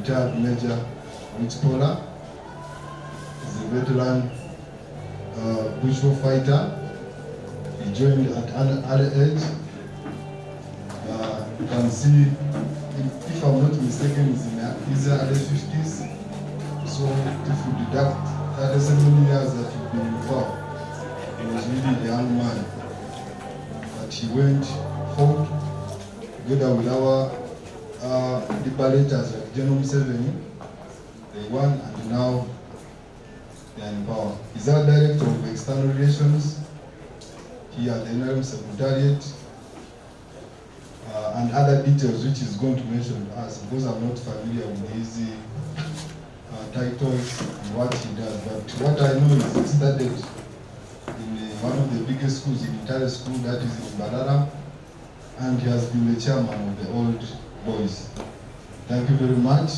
retired Major Awich Pollar. He's a veteran bushwar fighter. He joined at an early age. You can see, if I'm not mistaken, he's in his early 50s. So if you deduct 37 years that he's been involved, he was really a young man. But he went forward together with our liberators like General Museveni. They won, and now they are in power. He's our Director of External Relations here at the NRM Secretariat, and other details which is going to mention to us, because I'm not familiar with his titles and what he does. But what I know is he started in one of the biggest schools in Italian school, that is in Pollar, and he has been the chairman of the old boys. Thank you very much.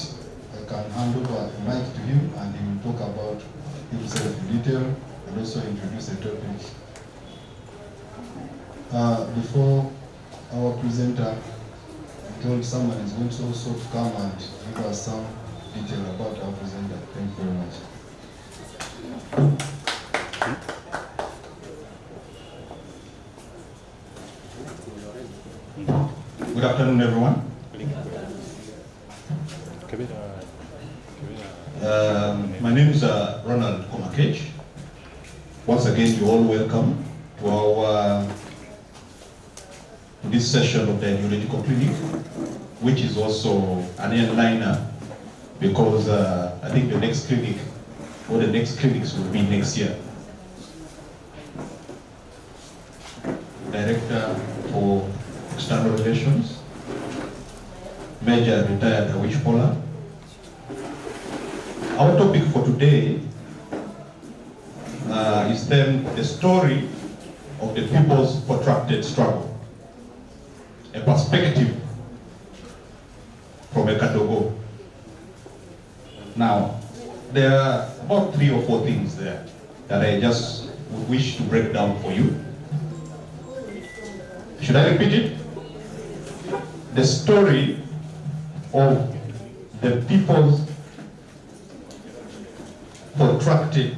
I can hand over the mic to him, and he will talk about himself in detail and also introduce the topic. Before our presenter, I told someone is going to also come and give us some detail about our presenter. Thank you very much. Good afternoon, everyone. My name is Ronald Komakech. Once again, you're all welcome to our this session of the Ideological Clinic, which is also an airliner, because I think the next clinic or the next clinics will be next year. Director for External Relations, Major retired Awich Pollar. Our topic for today is then the story of the people's protracted struggle, a perspective from a Kadogo. Now, there are about 3 or 4 things there that I just would wish to break down for you. Should I repeat it? The story of the people's protracted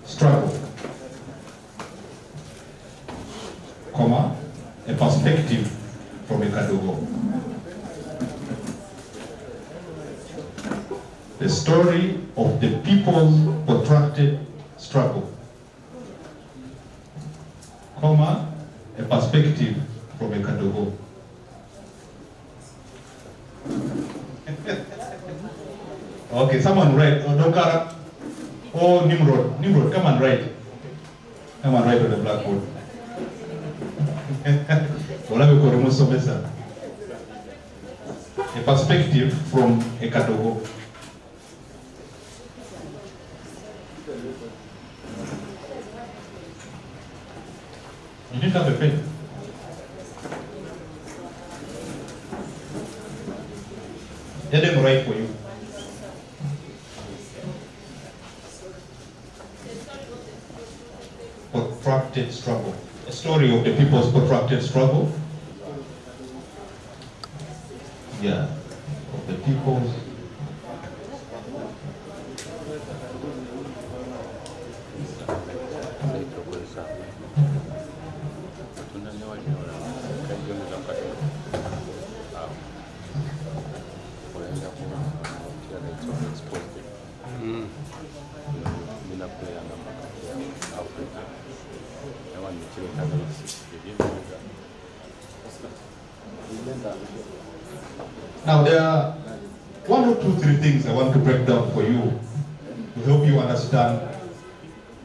struggle, comma, a perspective from a Kadogo. The story of the people's protracted struggle, comma, a perspective from a Kadogo. Okay, someone write. Oh, Dokara. Oh, Nimrod. Nimrod, come and write. Come and write on the blackboard. A perspective from a Kadogo. You didn't have a pen. Let them write for you. Protracted struggle. A story of the people's protracted struggle. Yeah, of the people's Now there are 1 or 2, 3 things I want to break down for you to help you understand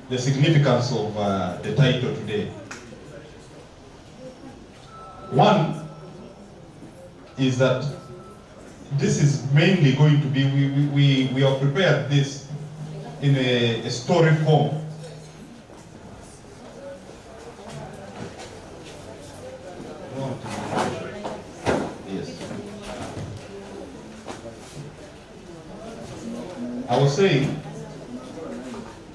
the significance of the title today. One is that this is mainly going to be, we have prepared this in a story form. I was saying,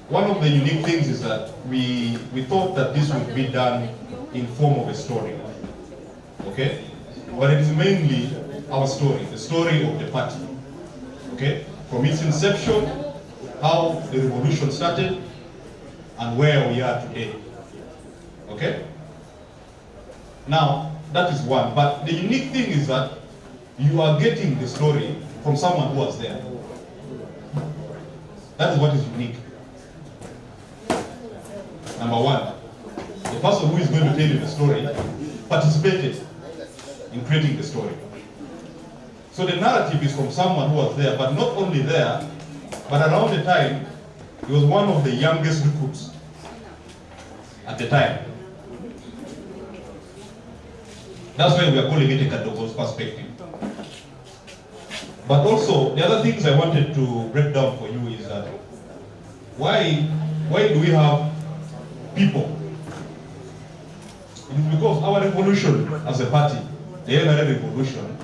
one of the unique things is that we thought that this would be done in form of a story, okay? But it is mainly our story, the story of the party. Okay? From its inception, how the revolution started, and where we are today. Okay? Now, that is one. But the unique thing is that you are getting the story from someone who was there. That is what is unique. Number one, the person who is going to tell you the story participated in creating the story. So the narrative is from someone who was there, but not only there, but around the time, he was one of the youngest recruits at the time. That's why we are calling it a Kadogo's perspective. But also, the other things I wanted to break down for you is that why do we have people? It is because our revolution as a party, the NRM revolution,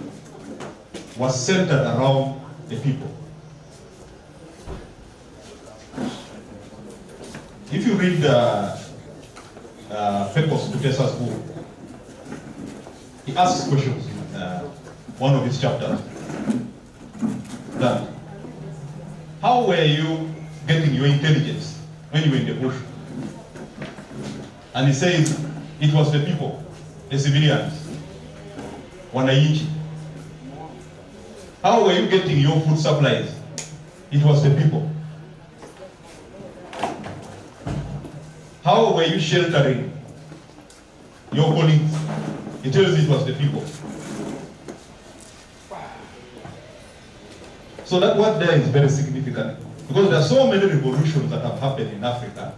was centered around the people. If you read Pepos Kutesa's book, he asks questions in one of his chapters. That how were you getting your intelligence when you were in the bush? And he says it was the people, the civilians, wananchi. How were you getting your food supplies? It was the people. How were you sheltering your colleagues? He tells you it was the people. So that word there is very significant, because there are so many revolutions that have happened in Africa,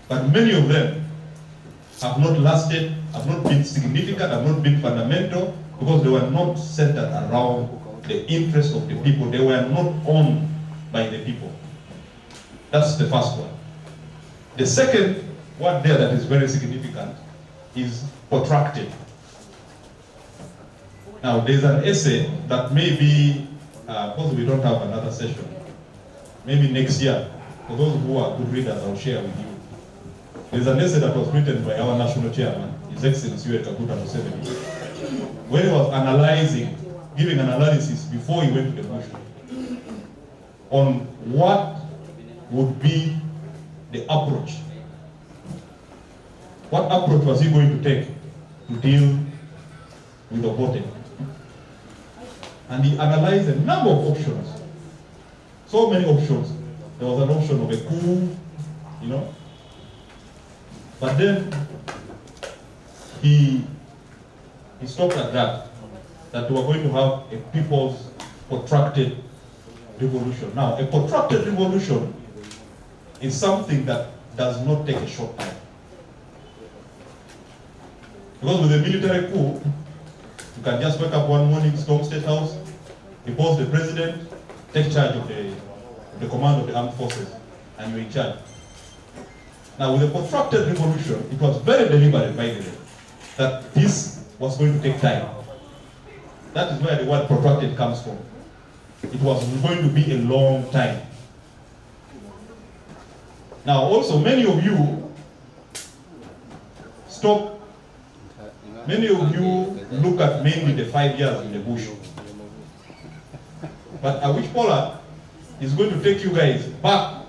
but many of them have not lasted, have not been significant, have not been fundamental, because they were not centered around the interests of the people. They were not owned by the people. That's the first one. The second word there that is very significant is protracted. Now, there's an essay that maybe, because we don't have another session, maybe next year, for those who are good readers, I'll share with you. There's an essay that was written by our national chairman, His Excellency Kaguta Museveni, where he was analyzing, giving an analysis before he went to the bush on what would be the approach. What approach was he going to take to deal with Okwir? And he analyzed a number of options. So many options. There was an option of a coup, you know. But then he stopped at that we were going to have a people's protracted revolution. Now, a protracted revolution is something that does not take a short time. Because with a military coup, you can just wake up one morning, storm State House, depose the president, take charge of the command of the armed forces, and you're in charge. Now, with a protracted revolution, it was very deliberate, by the way, that this was going to take time. That is where the word protracted comes from. It was going to be a long time. Now, also, many of you look at mainly the 5 years in the bush. But Awich Pollar is going to take you guys back,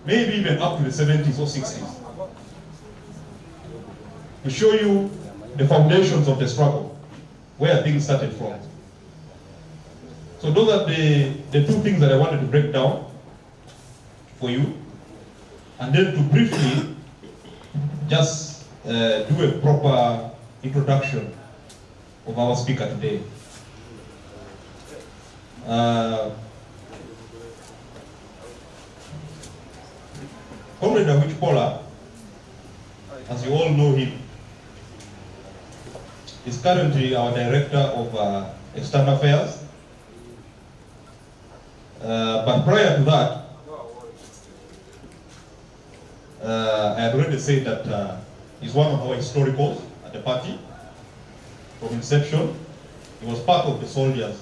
maybe even up to the 70s or 60s, to show you the foundations of the struggle, where things started from. So those are the two things that I wanted to break down for you. And then to briefly just do a proper introduction of our speaker today. Comrade Awich Pollar, as you all know him, is currently our Director of External Affairs. But prior to that, I had already said that he's one of our historicals at the party. From inception, he was part of the soldiers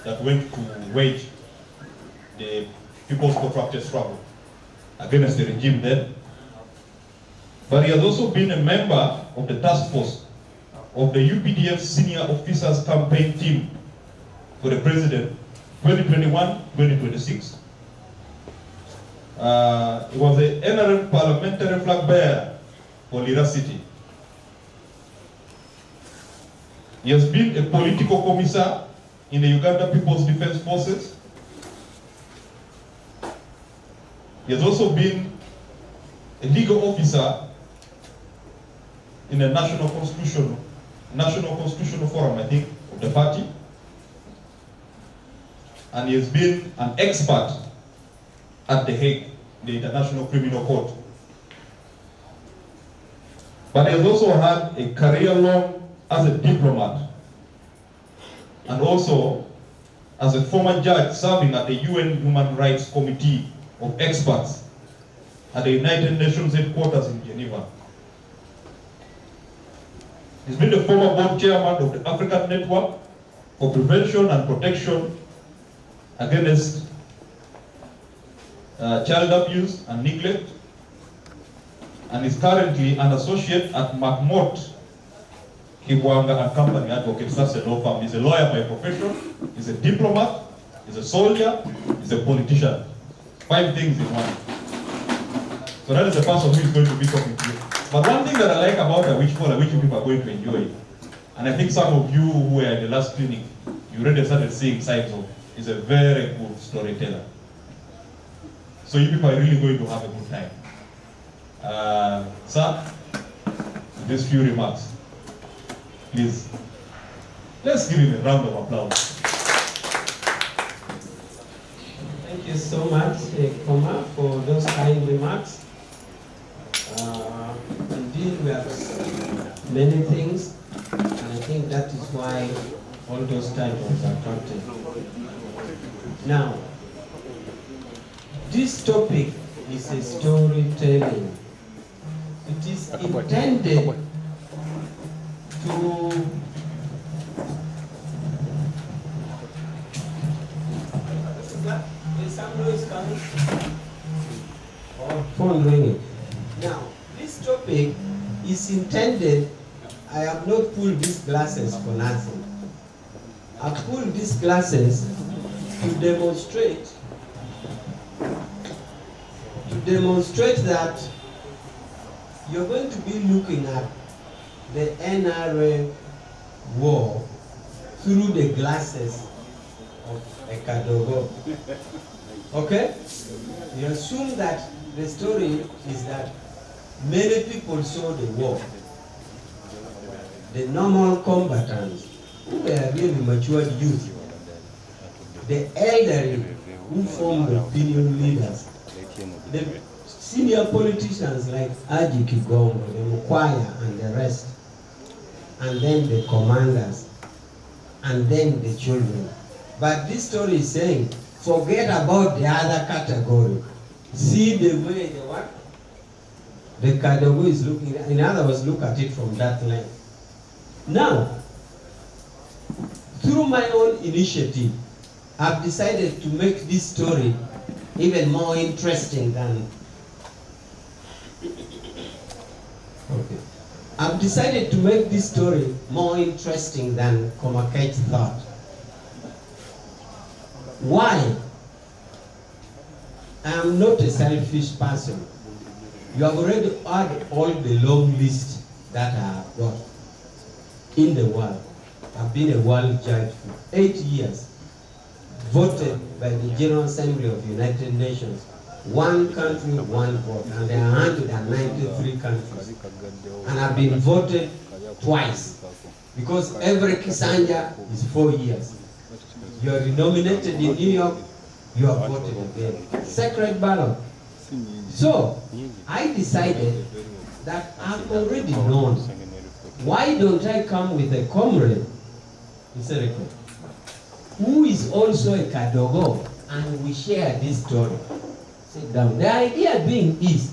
that went to wage the people's protracted struggle against the regime then. But he has also been a member of the task force of the UPDF Senior Officers Campaign Team for the President 2021-2026. He was the NRM Parliamentary Flag Bearer for Lira City. He has been a political commissar in the Uganda People's Defense Forces. He has also been a legal officer in the National Constitutional Forum, I think, of the party. And he has been an expert at The Hague, the International Criminal Court. But he has also had a career long as a diplomat and also as a former judge serving at the UN Human Rights Committee of Experts at the United Nations headquarters in Geneva. He's been the former board chairman of the African Network for Prevention and Protection Against Child Abuse and Neglect, and is currently an associate at McMott, Kibwanga and Company Advocates. That's a law firm. He's a lawyer by profession, he's a diplomat, he's a soldier, he's a politician. 5 things in one. So that is the person who is going to be talking to you. But one thing that I like about Awich Pollar, which you people are going to enjoy, and I think some of you who were at the last clinic, you already started seeing signs of, is a very good storyteller. So you people are really going to have a good time. Sir, these few remarks, please, let's give him a round of applause. Thank you so much, Koma, for those kind remarks. Indeed, we have many things, and I think that is why all those titles are attractive. Now, this topic is a storytelling. It is intended to Is some noise coming? Or phone ringing. Now, this topic is intended, I have not pulled these glasses for nothing. I pulled these glasses to demonstrate that you're going to be looking at the NRM war through the glasses of a Kadogo. Okay? You assume that the story is that many people saw the war. The normal combatants, who were really matured youth, the elderly, who formed the opinion leaders, the senior politicians like Kadogo, the Okwir, and the rest, and then the commanders, and then the children. But this story is saying, forget about the other category. See the way the Kadogo is looking at. In other words, look at it from that lens. Now, through my own initiative, I've decided to make this story even more interesting than. Okay. I've decided to make this story more interesting than Komakate thought. Why? I am not a selfish person. You have already heard all the long list that I have got in the world. I've been a world judge for 8 years, voted by the General Assembly of the United Nations. One country, one vote, and there are 193 countries. And I've been voted twice, because every Kisanja is 4 years. You are renominated in New York, you are voted again. Sacred ballot. So, I decided that I've already known. Why don't I come with a comrade, who is also a Kadogo, and we share this story. Sit down. The idea being is,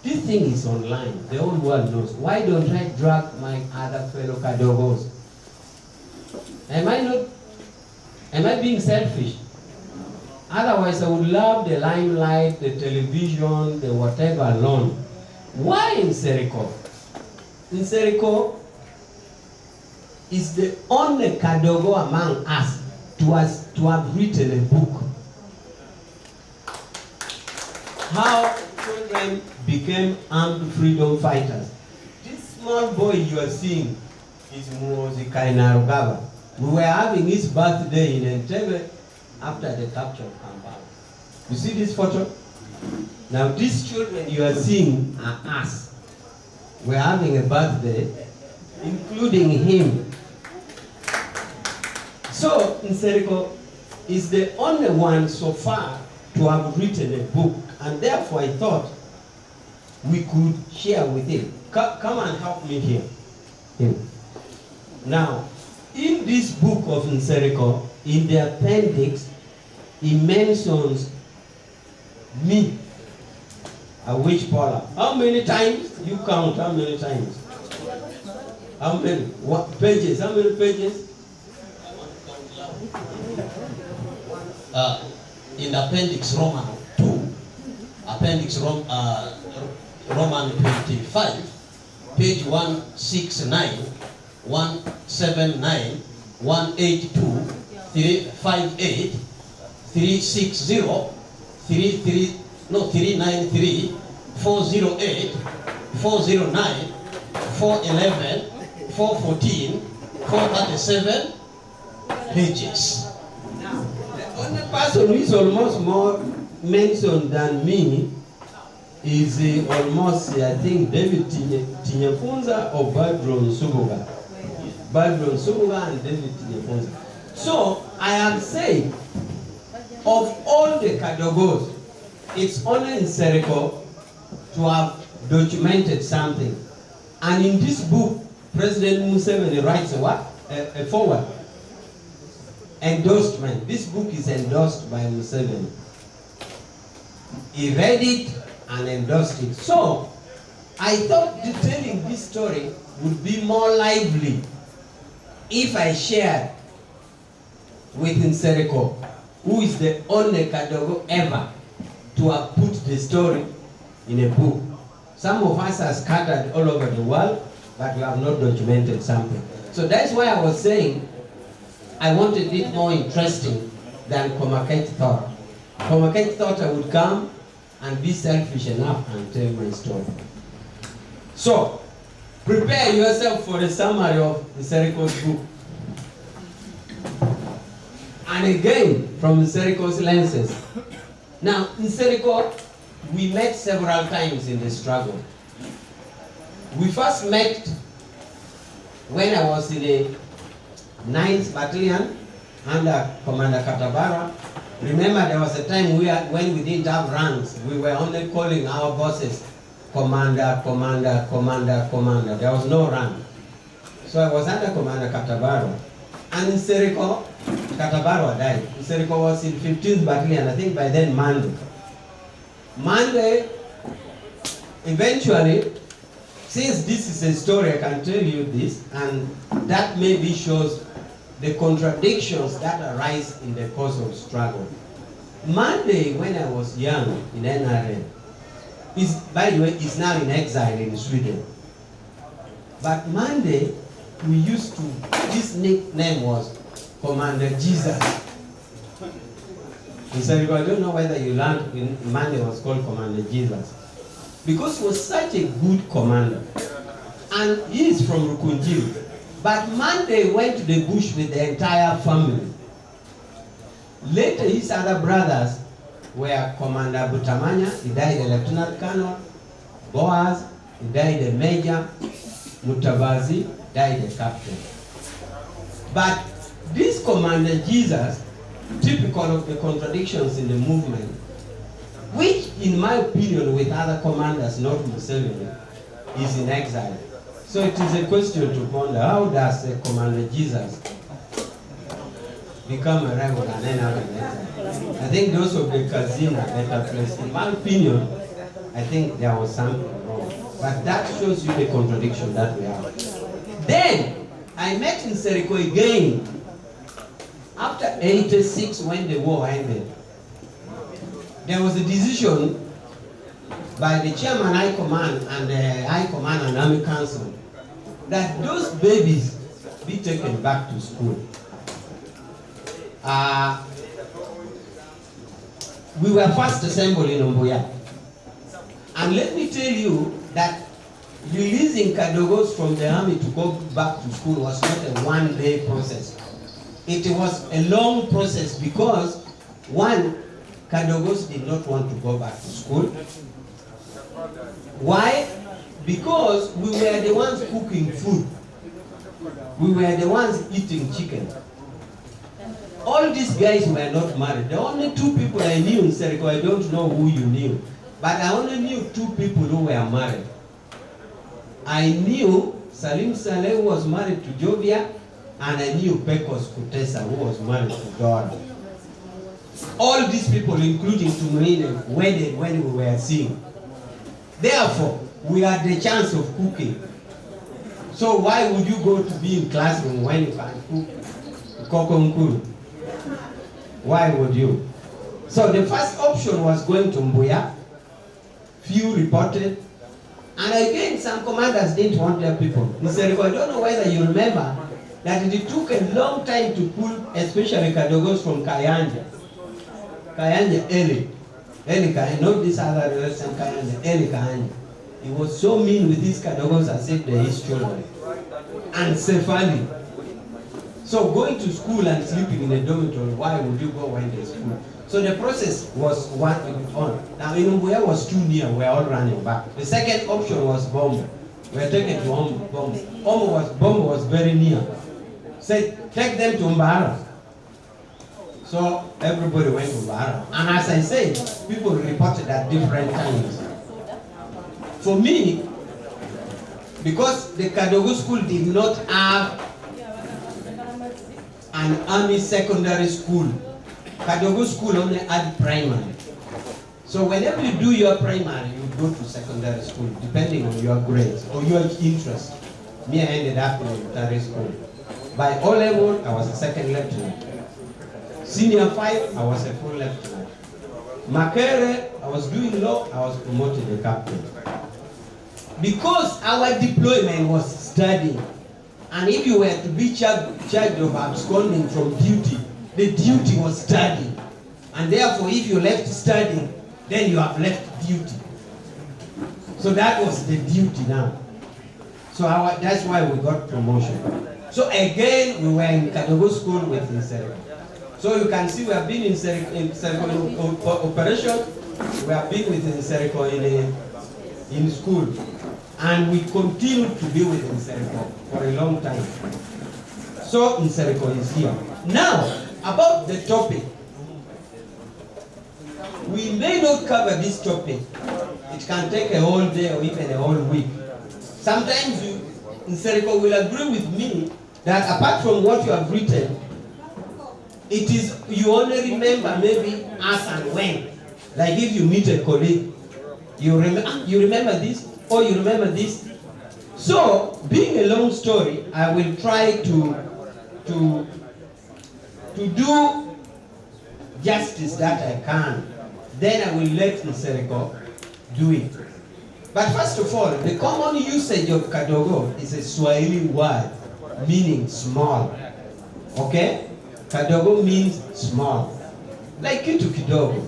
this thing is online, the whole world knows. Why don't I drag my other fellow Kadogos? Am I being selfish? Otherwise, I would love the limelight, the television, the whatever alone. Why in Seriko? In Seriko, is the only Kadogo among us to have written a book. How children became armed freedom fighters. This small boy you are seeing is Muhoozi Kainerugaba. We were having his birthday in Entebbe after the capture of Kampala. You see this photo? Now these children you are seeing are us. We're having a birthday, including him. So Nsereko is the only one so far to have written a book, and therefore I thought we could share with him. Come and help me here. Now, in this book of Nsereko, in the appendix, he mentions me, Awich Pollar. How many times? You count how many times? How many? What pages? How many pages? In appendix Roman 2, appendix Roman 25, page 169, 179, 182, 358, 360, 393, 408, 409, 411, 414, 437 pages. The only person who is almost more mentioned than me is almost, I think, David Tinyefunza or Badron Subuga. Badron Subuga and David Tinyefunza. So, I am saying, of all the Kadogos, it's only Nsereko to have documented something. And in this book, President Museveni writes a what? A forward. Endorsement. This book is endorsed by Museveni. He read it and endorsed it. So, I thought detailing this story would be more lively if I shared with Nsereko, who is the only Kadogo ever to have put the story in a book. Some of us are scattered all over the world, but we have not documented something. So that's why I was saying I wanted it more interesting than Komakate thought. Komakate thought I would come and be selfish enough and tell my story. So, prepare yourself for a summary of Nsereko's book. And again, from Nsereko's lenses. Now, Nsereko, we met several times in the struggle. We first met when I was in the 9th Battalion under Commander Katabara. Remember, there was a time when we didn't have ranks. We were only calling our bosses Commander, Commander, Commander, Commander. There was no rank. So I was under Commander Katabara. And Nsereko, Katabara died. Nsereko was in 15th Battalion, I think by then Monday, eventually, since this is a story, I can tell you this, and that maybe shows the contradictions that arise in the course of struggle. Monday, when I was young in NRM, by the way, is now in exile in Sweden. But Monday, we used to, his nickname was Commander Jesus. So I don't know whether you learned when Monday was called Commander Jesus. Because he was such a good commander. And he is from Rukunjiri. But Monday went to the bush with the entire family. Later, his other brothers were Commander Butamanya, he died a Lieutenant Colonel, Boaz, he died a Major, Mutabazi, died a Captain. But this Commander Jesus, typical of the contradictions in the movement, which in my opinion with other commanders, not Museveni, is in exile. So it is a question to ponder, how does a Commander Jesus become a rebel and end up in exile? I think those of the Kazina are better placed. In my opinion, I think there was something wrong. But that shows you the contradiction that we have. Then, I met Nsereko again after 86 when the war ended. There was a decision by the Chairman High Command and the High Command and Army Council that those babies be taken back to school. We were first assembled in Umbuya. And let me tell you that releasing Kadogos from the army to go back to school was not a one-day process. It was a long process because, one, Kadogos did not want to go back to school. Why? Because we were the ones cooking food. We were the ones eating chicken. All these guys were not married. The only two people I knew in Seriko, I don't know who you knew, but I only knew two people who were married. I knew Salim Saleh, who was married to Jovia, and I knew Pecos Kutesa, who was married to Dora. All these people, including Tumuine, wedded when we were seeing. Therefore, we had the chance of cooking. So why would you go to be in classroom when you can cook kokonkuru? Why would you? So the first option was going to Mbuya. Few reported. And again, some commanders didn't want their people. He said, I don't know whether you remember that it took a long time to pull, especially Kadogos from Kayanja. Kayanja Eli. Eli Kayanja, not this other relation Kayanja, Eli Kayanja. He was so mean with these Kadogos as if they're his children. And Sefali. So going to school and sleeping in a dormitory, why would you go when there's school? So the process was one on. Now Inumbuya was too near, we're all running back. The second option was Bombo. We're taken to Bombo. Bombo was very near. Said, take them to Mbara. So everybody went to Mbara. And as I said, people reported at different times. For me, because the Kadogo school did not have an army secondary school, Kadogo school only had primary. So whenever you do your primary, you go to secondary school, depending on your grades or your interest. Me, I ended up in military school. By O level, I was a second lieutenant. Senior 5, I was a full lieutenant. Makere, I was doing law, I was promoted to captain. Because our deployment was studying, and if you were to be charged of absconding from duty, the duty was studying. And therefore, if you left studying, then you have left duty. So that was the duty now. So that's why we got promotion. So again, we were in Kadogo school with Seriko. So you can see we have been in Seriko in operation, we have been with Seriko in school. And we continue to be with Seriko for a long time. So Seriko is here. Now, about the topic. We may not cover this topic. It can take a whole day or even a whole week. Sometimes you, Seriko, will agree with me that apart from what you have written, it is, you only remember maybe as and when. Like if you meet a colleague, you remember this, or you remember this. So, being a long story, I will try to do justice that I can. Then I will let Seriko do it. But first of all, the common usage of Kadogo is a Swahili word meaning small. Okay? Kadogo means small. Like kitu kidogo.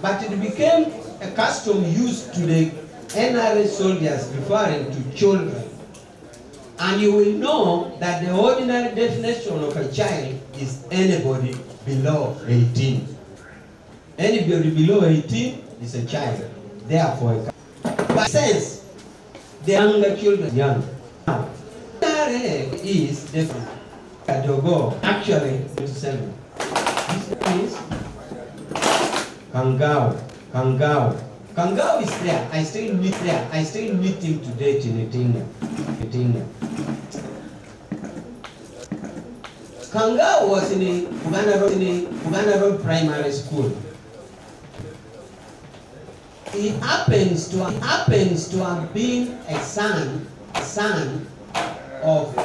But it became a custom used to the NRM soldiers referring to children. And you will know that the ordinary definition of a child is anybody below 18. Anybody below 18 is a child. Therefore, but since the younger children are young, now, NRM is different. Kadogo, actually, 27. This is Kangao. Kangao is there. I still meet there. I still meet him today in Uganda. Kangao was in a Uganda Road Primary School. He happens to have been a son of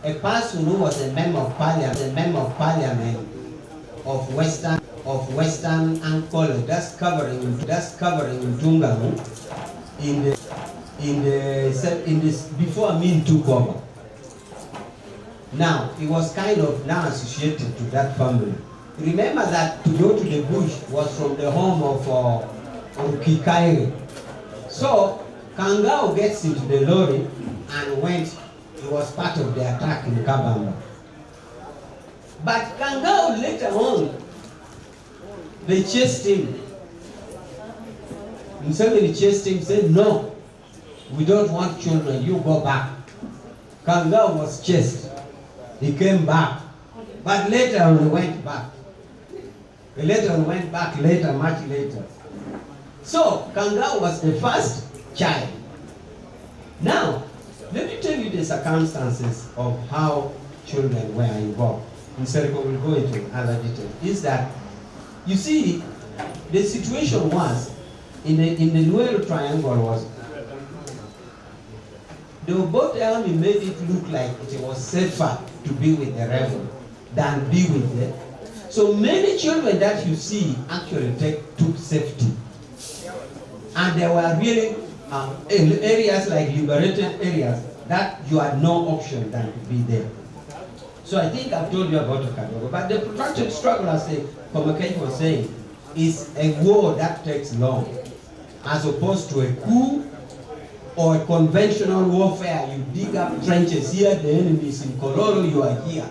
a person who was a member of parliament of Western Ankole, that's covering Tungamu in before Amin took over. Now, he was kind of now associated to that family. Remember that to go to the bush was from the home of Kikaire. So, Kangao gets into the lorry and went, he was part of the attack in Kabamba. But Kangao later on, they chased him. Museveni chased him, said, no, we don't want children, you go back. Kangao was chased. He came back. But later on he went back. He later on went back later, much later. So, Kangao was the first child. Now, let me tell you the circumstances of how children were involved. Nsereko will go into other details. Is that, you see, the situation was, in the Luero Triangle was, the Obote army made it look like it was safer to be with the rebel than be with them. So many children that you see actually took safety. And there were really areas like liberated areas that you had no option than to be there. So I think I've told you about Kadogo. But the protracted struggle, as Komekei was saying, is a war that takes long, as opposed to a coup or a conventional warfare. You dig up trenches here, the enemy is in Kololo, you are here.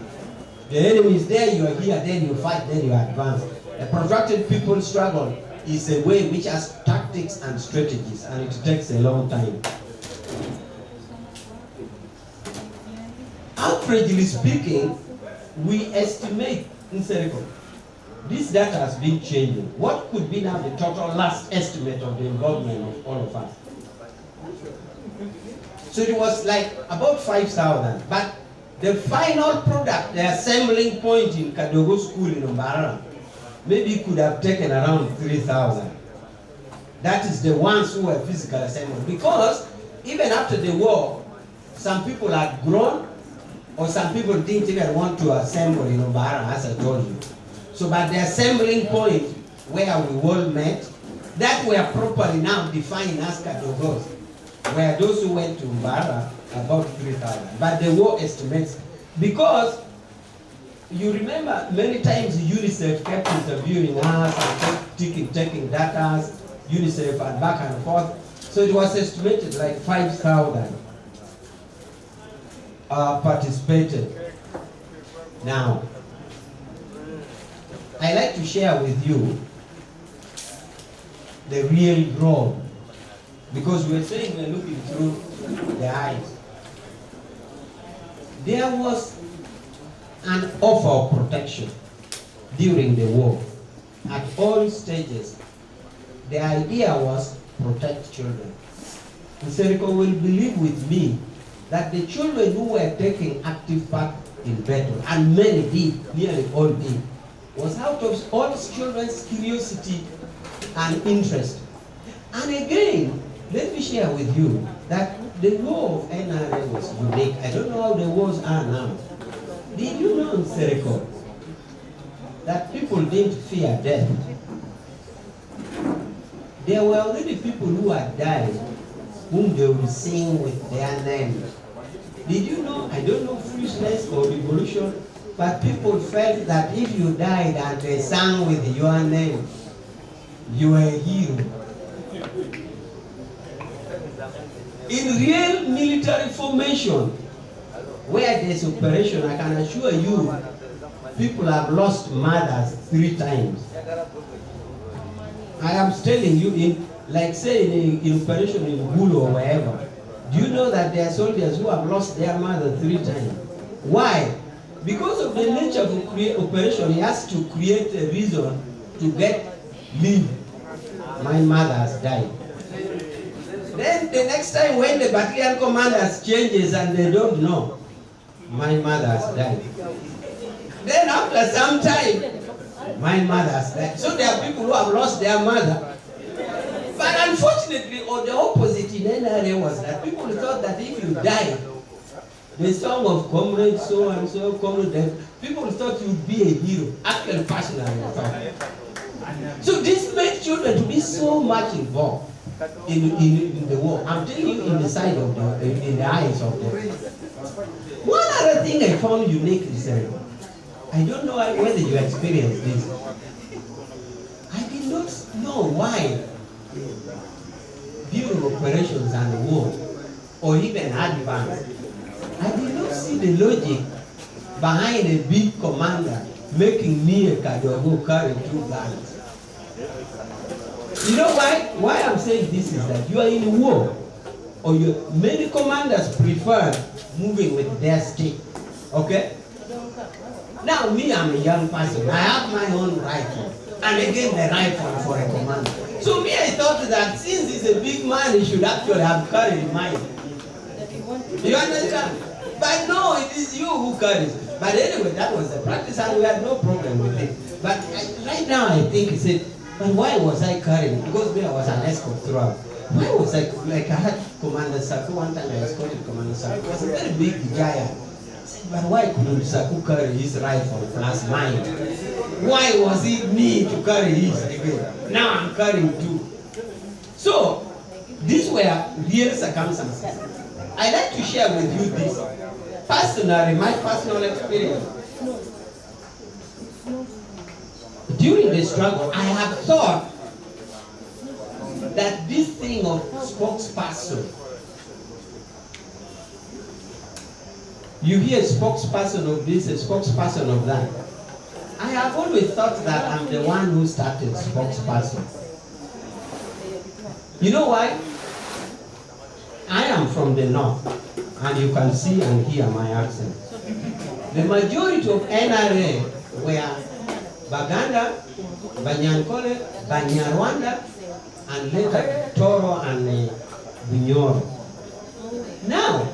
The enemy is there, you are here, then you fight, then you advance. A protracted people struggle is a way which has tactics and strategies, and it takes a long time. Averagely speaking, we estimate, this data has been changing. What could be now the total last estimate of the involvement of all of us? So it was like about 5,000, but the final product, the assembling point in Kadogo school in Ombara, maybe could have taken around 3,000. That is the ones who were physical assembled. Because even after the war, some people had grown, or some people didn't even want to assemble in Ombara, as I told you. So by the assembling point where we all met, that were properly now defined as Kadogos, where those who went to Ombara, about 3,000. But the war estimates, because you remember many times UNICEF kept interviewing us and taking data, UNICEF and back and forth. So it was estimated like 5,000 participated. Now, I like to share with you the real role, because we're saying we're looking through the eyes. There was an offer of protection during the war at all stages. The idea was protect children. Nsereko will believe with me that the children who were taking active part in battle, and many did, nearly all did, was out of all children's curiosity and interest. And again, let me share with you that the war of NRM was unique. I don't know how the wars are now. Did you know, Nsereko, that people didn't fear death? There were already people who had died, whom they would sing with their name. Did you know, I don't know foolishness or revolution, but people felt that if you died and they sang with your name, you were a hero. In real military formation, where there's operation, I can assure you, people have lost mothers 3 times. I am telling you, in, like say in operation in Gulu or wherever, do you know that there are soldiers who have lost their mother 3 times? Why? Because of the nature of the operation, he has to create a reason to get leave. My mother has died. Then the next time when the battalion commanders changes and they don't know, my mother has died. Then after some time, my mother has died. So there are people who have lost their mother. But unfortunately, or the opposite in NRA was that people thought that if you died, the song of comrade so and so, comrade death, people thought you'd be a hero, actually personally. So this made children to be so much involved. in the war. I'm telling you, in the side of the, in the eyes of the. One other thing I found unique is I don't know whether you experienced this. I did not know why during operations and war, or even advance, I did not see the logic behind a big commander making me a Kadogo carry 2 guns. You know why? Why I'm saying this is that you are in war, or many commanders prefer moving with their stick. Okay? Now me, I'm a young person. I have my own rifle, and again the rifle for a commander. So me, I thought that since he's a big man, he should actually have carried mine. You understand? But no, it is you who carries. But anyway, that was the practice, and we had no problem with it. But right now, I think he said, but why was I carrying? Because me, I was an escort throughout. Why was I, like I had Commander Saku, one time I escorted Commander Saku. He was a very big giant. I said, but why couldn't Saku carry his rifle plus mine? Why was it me to carry his again? Now I'm carrying 2. So, these were real circumstances. I'd like to share with you this. Personally, my personal experience. During the struggle, I have thought that this thing of spokesperson, you hear spokesperson of this, a spokesperson of that. I have always thought that I'm the one who started spokesperson. You know why? I am from the north, and you can see and hear my accent. The majority of NRM were Baganda, Banyankole, Banyarwanda, and later Toro and Bunyoro. Now,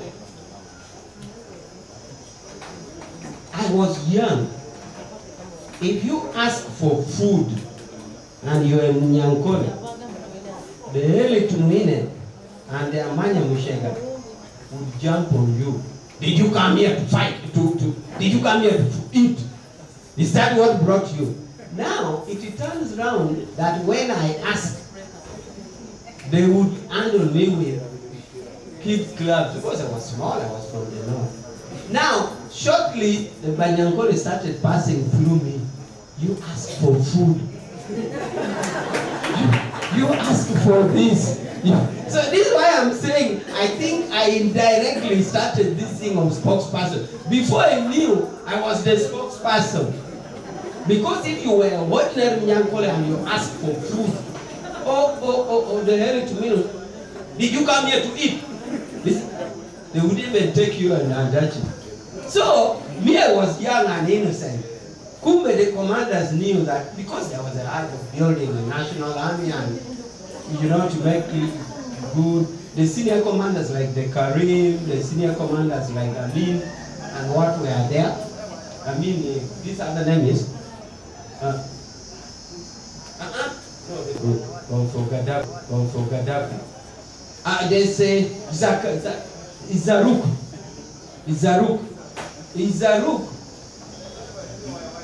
I was young. If you ask for food and you're a Munyankole, the early Tumine and the Amanya Mushega would jump on you. Did you come here to fight? Did you come here to eat? Is that what brought you? Now, it turns around that when I ask, they would handle me with kids' clubs. Because I was small, I was from the north. Now, shortly, the Banyankole started passing through me. You ask for food. You ask for this. So this is why I'm saying, I think I indirectly started this thing of spokesperson. Before I knew, I was the spokesperson. Because if you were an ordinary Nyankole and you ask for food, the hell to me, did you come here to eat? They would even take you and judge you. So, me, I was young and innocent. Kumbe, the commanders knew that because there was a art of building a national army and, to make it good, the senior commanders like the Karim, the senior commanders like Amin, and what were there. I mean, this other name is they say Izaruk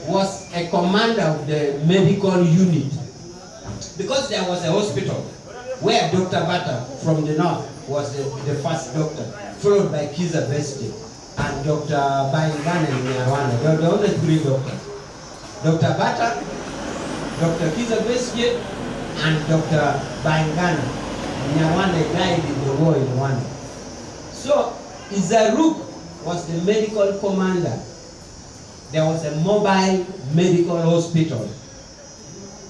was a commander of the medical unit because there was a hospital where Dr. Bata from the north was the first doctor, followed by Kiza Besti and Dr. Baingana in Rwanda. They were the only 3 doctors. Dr. Bata, Dr. Kiza Besti, and Dr. Baingana. Nyarwanda died in the war in Rwanda. So, Izaruk was the medical commander. There was a mobile medical hospital.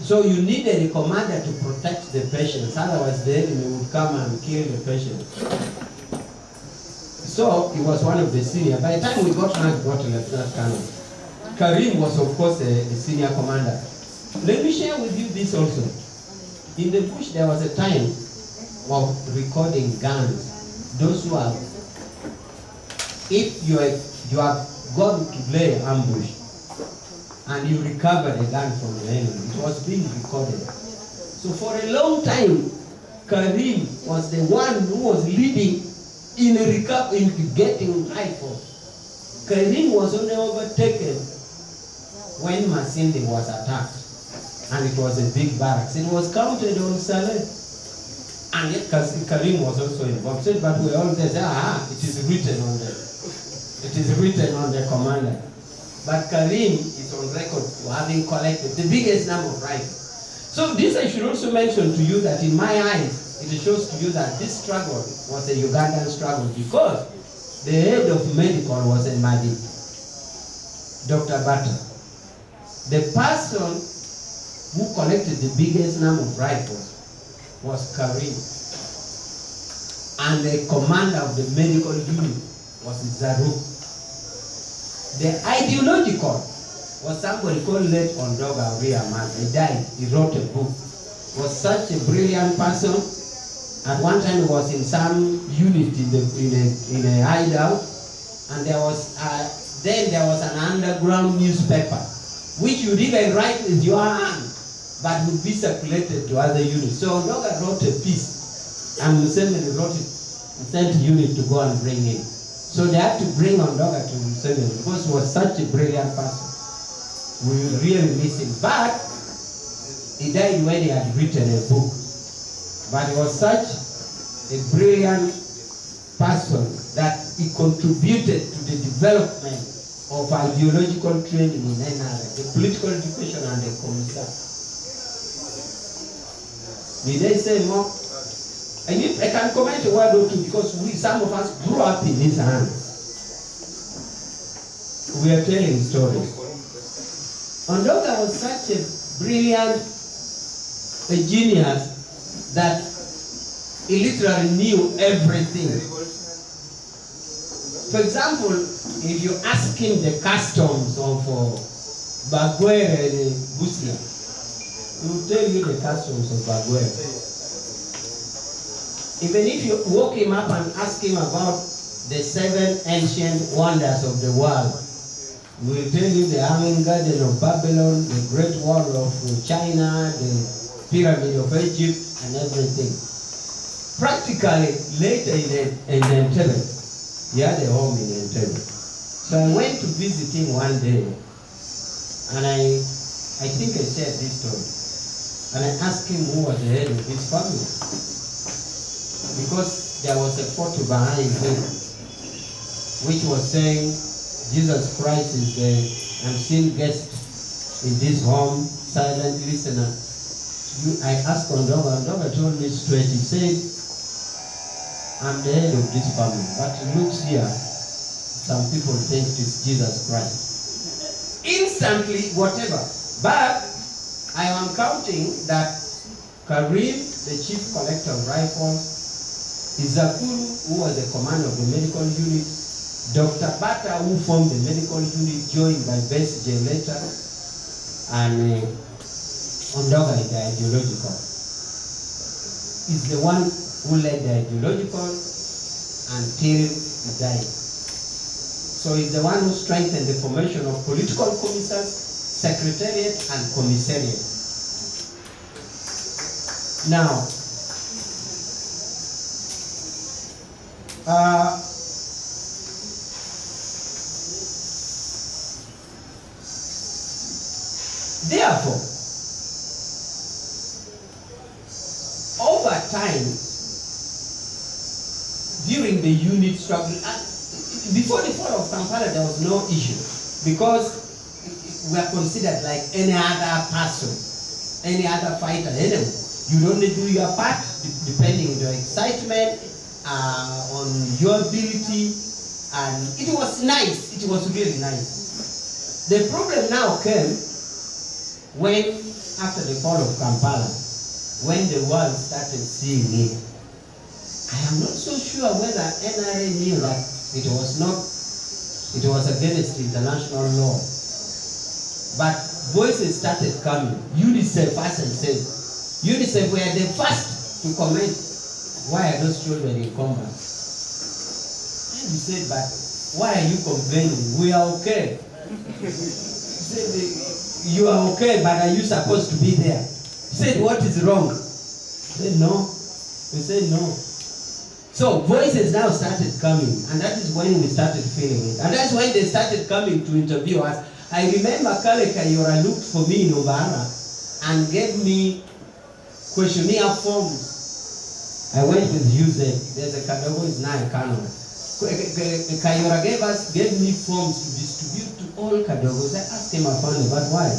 So you needed a commander to protect the patients, otherwise the enemy would come and kill the patient. So he was one of the senior. By the time we got Lieutenant Colonel. Karim was of course the senior commander. Let me share with you this also. In the bush there was a time of recording guns. Those who are, if you have gone to lay ambush and you recovered a gun from the enemy, it was being recorded. So for a long time, Karim was the one who was leading in getting rifles. Karim was only overtaken when Masindi was attacked, and it was a big barracks. It was counted on Saleh. And yet Karim was also involved. Said, but we all there say, it is written on the commander. But Karim is on record for having collected the biggest number of rifles. So this I should also mention to you that in my eyes, it shows to you that this struggle was a Ugandan struggle because the head of medical was a Madi, Dr. Bata. The person who collected the biggest number of rifles was Karim. And the commander of the medical unit was Zaru. The ideological was somebody called late Ondoga Riaman. He died. He wrote a book. Was such a brilliant person. At one time he was in some unit in a hideout, and there was an underground newspaper which you even write with your hand, but would be circulated to other units. So Ondoga wrote a piece, and Museveni wrote it and sent a unit to go and bring in. So they had to bring Ondoga to Museveni because he was such a brilliant person. We really miss him. But he died when he had written a book. But he was such a brilliant person that he contributed to the development of ideological training in NRM, the political education and the commissar. Did they say more? I can comment a word or two because some of us grew up in his hands. We are telling stories. Ondoga was such a brilliant, a genius, that he literally knew everything. For example, if you ask him the customs of Okwir and Busia, he will tell you the customs of Okwir. Even if you woke him up and ask him about the 7 ancient wonders of the world, he will tell you the Hanging Garden of Babylon, the Great Wall of China, the Pyramid of Egypt, and everything. Practically, later in Entebbe, he had a home in Entebbe. So I went to visit him one day, and I think I shared this story. And I asked him who was the head of his family. Because there was a photo behind him, which was saying, Jesus Christ is the unseen guest in this home, silent listener. I asked Ondoga told me straight, he said, I'm the head of this family, but it looks here, some people think it's Jesus Christ. Instantly, whatever. But I am counting that Karim, the chief collector of rifles, Izakuru, who was the commander of the medical unit, Dr. Bata, who formed the medical unit, joined by Best J later, and Ondoga, the ideological, is the one who led the ideological until he died. So he's the one who strengthened the formation of political commissars, secretariat, and commissariat. Now, therefore, over time, during the unit struggle, before the fall of Kampala, there was no issue because we are considered like any other person, any other fighter. Anyway, you only do your part depending on your excitement, on your ability, and it was nice. It was really nice. The problem now came when, after the fall of Kampala, when the world started seeing it. I am not so sure whether NRM knew that it was against international law. But voices started coming. UNICEF first and said, UNICEF were the first to comment, why are those children in combat? And we said, but why are you complaining? We are okay. He said, you are okay, but are you supposed to be there? He said, what is wrong? He said, no. We said, no. So voices now started coming, and that is when we started feeling it. And that's when they started coming to interview us. I remember Kale Kayora looked for me in Obara and gave me questionnaire forms I went with UZ. There's a Kadogo is now a canon. Kayora gave me forms to distribute to all Kadogos. I asked him, but why?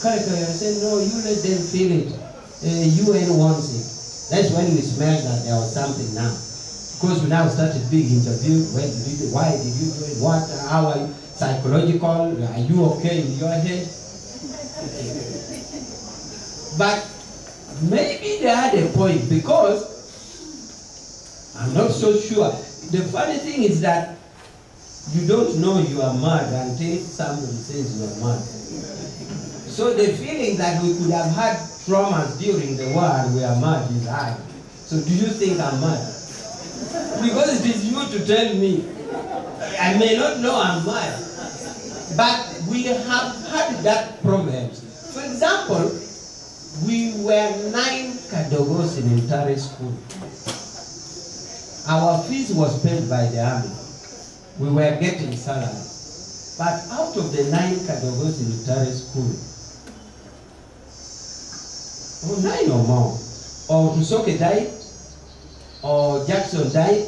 Kayora said, no, you let them feel it. UN wants it. That's when we smelled that there was something now. Because we now started being interviewed. Why did you do it? What? How are you? Psychological? Are you okay in your head? But maybe they had a point, because I'm not so sure. The funny thing is that you don't know you are mad until somebody says you are mad. So the feeling that we could have had traumas during the war and we are mad is high. So do you think I'm mad? Because it is you to tell me. I may not know I'm mad. But we have had that problem. For example, we were 9 Kadogos in entire school. Our fees was paid by the army. We were getting salary. But out of the 9 Kadogos in entire school, 9 or more, or Tusoke died, or Jackson died.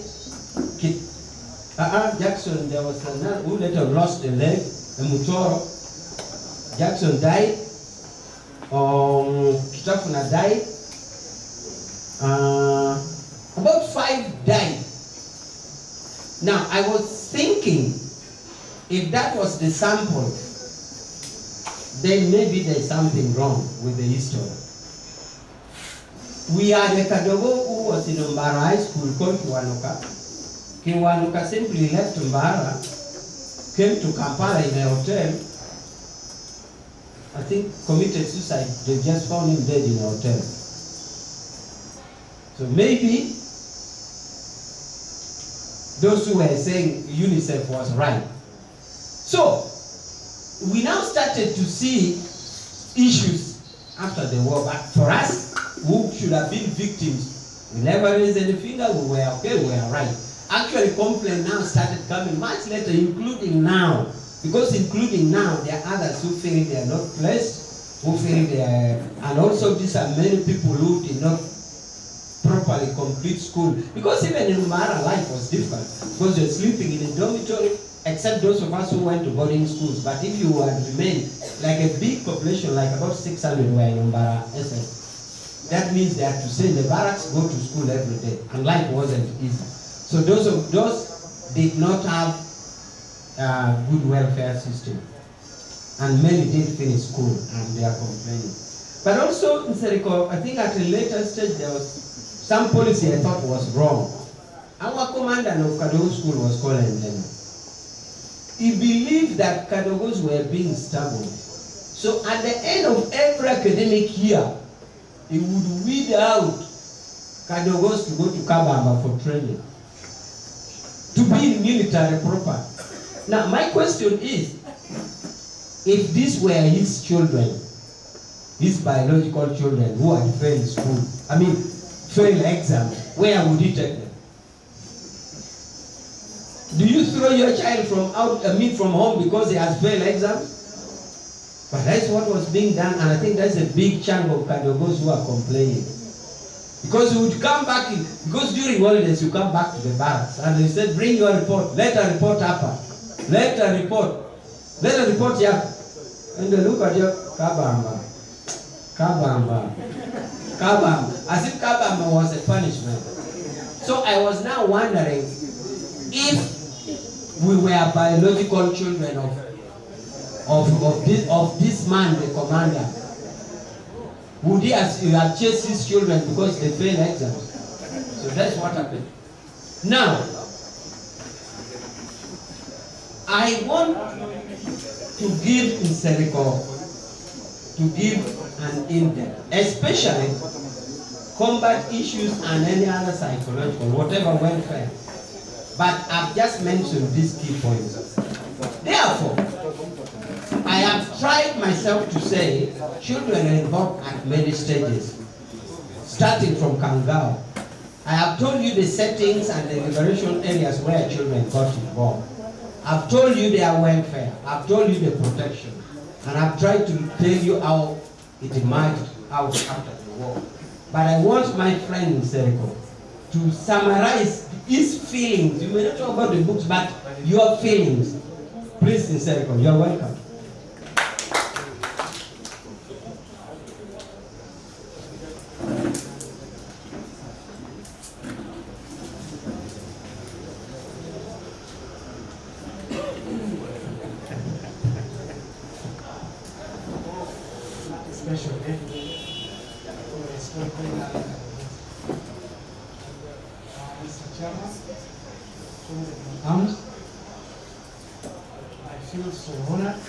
Jackson, there was another who later lost a leg, a Mutoro. Jackson died. Kitafuna died. About 5 died. Now, I was thinking, if that was the sample, then maybe there's something wrong with the history. We had a Kadogo who was in Mbara High School called Kiwanuka. Kiwanuka simply left Mbara, came to Kampala in a hotel. I think committed suicide. They just found him dead in a hotel. So maybe those who were saying UNICEF was right. So we now started to see issues after the war. But for us, who should have been victims, we never raised any finger. We were okay, we were right. Actually, complaint now started coming much later, including now. Because including now, there are others who feel they are not blessed, who feel they are, and also these are many people who did not properly complete school. Because even in Umara, life was different. Because you're sleeping in a dormitory, except those of us who went to boarding schools. But if you had remained, like a big population, like about 600 were in Umbara SS, that means they had to stay in the barracks, go to school every day, and life wasn't easy. So those did not have good welfare system, and many did finish school, and they are complaining. But also, I think at a later stage there was some policy I thought was wrong. Our commandant of Kadogo school was called Ndema. He believed that Kadogos were being stubborn. So at the end of every academic year, he would weed out Kadogos to go to Kabamba for training, to be military proper. Now my question is, if these were his children, his biological children who had failed school, failed exams, where would he take them? Do you throw your child from home because he has failed exams? But that's what was being done, and I think that's a big chunk of Kadogos who are complaining. Because you would come back, because during holidays you come back to the barracks, and they said, bring your report, let a report happen. Let a report here. And they look at you, Kabamba. As if Kabamba was a punishment. So I was now wondering, if we were biological children of this man, the commander, would he have chased his children because they failed exams? So that's what happened. Now, I want to give Inseriko, to give an in-depth, especially combat issues and any other psychological, whatever welfare. But I've just mentioned these key points. Therefore, I have tried myself to say children are involved at many stages, starting from Kangao. I have told you the settings and the liberation areas where children got involved. I've told you their welfare. I've told you the protection. And I've tried to tell you how it emerged out after the war. But I want my friend in Seriko to summarize his feelings. You may not talk about the books, but your feelings. Please, Sincericon, you are welcome. Special day. Mr. Chairman, I feel so honored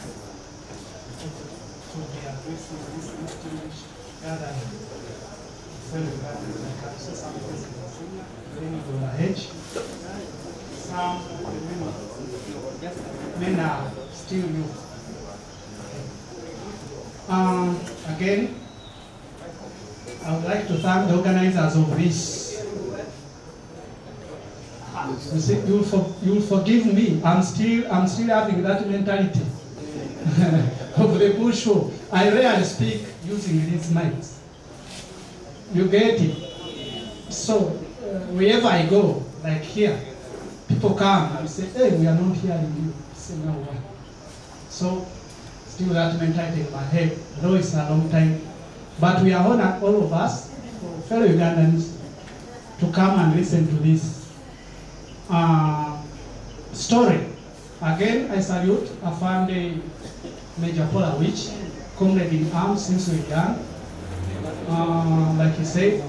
to be addressing this distinguished gathering. Fellow Ugandans like Council, some President Senior, many Awich, some men are still youth. Again, I would like to thank the organizers of this. You see, you'll forgive me. I'm still having that mentality of the bush. I rarely speak using these mics. You get it? So wherever I go, like here, people come and say, "Hey, we are not hearing you." I say, "No, why?" So still that mentality in my head, though it's a long time. But we are honored, all of us, fellow Ugandans, to come and listen to this story. Again, I salute Afande Major Pollar, Awich, comrade in arms since we began. Like he said,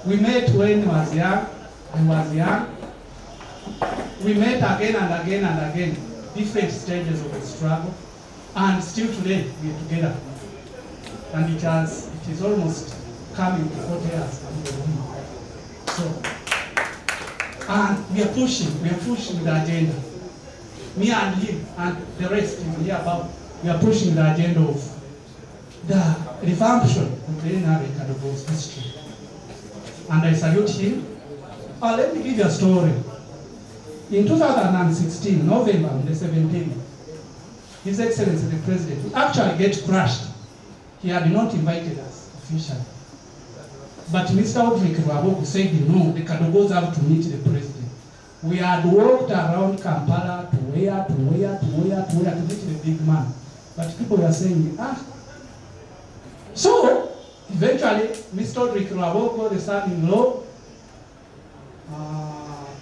we met when he was young, I was young. We met again and again and again, different stages of the struggle. And still today, we are together. And it is almost coming to 40 years. So, and we are pushing the agenda. Me and him and the rest you hear about, we are pushing the agenda of the revamption of the NRM Kadogo's history. And I salute him. Let me give you a story. In 2016, November the 17th, His Excellency the President actually get crushed. He had not invited us officially. But Mr. Rwabwoni said, no, the Kadogos have to meet the President. We had walked around Kampala to where to meet the big man. But people were saying, So, eventually, Mr. Rwabwoni, the son-in-law,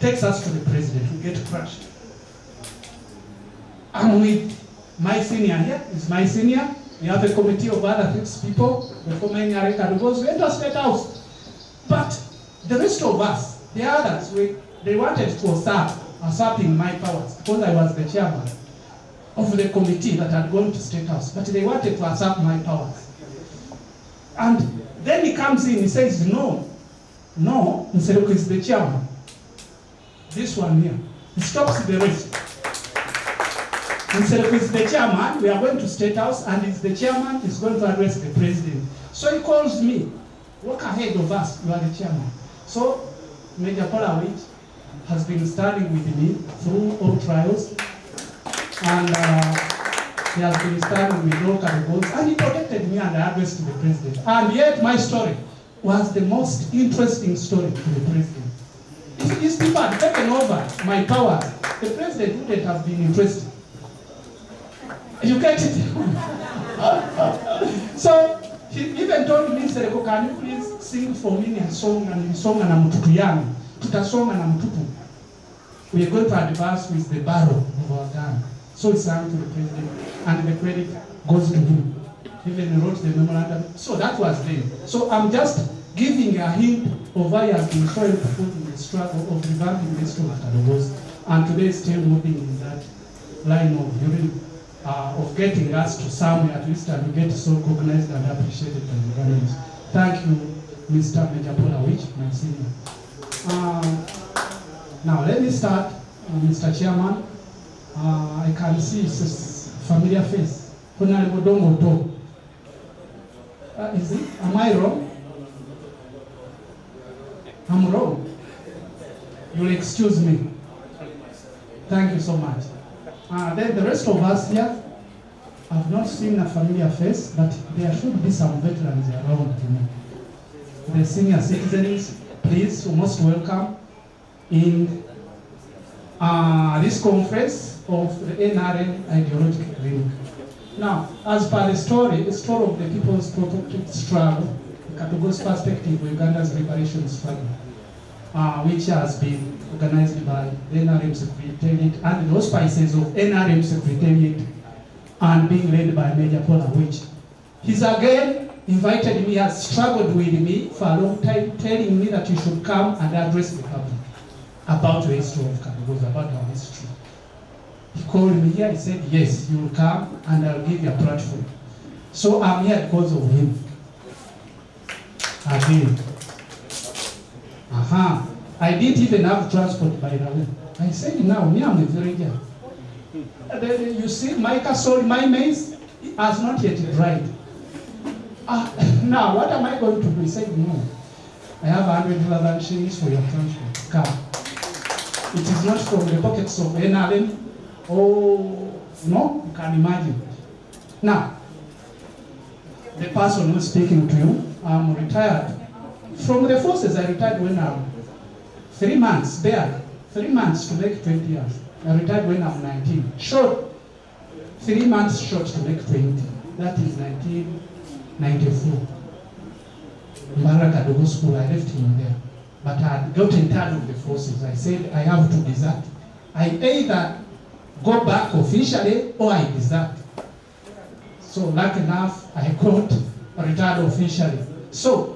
takes us to the President. We get crushed. I'm with my senior here, is my senior. We have a committee of other 6 people, the former NRM Kadogos, we enter State House. But the rest of us, the others, they wanted to usurping my powers, because I was the chairman of the committee that had gone to State House, but they wanted to usurp my powers. And then he comes in, he says, no, Nsereko is the chairman. This one here, he stops the rest. Nsereko is the chairman, we are going to State House, and it's the chairman is going to address the President. So he calls me, walk ahead of us, you are the chairman. So Major Pollar has been standing with me through all trials, and he has been standing with all Kadogos, and he protected me and I addressed the President. And yet my story was the most interesting story to the President. If these people had taken over my powers, the President wouldn't have been interested. You get it? So he even told me, Nsereko, can you please sing for me a song and mtutu yangu? Tutasonga na mtutu. We are going to advance with the barrel of our gun. So he sang to the President, and the credit goes to him. Even he wrote the memorandum. So that was then. So I'm just giving a hint of why he has been so helpful in the struggle of revamping this to Kadogos, and today still moving in that line of getting us to somewhere at least, and we get so recognized and appreciated by the Ugandans. Thank you, Mr. Major Pollar, my senior. Now let me start, Mr. Chairman. I can see his familiar face. Honorable Dongo. Is it? Am I wrong? I'm wrong. You'll excuse me. Thank you so much. Then the rest of us here, I've not seen a familiar face, but there should be some veterans around, The senior citizens, please, you're most welcome in this conference of the NRM Ideological Clinic. Now, as per the story of the people's protracted struggle, Kadogo's perspective of Uganda's liberation struggle, which has been organized by the NRM Secretariat and the auspices of NRM Secretariat and being led by Major Pollar, Awich. He's again invited me, has struggled with me for a long time, telling me that you should come and address the public about the history of Kadogo, about our history. He called me here, he said, yes, you will come and I'll give you a platform. So I'm here because of him. Again. I didn't even have transport, by the way. I said, now, me, I'm a villager. You see, my castle, my maize has not yet dried. Now, what am I going to do? He said, no. I have 100,000 shillings for your transport. Come. It is not from the pockets of NRM. Oh, no, you can imagine. Now, the person who's speaking to you, I'm retired. From the forces, I retired when I'm 3 months, there. 3 months to make 20 years. I retired when I'm 19. Short. 3 months short to make 20. That is 1994. Mbara Kadogo School, I left him there. But I had gotten tired of the forces. I said, I have to desert. I either go back officially or I desert. So, lucky enough, I got retired officially. So,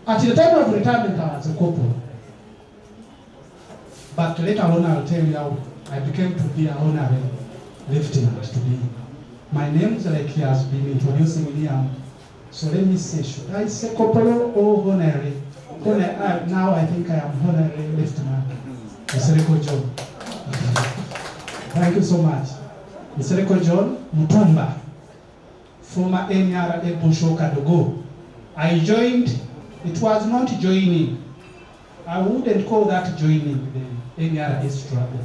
at the time of retirement, I was a corporal. But later on, I'll tell you how I became to be an honorary lieutenant today. My name, like he has been introducing me, so let me say, should I say corporal or honorary? Now I think I am honorary lieutenant. Mr. John. Thank you so much. Mr. John Mutumba, former NRM Kadogo. I joined, it was not joining. I wouldn't call that joining the NRM struggle.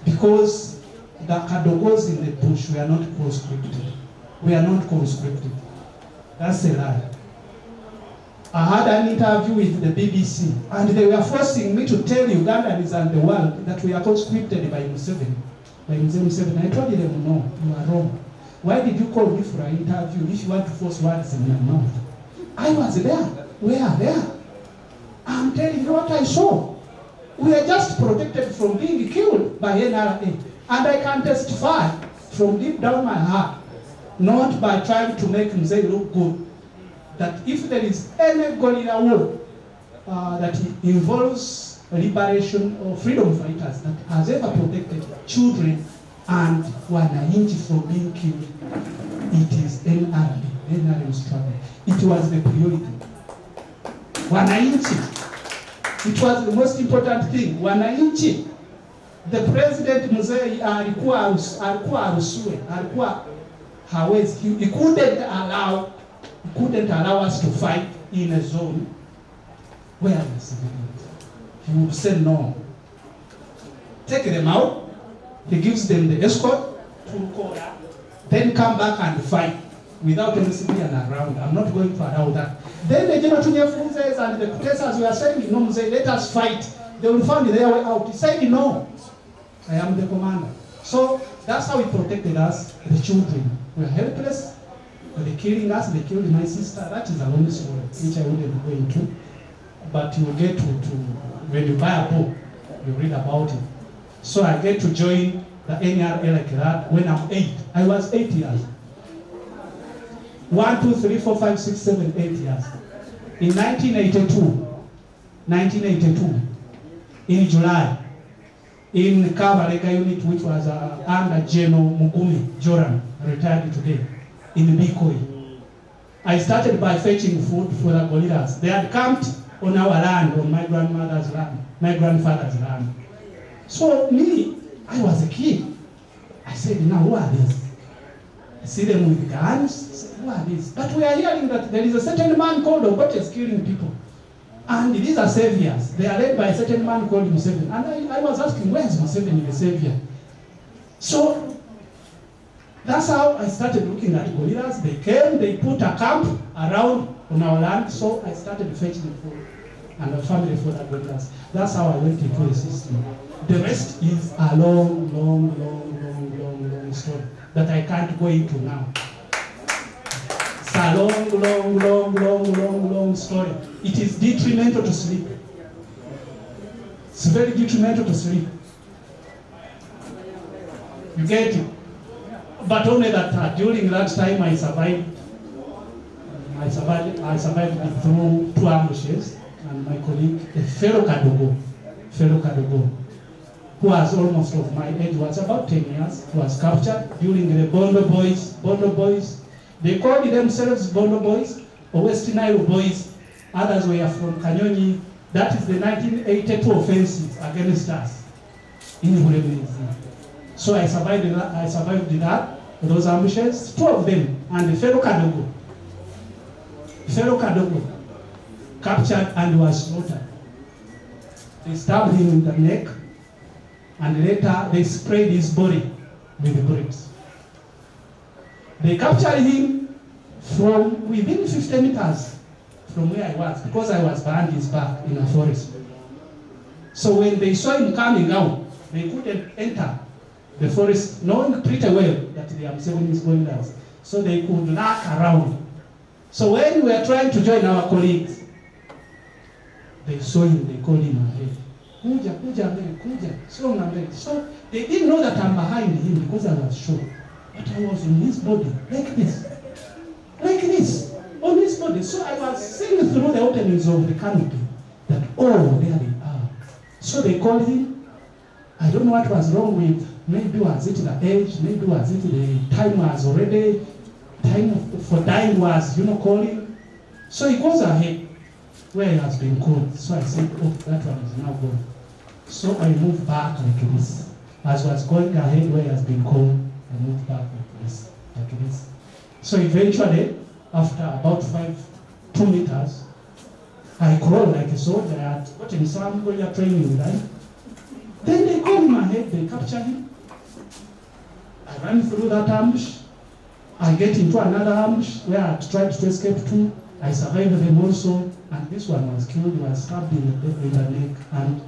Because the Kadogos in the bush were not conscripted. We are not conscripted. That's a lie. I had an interview with the BBC, and they were forcing me to tell Ugandans and the world that we are conscripted by Museveni. By Museveni. I told them, no, you are wrong. Why did you call me for an interview if you want to force words in my mouth? I was there. Where? There. I'm telling you what I saw. We are just protected from being killed by NRM. And I can testify from deep down my heart, not by trying to make Mzee look good, that if there is any guerrilla war that involves liberation or freedom fighters that has ever protected children and wananchi from being killed, it is NRM struggle. It was the priority. Wananchi. It was the most important thing. Wananchi. The president Mzee alikuwa arusuwe, alikuwa hawezi. He couldn't allow us to fight in a zone where the civilians. He would say no. Take them out. He gives them the escort to Pollar, then come back and fight without any civilian around. I'm not going to allow that. Then the General Funzes and the protesters were saying, no, Mzee, let us fight. They will find their way out. He said, no, I am the commander. So that's how he protected us, the children. We were helpless. They killing us, they killed my sister. That is a long story, which I wouldn't go into. But you will get to when you buy a book, you read about it. So I get to join the NRM like that when I'm 8. I was 8 years. 1, 2, 3, 4, 5, 6, 7, 8 years. In 1982, in July, in Kabarega unit, which was under General Mugumi Joram, retired today, in Bikoi. I started by fetching food for the gorillas. They had camped on our land, on my grandmother's land, my grandfather's land. So me, I was a kid. I said, now who are these? I see them with guns. Who are these? But we are hearing that there is a certain man called Okwir killing people. And these are saviors. They are led by a certain man called Museveni. And I was asking, where is Museveni the savior? So That's how I started looking at gorillas. They came, they put a camp around on our land, so I started fetching food and a family for the gorillas. That's how I went into the system. The rest is a long story that I can't go into now. It's a long story. It is detrimental to sleep. It's very detrimental to sleep. You get it? But only that during that time I survived. I survived through 2 ambushes, and my colleague, a fellow Kadogo, who was almost of my age, was about 10 years, was captured during the Bondo Boys. They called themselves Bondo Boys or West Nile Boys. Others were from Kanyonyi. That is the 1982 offensive against us in Rwabwoni. So I survived that, those ambushes, 2 of them, and the fellow Kadogo captured and was slaughtered. They stabbed him in the neck, and later they sprayed his body with the bullets. They captured him from within 50 meters from where I was, because I was behind his back in a forest. So when they saw him coming out, they couldn't enter the forest, knowing pretty well that the M7 is going down. So they could lurk around. So when we were trying to join our colleagues, they saw him, they called him ahead. So they didn't know that I'm behind him because I was short. But I was in his body, like this, on his body. So I was seeing through the openings of the canopy that, oh, there they are. So they called him. I don't know what was wrong with, maybe was it the age, maybe was it the time was already, time for dying was, calling. So he goes ahead where he has been called. So I said, oh, that one is now gone. So I moved back like this. As I was going ahead where he has been called, I moved back like this. So eventually, after about 2 meters, I crawled like a soldier. I had gotten some warrior training, right? Then they called him ahead, they captured him. I ran through that ambush. I get into another ambush where I tried to escape to. I survived them also, and this one was killed, he was stabbed in the neck. And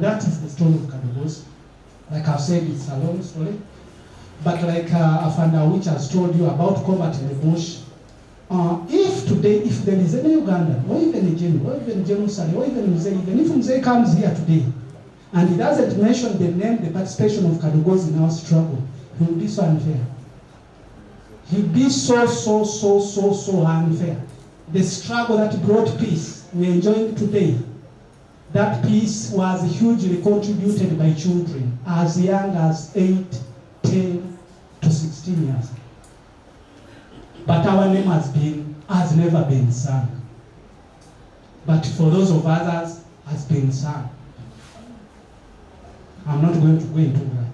that is the story of Kadogo. Like I've said, it's a long story. But like Afanda Awich has told you about combat in the bush, if there is any Uganda, or even a Jenu, or even Jerusalem, or even Mzee, even if Mzee comes here today, and he doesn't mention the name, the participation of Kadogo in our struggle, he will be so unfair. He'll be so unfair. The struggle that brought peace, we enjoy today, that peace was hugely contributed by children as young as 8, 10 to 16 years. But our name has never been sung. But for those of others, has been sung. I'm not going to go into that.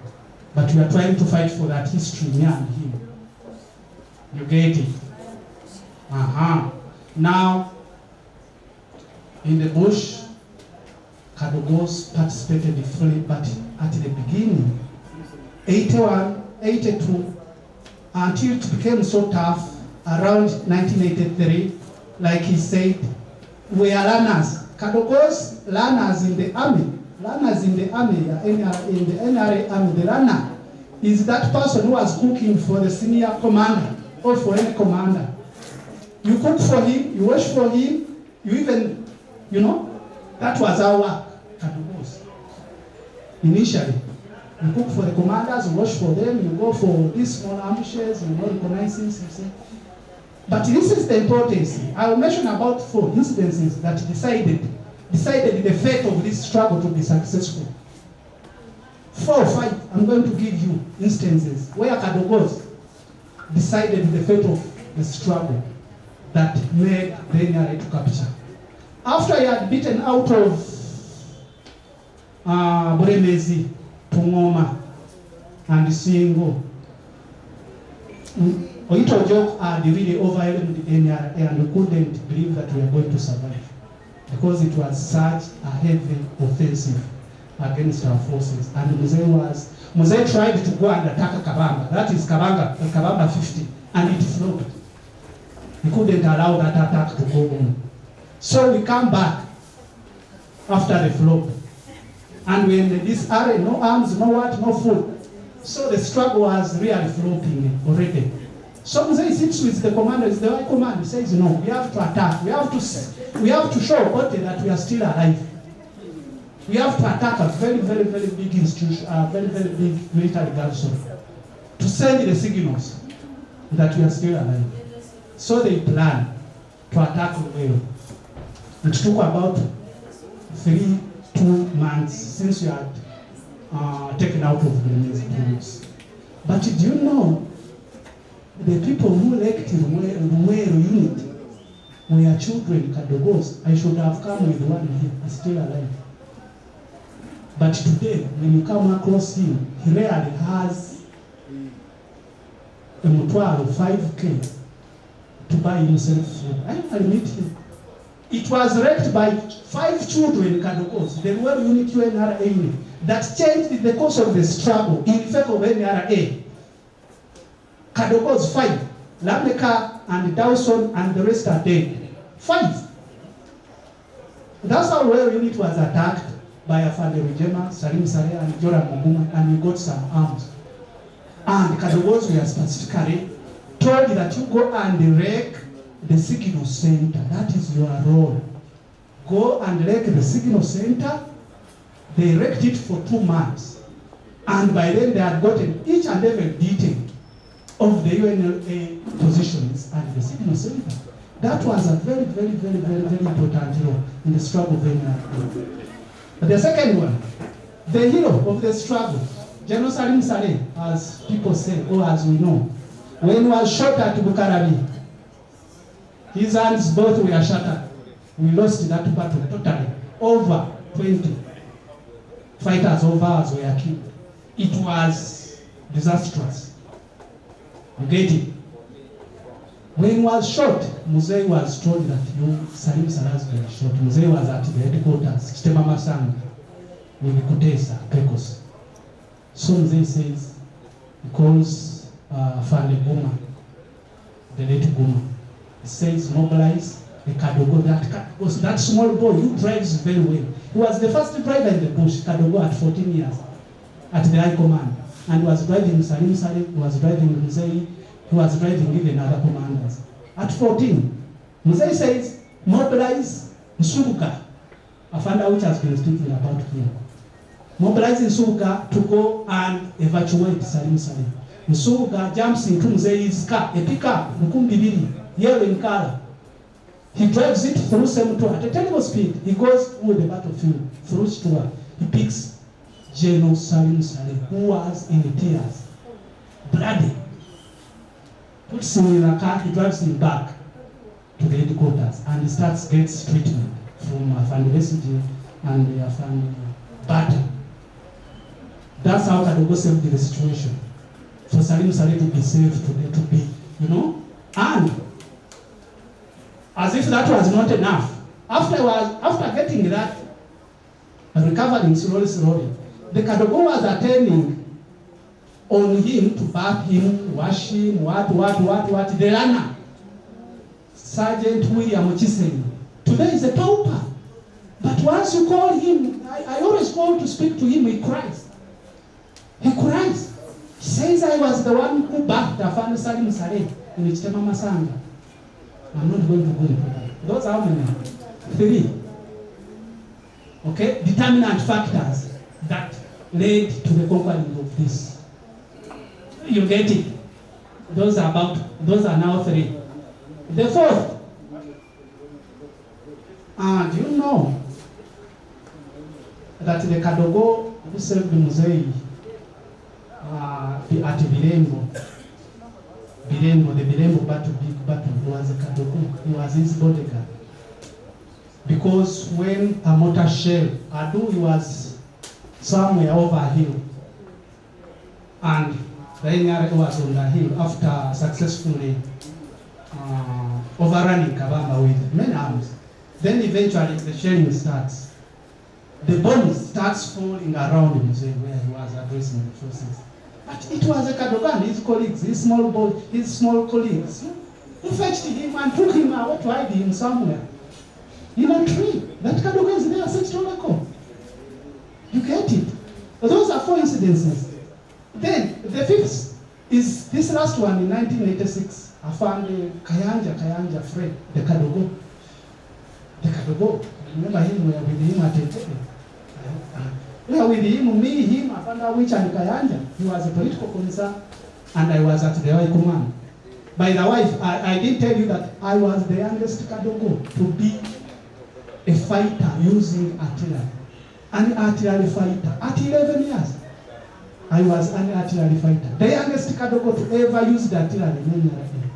But we are trying to fight for that history, me and him. You get it? Now, in the bush, Kadogo participated fully, but at the beginning, 81, 82, until it became so tough, around 1983, like he said, we are learners. Kadogo's learners in the army, in the NRM army, the learner is that person who was cooking for the senior commander or for any commander. You cook for him, you wash for him, you even, that was our work, Kadogo's. Initially, you cook for the commanders, you wash for them, you go for these small ambushes, you recognize things, you see. But this is the importance. I will mention about 4 incidences that decided the fate of this struggle to be successful. 4 or 5, I'm going to give you instances where Kadogo decided the fate of the struggle that made the NRM to capture. After he had beaten out of Buremezi, Tungoma, and Singo, Oitojo had really overwhelmed the NRM and we couldn't believe that we were going to survive because it was such a heavy offensive. against our forces. And Mzee tried to go and attack Kabamba. That is Kabamba 50, and it flopped. He couldn't allow that attack to go on. So we come back after the flop. And we in this area, no arms, no what, no food. So the struggle was really flopping already. So Mzee sits with the commander, it's the high command. He says, no, we have to attack. We have to show Okwir that we are still alive. We have to attack a very, very, very big institution, a very, very big military garrison to send the signals that we are still alive. So they planned to attack Rwabwoni. It took about 2 months since we had taken out of the troops. But do you know, the people who elected Rwabwoni unit were children, Kadogos. I should have come with one here, he's still alive. But today, when you come across him, he rarely has a mutwaro of 5K to buy himself food. I admit him. It was wrecked by 5 children, Kadogos, the Rwabwoni unit NRM unit, that changed the course of the struggle in favor of NRM. Kadogos 5, Lameka and Dawson and the rest are dead. 5. That's how Rwabwoni unit was attacked by Afande Rujema, Salim Saleh, and Joram Muguma, and you got some arms. And Kadogos were specifically told that you go and wreck the signal center. That is your role. Go and wreck the signal center. They wrecked it for 2 months. And by then they had gotten each and every detail of the UNLA positions and the signal center. That was a very, very, very, very, very important role in the struggle of NRM. The second one, the hero of the struggle, General Salim Saleh, as people say, or as we know, when he was shot at Bukarabi, his hands both were shattered. We lost that battle totally. Over 20 fighters of ours were killed. It was disastrous. You get it? When he was shot, Mzee was told that Salim Saleh has been shot. Mzee was at the headquarters, Chitema Masanga, with Kutesa, Pekos. So Mzee says, he calls Fale Guma, the late Guma. He says, mobilize the Kadogo. That small boy who drives very well. He was the first driver in the bush, Kadogo, at 14 years, at the high command. And he was driving Salim Saleh, he was driving Mzee, he was driving even other commanders. At 14, Mzee says, mobilize Nsubuka, a funder which has been speaking about here. Mobilize Nsubuka to go and evacuate Salim Saleh. Nsubuka jumps into Mzee's car, a pickup, Mukumbibiri, yellow in color. He drives it through Semtua at a terrible speed. He goes through the battlefield, through Stua. He picks General Salim Saleh, who was in tears, bloody. Puts him in a car, he drives him back to the headquarters, and he gets treatment from Afande Besiji and the Afande Bata. That's how Kadogo saved the situation. For Salim Saleh to be saved today, to be, and as if that was not enough, after getting that, recovering slowly, the Kadogo was attending on him to bath him, wash him, what, the runner, Sergeant William Chiseni. Today is a pauper. But once you call him, I always call to speak to him, he cries. He cries. He says, I was the one who bathed Afande Salim Saleh in Chitema Masanga. I'm not going to go into that. Those are how many? 3. Okay? Determinant factors that led to the conquering of this. You get it? Those are now 3. The 4th, do you know that the Kadogo who served Mzee at Birembo, the Birembo battle, big battle, was a Kadogo. He was his bodyguard. Because when a mortar shell, Adu was somewhere over a hill, and the NRM was on the hill after successfully overrunning Kabamba with many arms. Then eventually the shelling starts. the bomb starts falling around Mzee where he was addressing the forces. But it was a Kadogo and his colleagues, his small colleagues, who fetched him and took him out to hide him somewhere. In a tree. That Kadogo is there as historical. You get it? Those are 4 incidences. Then the 5th is this last one in 1986. I found Kayanja Fred, the Kadogo. The Kadogo. Remember him, we were with him at Etebe. We were with him, I found Awich and Kayanja. He was a political commissar, and I was at the High Command. By the way, I did tell you that I was the youngest Kadogo to be a fighter using artillery. An artillery fighter. At 11 years, I was an artillery fighter. The youngest Kadogo to ever use the artillery in any other day.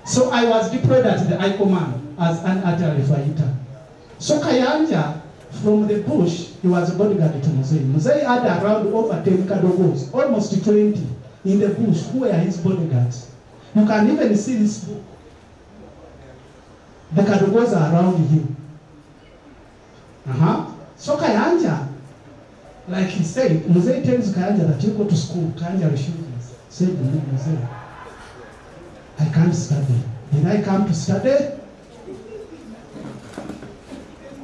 So I was deployed at the High Command as an artillery fighter. So Kayanja, from the bush, he was a bodyguard to Mzee. Mzee had around over 10 Kadogos, almost 20 in the bush, who were his bodyguards. You can even see this book. The Kadogos are around him. So Kayanja, like he said, Mzee tells Kayanja that you go to school. Kayanja refuses. Said to me, Mzee, I can't study. Did I come to study?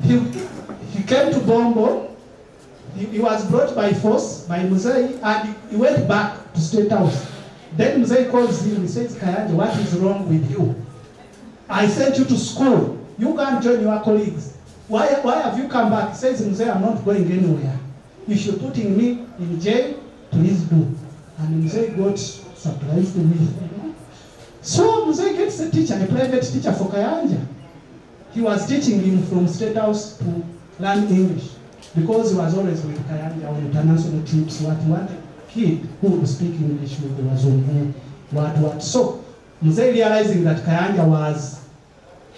He came to Bombo. He was brought by force by Mzee, and he went back to State House. Then Mzee calls him. He says, Kayanja, what is wrong with you? I sent you to school. You can't join your colleagues. Why have you come back? He says, Mzee, I'm not going anywhere. If you're putting me in jail, please do. And Mzee got surprised with me. So Mzee gets a teacher, a private teacher for Kayanja. He was teaching him from State House to learn English, because he was always with Kayanja on international trips. What kid who would speak English with was on what. So Mzee, realizing that Kayanja was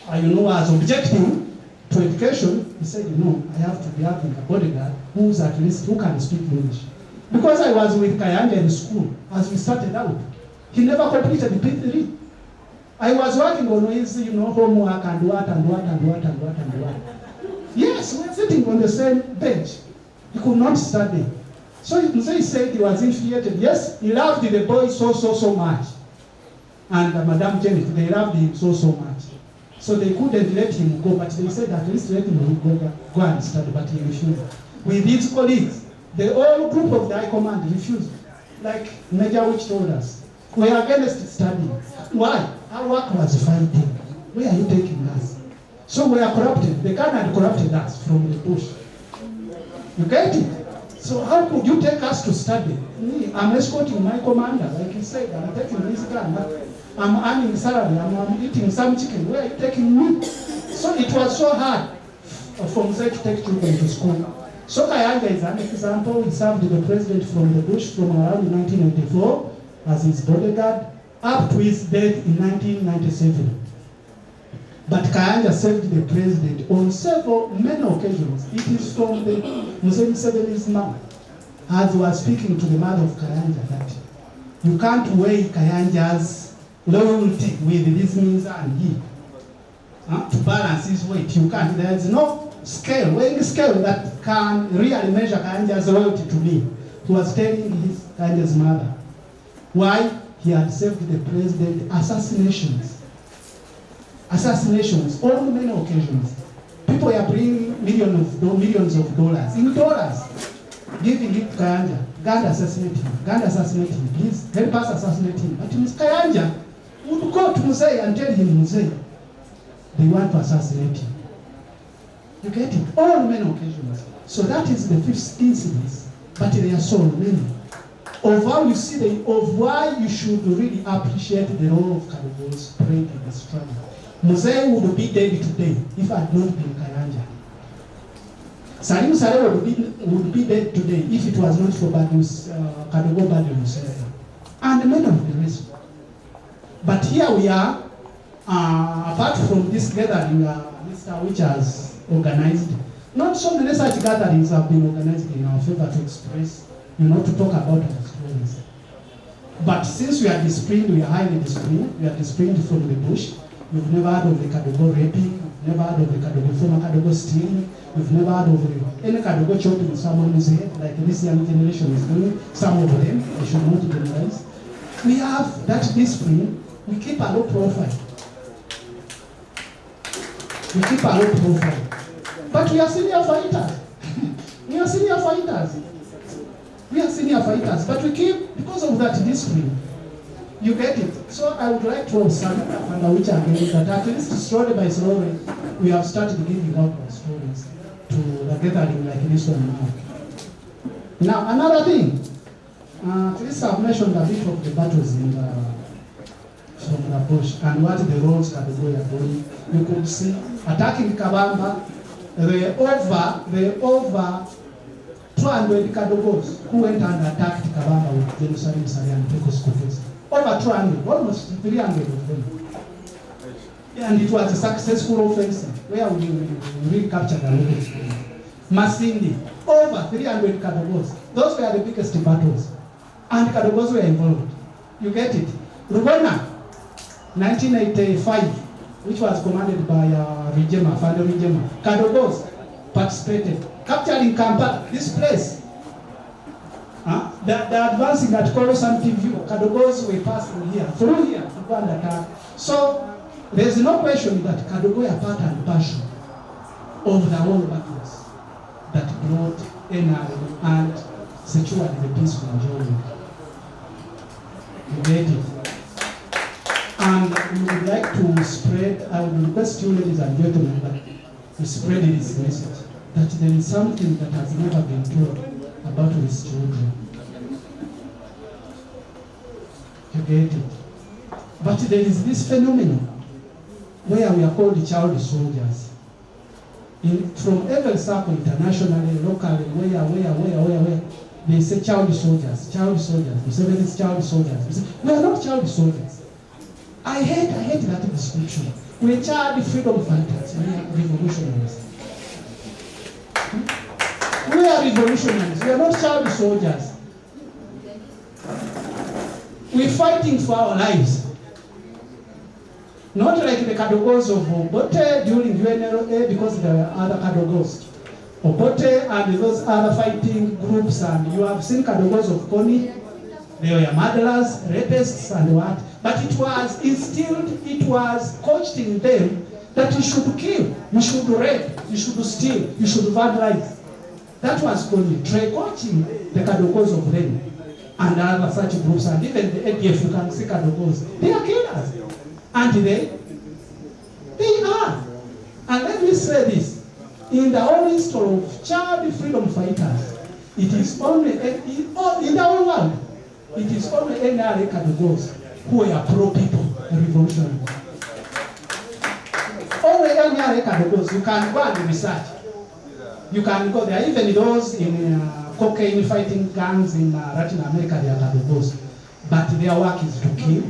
objecting to education, he said, I have to be having a bodyguard who can speak English. Because I was with Kayanja in school as we started out. He never completed the P3. I was working on his, homework and what. Yes, we were sitting on the same bench. He could not study. So he said he was infuriated. Yes, he loved the boy so much. And Madame Janet, they loved him so much. So they couldn't let him go, but they said at least let him go and study, but he refused. With his colleagues, the whole group of the High Command refused. Like Major Awich told us, we are against studying. Why? Our work was fighting. Where are you taking us? So we are corrupted. The Ghana had corrupted us from the bush. You get it? So how could you take us to study? Me, I'm escorting my commander, like he said, I'm taking his gun. I'm earning salary, I'm eating some chicken. Where are you taking me? So it was so hard for Mzee to take children to school. So Kayanja is an example. He served the president from the bush from around 1984 as his bodyguard up to his death in 1997. But Kayanja saved the president on many occasions. It is from the Mzee Museveni's mom, as he was speaking to the mother of Kayanja, that you can't weigh Kayanja's loyalty with this means and he to balance his weight. You can't. There is no weighing scale that can really measure Kayanja's loyalty to me. He was telling Kayanja's mother why he had saved the president assassinations on many occasions. People are bringing millions of dollars in dollars, giving it to Kayanja. God assassinate him. Please help us assassinate him. But Ms. Kayanja would go to Mzee and tell him, Mzee, they want to assassinate him. You get it? On many occasions. So that is the 5th incident. But there are so many. Of how you see of why you should really appreciate the role of Kadogo's pride in the struggle. Mzee would be dead today if I had not been Kayanja. Salim Saleh would be dead today if it was not for Kadogo Badus and many of the rest. But here we are, apart from this gathering, which has organized, not so many such gatherings have been organized in our favor to express, to talk about our stories. But since we are disciplined, we are highly disciplined, we are disciplined from the bush. You've never heard of the Kadogo raping, never heard of the Kadogo, former Kadogo stealing. You've never heard of any Kadogo chopping someone's head, like this young generation is doing. Some of them, I should not generalize. We have that discipline. We keep a low profile. We keep a low profile. But we are senior fighters. We are senior fighters. We are senior fighters. But we keep, because of that discipline, you get it. So I would like to observe and Awich again that at least slowly by slowly, we have started giving out our stories to the gathering like this one now. Now, another thing, at least I've mentioned a bit of the battles in from the bush and what the roles Kadogo are doing. You could see attacking Kabamba, there were over 200 Kadogos who went and attacked Kabamba with Jerusalem, Syria, and Pekos. Over 200, almost 300 of them. And it was a successful offensive where we recaptured the locals. Masindi, over 300 Kadogos. Those were the biggest battles. And Kadogos were involved. You get it? Rwabwoni, 1985, which was commanded by Rijema, Fando Rijema. Kadogos participated. Capturing Kampala, this place. They're advancing at Korosan TV. Kadogos were passing here, through here, to go and attack. So, there's no question that Kadogo are part and parcel of the whole battles that brought NRM and secured the peaceful enjoyment. You get it? And we would like to spread, I would request you ladies and gentlemen that to spread this message, that there is something that has never been told about these children. You get it? But there is this phenomenon where we are called child soldiers. From every circle, internationally, locally, where, they say child soldiers. We say there is child soldiers. We are not child soldiers. I hate that description. We are child freedom fighters. We are revolutionaries. We are revolutionaries. We are not child soldiers. We're fighting for our lives. Not like the Kadogos of Obote during UNLA, because there were other Kadogos. Obote and those other fighting groups, and you have seen Kadogos of Koni. They were murderers, rapists, and what. But it was instilled, it was coached in them that you should kill, you should rape, you should steal, you should vandalize. That was Koni, coaching the Kadogos of them and other such groups, and even the ADF, you can see Kadogos. They are killers. And they are. And let me say this. In the whole history of child freedom fighters, it is only, in the whole world, it is only NRA Kadogos who are pro-people, revolutionary. Only NRA Kadogos, you can go and research. You can go there. Even those in cocaine fighting gangs in Latin America, they are Kadogos. But their work is to kill.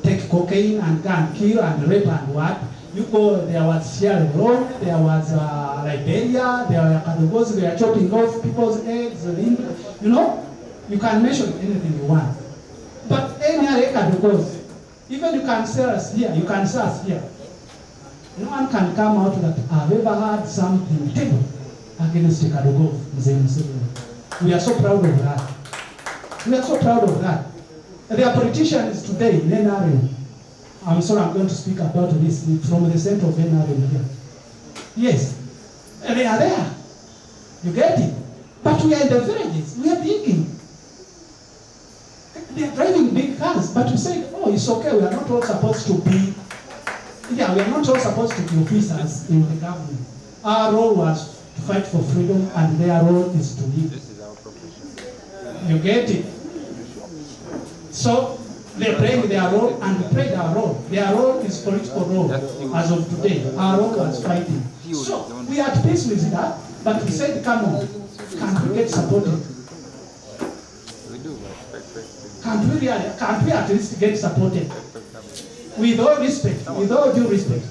Take cocaine and go and kill and rape and what? You go, there was Sierra Leone, there was Liberia, there were Kadogos, they are chopping off people's heads, you know? You can mention anything you want. But any other Kadogos, even you can sell us here, you can sell us here. No one can come out that I've ever heard something terrible against the Kadogo. We are so proud of that. We are so proud of that. There are politicians today in NRM. I'm sorry, I'm going to speak about this from the center of NRM here. Yes, they are there. You get it? But we are in the villages. We are digging. They are driving big cars. But we say, oh, it's okay. We are not all supposed to be. Yeah, we are not all supposed to be officers in the government. Our role was to fight for freedom, and their role is to live. This is our profession. You get it? So they played their role and we played our role. Their role is political role as of today. Our role was fighting. So we had peace with that, but we said, come on, can't we get supported? Can't we at least get supported? With all respect, with all due respect.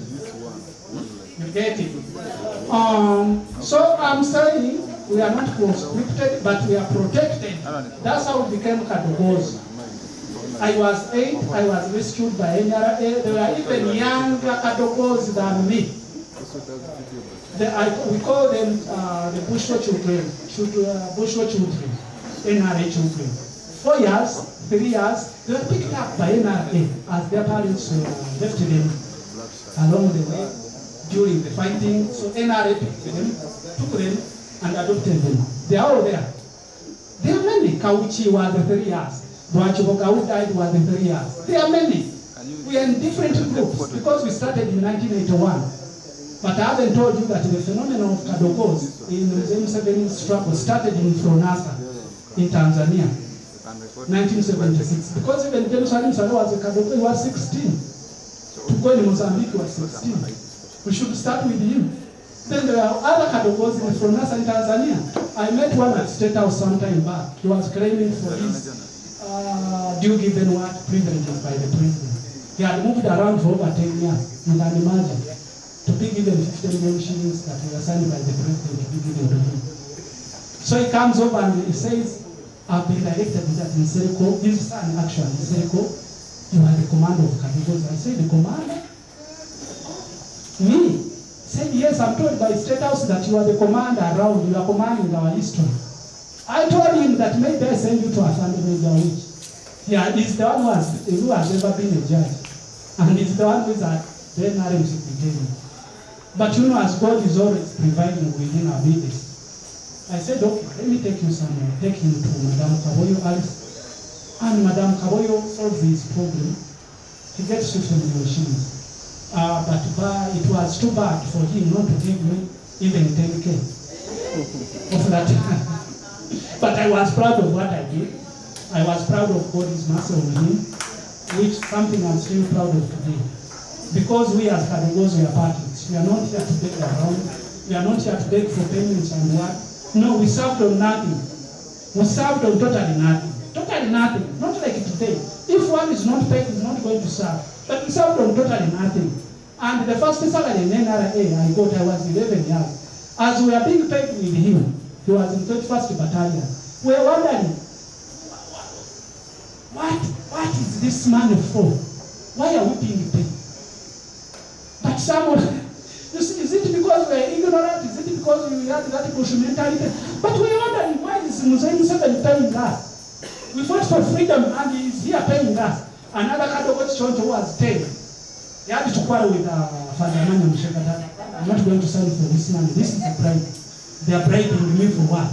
You get it? So I'm saying we are not conscripted, but we are protected. That's how we became Kadogos. I was 8, I was rescued by NRA. There were even younger Kadogos than me. We call them the Bushwa children, Bushwa children, NRA children. 4 years, 3 years, they were picked up by NRA as their parents left them along the way during the fighting. So NRA picked them, took them, and adopted them. They are all there. There are many. Kauchi was 3 years. Rwabwoni died was 3 years. There are many. We are in different groups because we started in 1981. But I haven't told you that the phenomenon of Kadogos in the M7 struggle started in Fronasa in Tanzania, 1976. Because even Jerusalem was a Kadogo, he was 16. To go in Mozambique was 16. We should start with him. Then there are other Kadogos in Fronasa in Tanzania. I met one at State House some time back. He was claiming for his due given what privileges by the president. He had moved around for over 10 years. You can imagine. To be given 50 million shillings that were assigned by the president to be given to him. So he comes over and he says, I've been directed that in Seriko, his son actually, in Seriko, you are the commander of Kadogo. I said, the commander? Me? Said, yes, I'm told by State House that you are the commander around, you are commanding our history. I told him that maybe I send you to a family Major Awich. Yeah, he's the one who has never been a judge. And he's the one who is at the NRM secretary. But you know, as God is always providing within our abilities, I said, okay, let me take you somewhere. Take him to Madame Kaboyo Alice. And Madame Kaboyo solves his problem. He gets 50 million shillings. But it was too bad for him not to give me even 10K of that. But I was proud of what I did. I was proud of God's mercy on him, which something I'm still proud of today. Because we as Kadogos, we are partners. We are not here to beg around. We are not here to beg for payments and what. No, we served on nothing. We served on totally nothing. Totally nothing. Not like today. If one is not paid, he's not going to serve. But we served on totally nothing. And the first salary in NRA I got, I was 11 years. As we are being paid with him, he was in 31st Battalion. We are wondering, what is this money for? Why are we being paid? But someone, you see, is it because we are ignorant? Is it because we have that push mentality? But we are wondering, why is Muslim paying us? We fought for freedom and he is here paying us. Another Kadogo Chonto was 10. He had to quarrel with Father Manya Mshekata. I'm not going to sign for this money. This is a bribe. They are bribing me for what?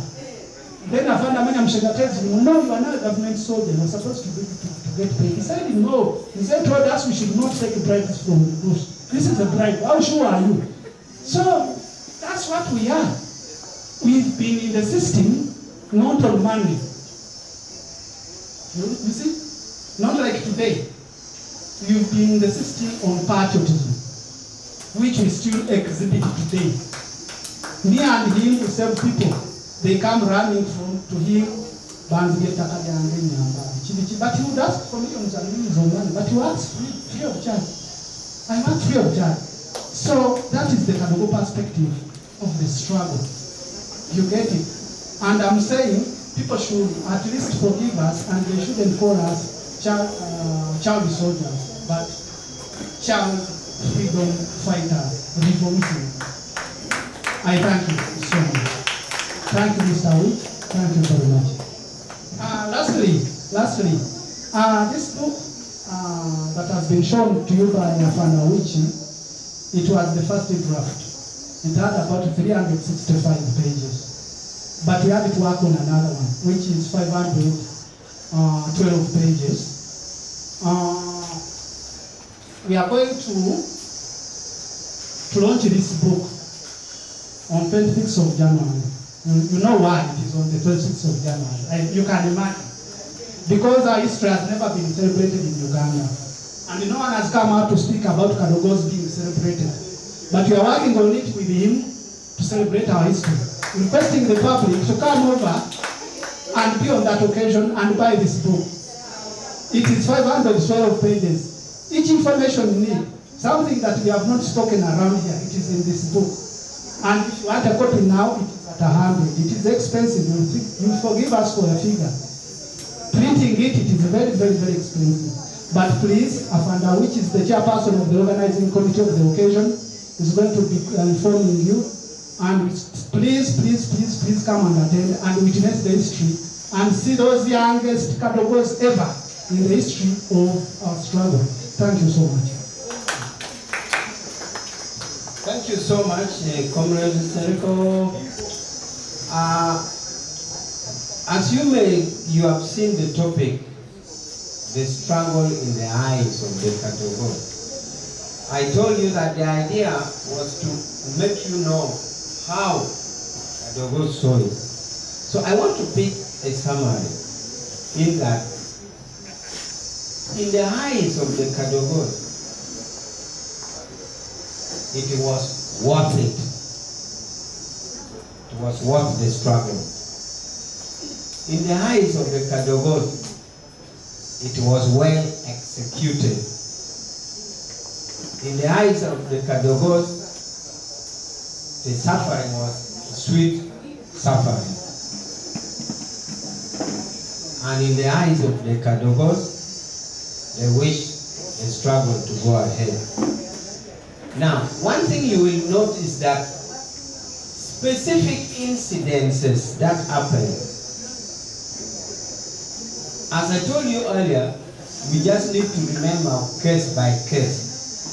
Then Father Manya Mshekata tells me, no, you are not a government soldier. You are supposed to get paid. He said, no. He said, told us we should not take bribes from the bush. This is a bribe. How sure are you? So that's what we are. We've been in the system, not on money. You see? Not like today. You've been in the system on patriotism, which we still exhibit today. Me and him, we serve people. They come running to him, but he would ask for millions and millions of money, but he asks free of charge. I want free of charge. So that is the Kadogo perspective of the struggle. You get it? And I'm saying people should at least forgive us and they shouldn't call us child soldiers, but child freedom fighters, revolutionaries. I thank you so much. Thank you, Mr. Awich. Thank you very much. Lastly, this book that has been shown to you by Awich, it was the first draft. It had about 365 pages. But we had to work on another one, which is 512 pages. We are going to launch this book on 26th of January. You know why it is on the 26th of January. You can imagine. Because our history has never been celebrated in Uganda. And no one has come out to speak about Kadogos being celebrated. But we are working on it with him to celebrate our history. Requesting the public to come over and be on that occasion and buy this book. It is 512 pages. Each information you need, something that we have not spoken around here, it is in this book. And if you want a copy now, it is at 100. It is expensive. You forgive us for a figure. Printing it is very, very, very expensive. But please, Afanda, which is the chairperson of the organizing committee of the occasion, is going to be informing you. And please come and attend and witness the history and see those youngest Kadogos ever in the history of our struggle. Thank you so much. Thank you so much, Comrade Seriko. As you have seen the topic, the struggle in the eyes of the Kadogo. I told you that the idea was to make you know how Kadogo saw it. So I want to pick a summary in that in the eyes of the Kadogo, it was worth it. It was worth the struggle. In the eyes of the Kadogo, it was well executed. In the eyes of the Kadogos, the suffering was sweet suffering. And in the eyes of the Kadogos, they wish the struggle to go ahead. Now, one thing you will notice that specific incidences that happen. As I told you earlier, we just need to remember case by case.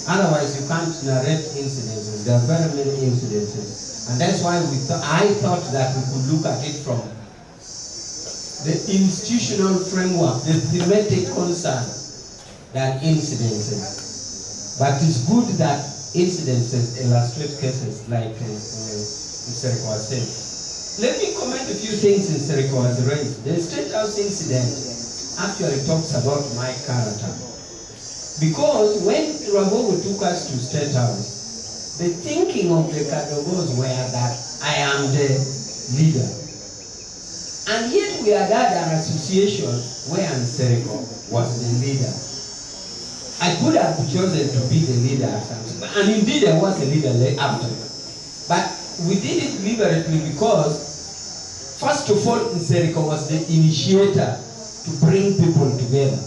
Otherwise, you can't narrate incidences. There are very many incidences. And that's why I thought that we could look at it from the institutional framework, the thematic concerns, than incidences. But it's good that incidences illustrate cases like Seriko was saying. Let me comment a few things Seriko has raised. The State House incident actually talks about my character. Because when Rwabwoni took us to State House, the thinking of the Kadogos were that I am the leader. And yet we had had an association where Seriko was the leader. I could have chosen to be the leader or something, and indeed I was a leader after. But we did it deliberately because, first of all, Seriko was the initiator to bring people together.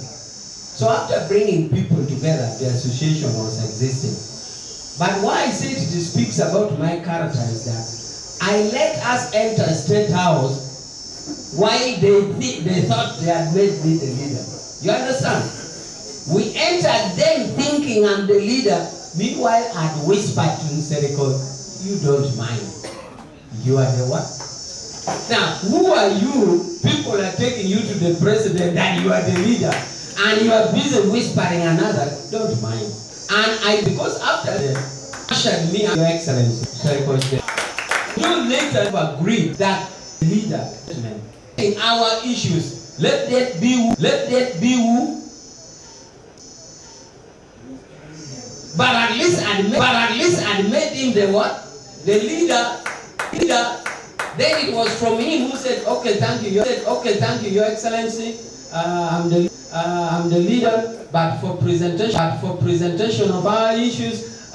So after bringing people together, the association was existing. But why I said it speaks about my character is that I let us enter State House while they thought they had made me the leader. You understand? We entered them thinking I'm the leader. Meanwhile, I'd whispered to Seriko, you don't mind. You are the what? Now, who are you? People are taking you to the president and you are the leader. And you are busy whispering another, don't mind. And because after they ushered me, Your Excellency, Seriko said, you later agreed that the leader, in our issues, let that be who, But at least admit him the what? The leader. Then it was from him who said, okay, thank you. Your Excellency. I'm the leader, but for presentation of our issues,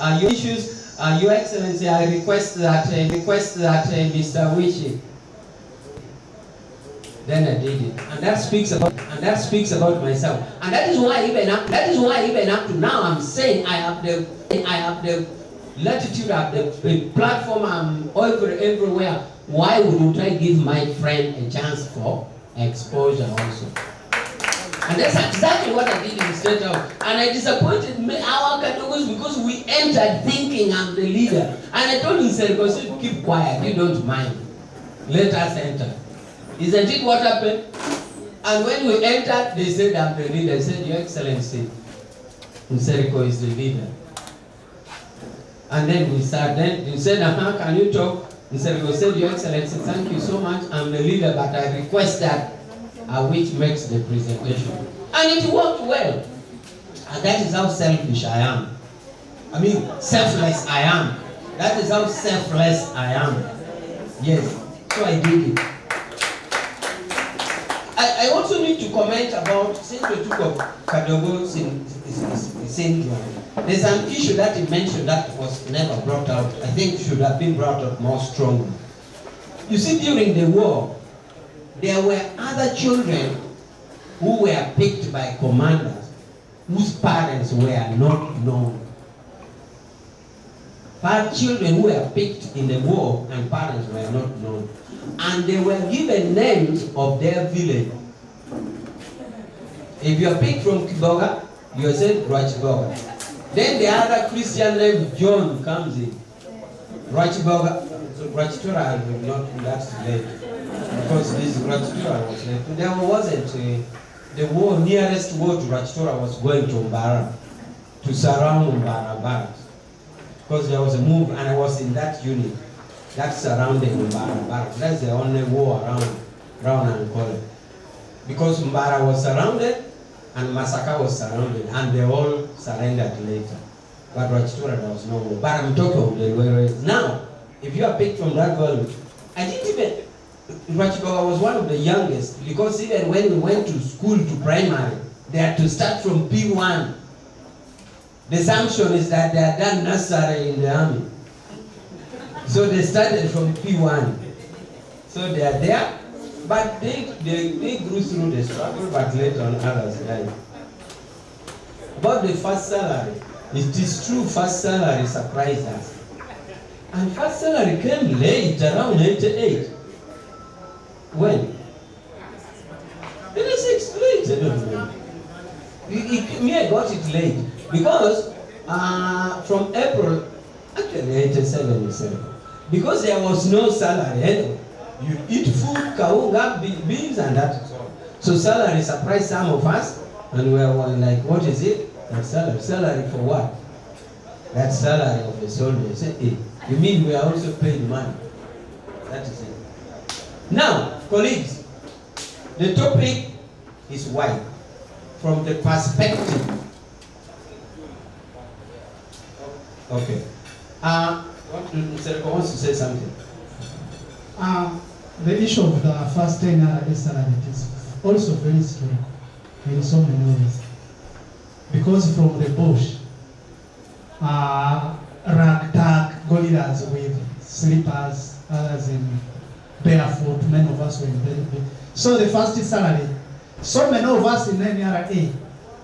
Your Excellency, I request that Mr. Awich. Then I did it, and that speaks about myself, and that is why even up to now I'm saying I have the latitude, I have the platform, I'm everywhere. Why wouldn't I give my friend a chance for exposure also? And that's exactly what I did in State House. And I disappointed our Kadogos because we entered thinking I'm the leader. And I told him, Seriko, keep quiet, you don't mind. Let us enter. Isn't it what happened? And when we entered, they said I'm the leader. I said, Your Excellency, Seriko is the leader. And then we sat there. He said, can you talk? Seriko said, Your Excellency, thank you so much. I'm the leader, but I request that Awich makes the presentation. And it worked well. And that is how selfish I am. I mean, selfless I am. That is how selfless I am. Yes. So I did it. I also need to comment about, since we took up Kadogo syndrome, there's an issue that he mentioned that was never brought out. I think should have been brought out more strongly. You see, during the war, there were other children who were picked by commanders whose parents were not known. children who were picked in the war and parents were not known. And they were given names of their village. If you are picked from Kiboga, you are said Rwabwoni. Then the other Christian name John comes in. Rwabwoni, Rwabwoni will not be that late. Because this Rwabwoni was late. There wasn't the war, nearest war to Rwabwoni was going to Mbara, to surround Mbara barracks. Because there was a move, and I was in that unit that surrounded Mbara barracks. That's the only war around Ankole. Because Mbara was surrounded, and Masaka was surrounded, and they all surrendered later. But Rwabwoni, there was no war. But I'm talking of the way. Now, if you are picked from that value, I didn't even, Rwabwoni was one of the youngest, because even when we went to school, to primary, they had to start from P1. The assumption is that they had done nursery in the army. So they started from P1. So they are there, but they grew through the struggle, but later on others died. About the first salary, it is true first salary surprised us. And first salary came late, around 88. When? 86, late, I don't know. Me, I got it late. Because from April, actually 87, because there was no salary anyway. You eat food, kaunga, beans, and that is all. So salary surprised some of us, and we were like, what is it? That salary. Salary for what? That salary of the soldier. Say, hey, you mean we are also paid money? That is it. Now, colleagues, the topic is wide. From the perspective. Okay. Mr. wants to say something. The issue of the first NRM salary is also very historical in so many ways. Because from the bush, ragtag gorillas with slippers, others in barefoot, many of us were in barefoot. So the first salary, so many of us in NRA,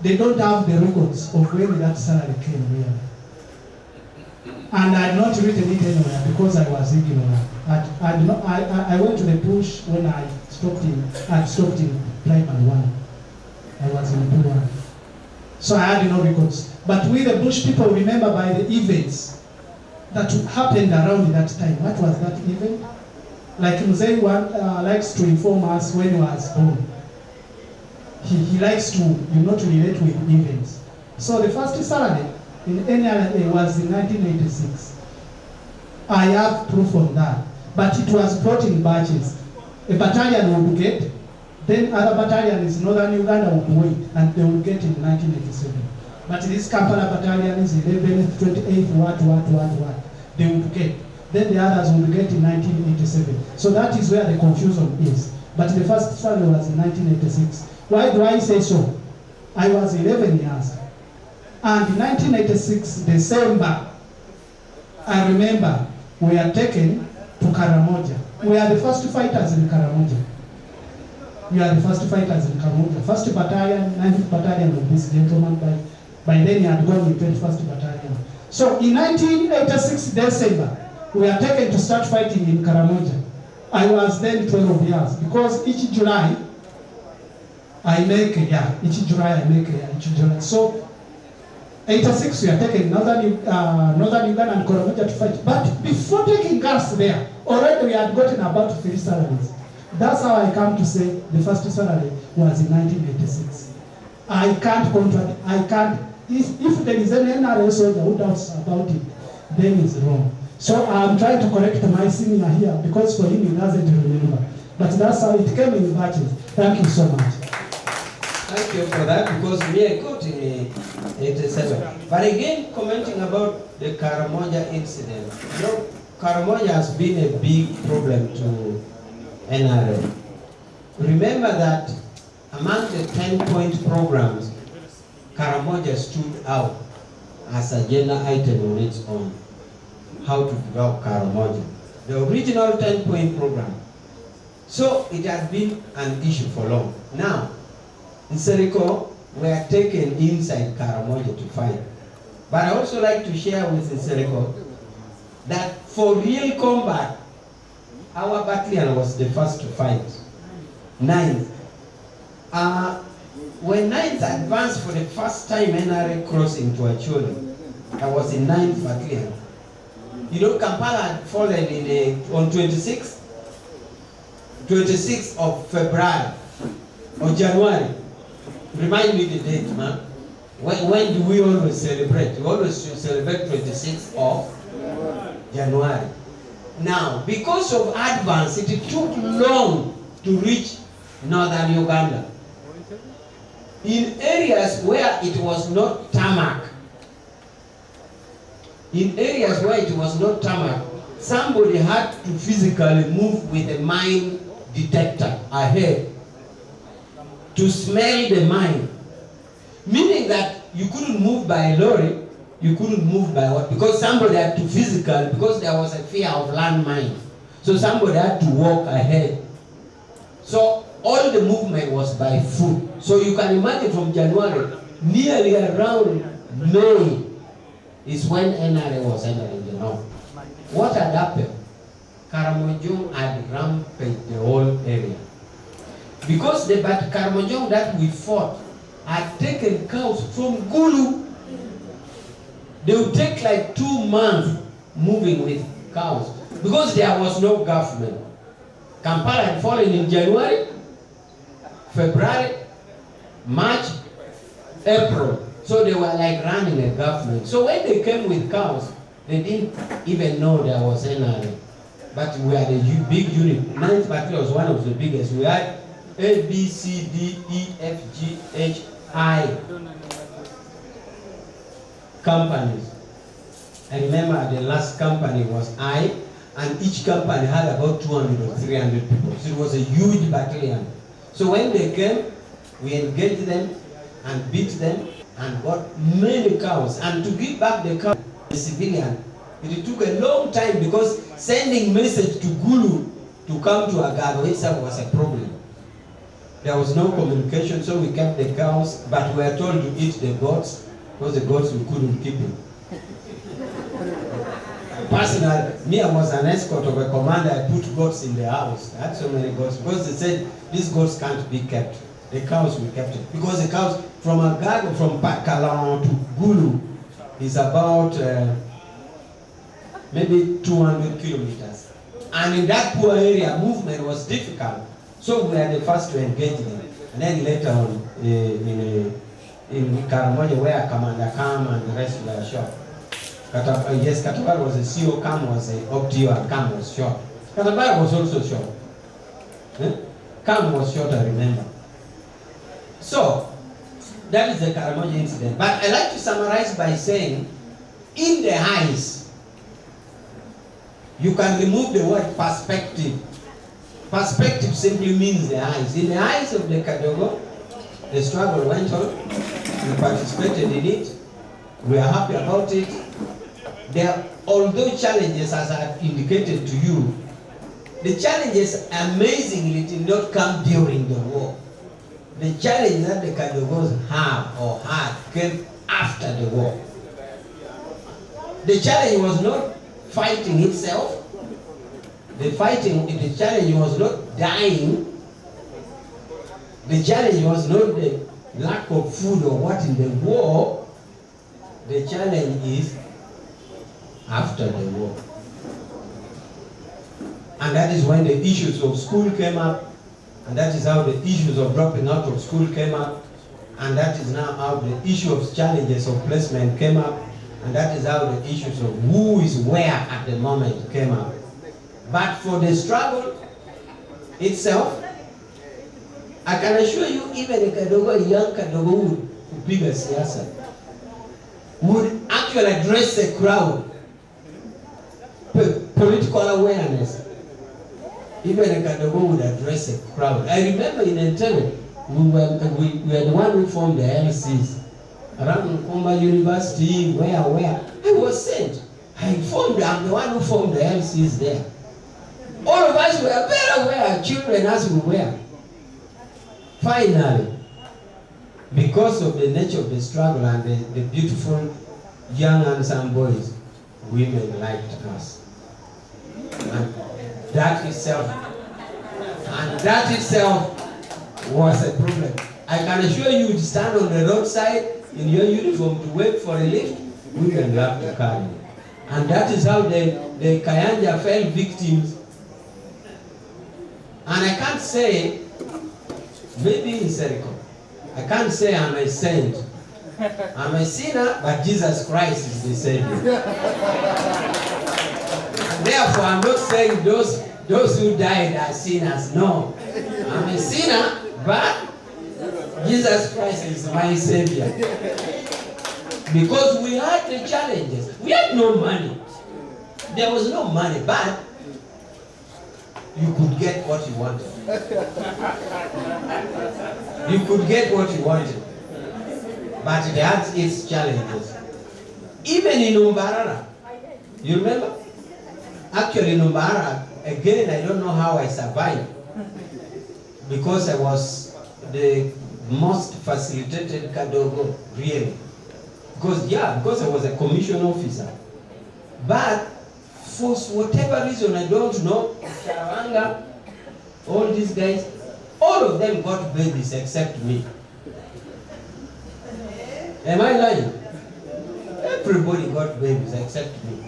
they don't have the records of when that salary came really. And I had not written it anywhere because I was ignorant. I went to the bush when I stopped in primary 1. I was in Pollar. So I had no records. But we the bush people remember by the events that happened around that time. What was that event? Like Mzee likes to inform us when he was born. He likes to, to relate with events. So the first salary in NRA was in 1986. I have proof on that. But it was brought in batches. A battalion would get, then other battalions in northern Uganda would wait, and they would get in 1987. But this Kampala battalion is 11th, 28th, what, they would get. Then the others would get in 1987. So that is where the confusion is. But the first salary was in 1986. Why do I say so? I was 11 years. And in 1986, December, I remember we are taken to Karamoja. We are the first fighters in Karamoja. We are the first fighters in Karamoja. 1st Battalion, 9th Battalion of this gentleman. By then he had gone in 21st Battalion. So in 1986 December, we are taken to start fighting in Karamoja. I was then 12 years because each July I make a year. Each July I make a year. Each July. So 86 we are taking northern Uganda and Karamoja to fight. But before taking us there, already we had gotten about 3 salaries. That's how I come to say the first salary was in 1986. I can't contradict. I can't. If there is an NRA soldier who doubts about it, then it's wrong. So I'm trying to correct my senior here because for him he doesn't remember. But that's how it came in batches. Thank you so much. Thank you for that, because me I got in 87. But again, commenting about the Karamoja incident. Karamoja has been a big problem to NRM. Remember that among the 10-point programs, Karamoja stood out as a agenda item on its own. How to develop Karamoja. The original 10-point program. So it has been an issue for long. Now, in Seriko, we are taken inside Karamoja to fight. But I also like to share with Seriko that for real combat, our battalion was the first to fight. 9th. When 9th advanced for the first time NRA crossing to Acholi, I was in 9th battalion. You know, Kampala had fallen on 26th of February or January. Remind me the date, man. When do we always celebrate? We always celebrate 26th of January. Now, because of advance, it took long to reach northern Uganda. In areas where it was not tarmac, somebody had to physically move with a mine detector ahead to smell the mine. Meaning that you couldn't move by a lorry, you couldn't move by what? Because somebody had to physically, because there was a fear of landmine. So somebody had to walk ahead. So all the movement was by foot. So you can imagine from January, nearly around May is when NRA was entering the north. What had happened? Karamojong had rampaged the whole area. Because the Karamojong that we fought had taken cows from Gulu. They would take like 2 months moving with cows because there was no government. Kampala had fallen in January, February, March, April. So they were like running a government. So when they came with cows, they didn't even know there was NRM. But we had a big unit. 9th Battalion was one of the biggest. We had A, B, C, D, E, F, G, H, I companies. I remember the last company was I, and each company had about 200 or 300 people. So it was a huge battalion. So when they came, we engaged them and beat them and got many cows. And to give back the cows, the civilian, it took a long time because sending message to Gulu to come to Agado itself was a problem. There was no communication, so we kept the cows, but we were told to eat the goats because the goats we couldn't keep them. Personally, me, I was an escort of a commander. I put goats in the house. I had so many goats because they said these goats can't be kept. The cows we kept it because the cows from Agado, from Pakalan to Gulu, is about maybe 200 kilometers. And in that poor area, movement was difficult. So we were the first to engage them. And then later on, in Karamoja, where Commander Kam and the rest were shot. Yes, Katabar was a CO, Kam was a Optio, and Kam was shot. Katabar was also shot. Kam was shot, I remember. So, that is the Karamoja incident. But I like to summarize by saying, in the eyes, you can remove the word perspective. Perspective simply means the eyes. In the eyes of the Kadogo, the struggle went on. We participated in it. We are happy about it. There, although challenges, as I've indicated to you, the challenges amazingly did not come during the war. The challenge that the Kadogos have or had came after the war. The challenge was not fighting itself. The challenge was not dying. The challenge was not the lack of food or what in the war. The challenge is after the war. And that is when the issues of school came up. And that is how the issues of dropping out of school came up. And that is now how the issue of challenges of placement came up. And that is how the issues of who is where at the moment came up. But for the struggle itself, I can assure you, even a Kadogo, a young Kadogo would be a siasa, would actually address the crowd, political awareness. Even a Kadogo would address a crowd. I remember in Entebbe, we were the one who formed the LCs. Around Nkumba University, where I was sent. I'm the one who formed the LCs there. All of us were very aware, children as we were. Finally, because of the nature of the struggle and the beautiful young handsome boys women liked us. And that itself was a problem. I can assure you, to stand on the roadside in your uniform to wait for a lift, women love to carry you. And that is how the Kayanja fell victims. And I can't say, maybe in Serico, I can't say I'm a saint. I'm a sinner, but Jesus Christ is the Savior. And therefore, I'm not saying those who died are sinners. No. I'm a sinner, but Jesus Christ is my Savior. Because we had the challenges. We had no money. There was no money, but you could get what you wanted. You could get what you wanted. But it had its challenges. Even in Umbarara, you remember? Actually in Umbarara, again, I don't know how I survived. Because I was the most facilitated Kadogo, really. Because I was a commission officer. But for whatever reason, I don't know, Sharawanga, all these guys, all of them got babies except me. Am I lying? Everybody got babies except me.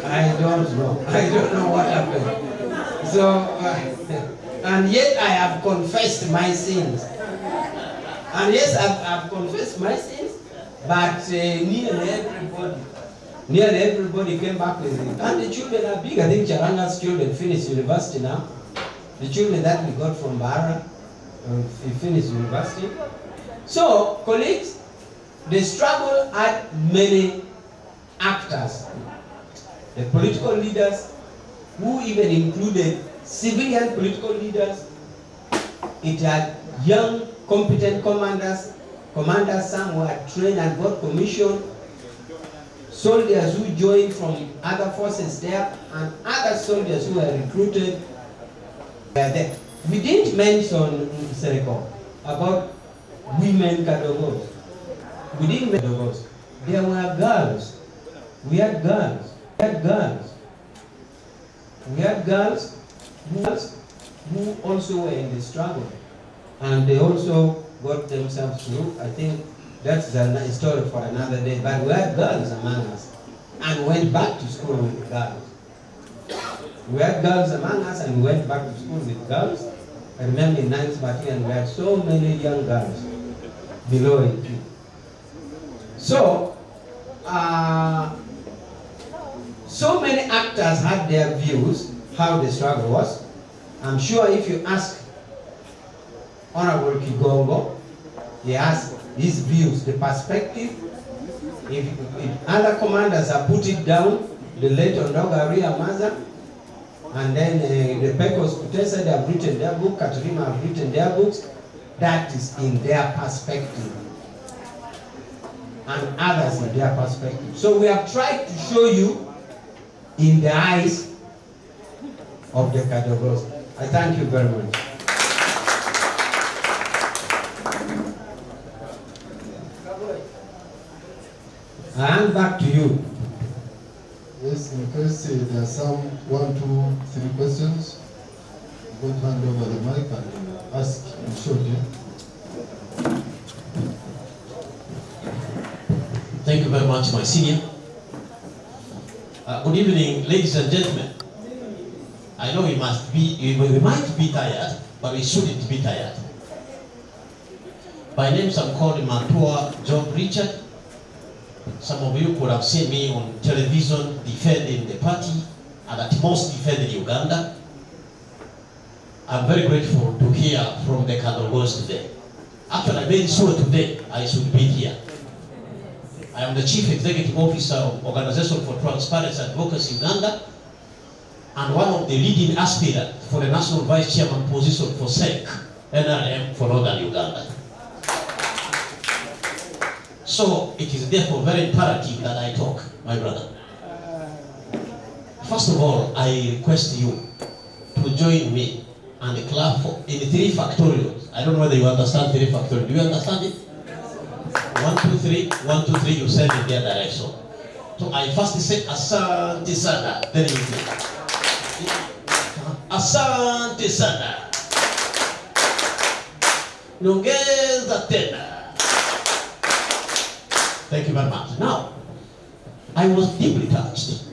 I don't know. I don't know what happened. So, and yet I have confessed my sins. And yes, I've confessed my sins, but nearly everybody came back with it. And the children are big. I think Charanga's children finished university now. The children that we got from Bara, finished university. So, colleagues, the struggle had many actors. The political leaders, who even included civilian political leaders. It had young, competent commanders, some who had trained and got commissioned, soldiers who joined from other forces there, and other soldiers who were recruited were there. We didn't mention, Sereko, about women Kadogos. We didn't mention Kadogos. There were girls. We had girls. We had girls who also were in the struggle. And they also got themselves through. I think that's a story for another day. But we had girls among us and went back to school with girls. We had girls among us and went back to school with girls. I remember in 9th battalion we had so many young girls below 18. So, so many actors had their views how the struggle was. I'm sure if you ask Honorable Kigongo, he has his views, the perspective. If other commanders have put it down, the late Ondogari Amaza, and then the Pecos Kutesa, they have written their book, Katrina have written their books, that is in their perspective. And others in their perspective. So we have tried to show you in the eyes of the Kadogos. I thank you very much. I hand back to you. Yes, in case there are some 1, 2, 3 questions, I'm going to hand over the mic and ask in shortly. Thank you very much, my senior. Good evening, ladies and gentlemen. I know we might be tired, but we shouldn't be tired. My name is called Matua John Richard. Some of you could have seen me on television defending the party and at most defending Uganda. I'm very grateful to hear from the Kadogos today. Actually, I made sure today I should be here. I am the Chief Executive Officer of Organization for Transparency and Advocacy Uganda and one of the leading aspirants for the National Vice Chairman position for SEC, NRM for Northern Uganda. So it is therefore very imperative that I talk, my brother. First of all, I request you to join me and clap in 3 factorials. I don't know whether you understand 3 factorials. Do you understand it? 1, 2, 3, 1, 2, 3, you send in their direction. So I first said asante sana. Then you say asante sana. Nyongeza tena. Thank you very much. Now, I was deeply touched.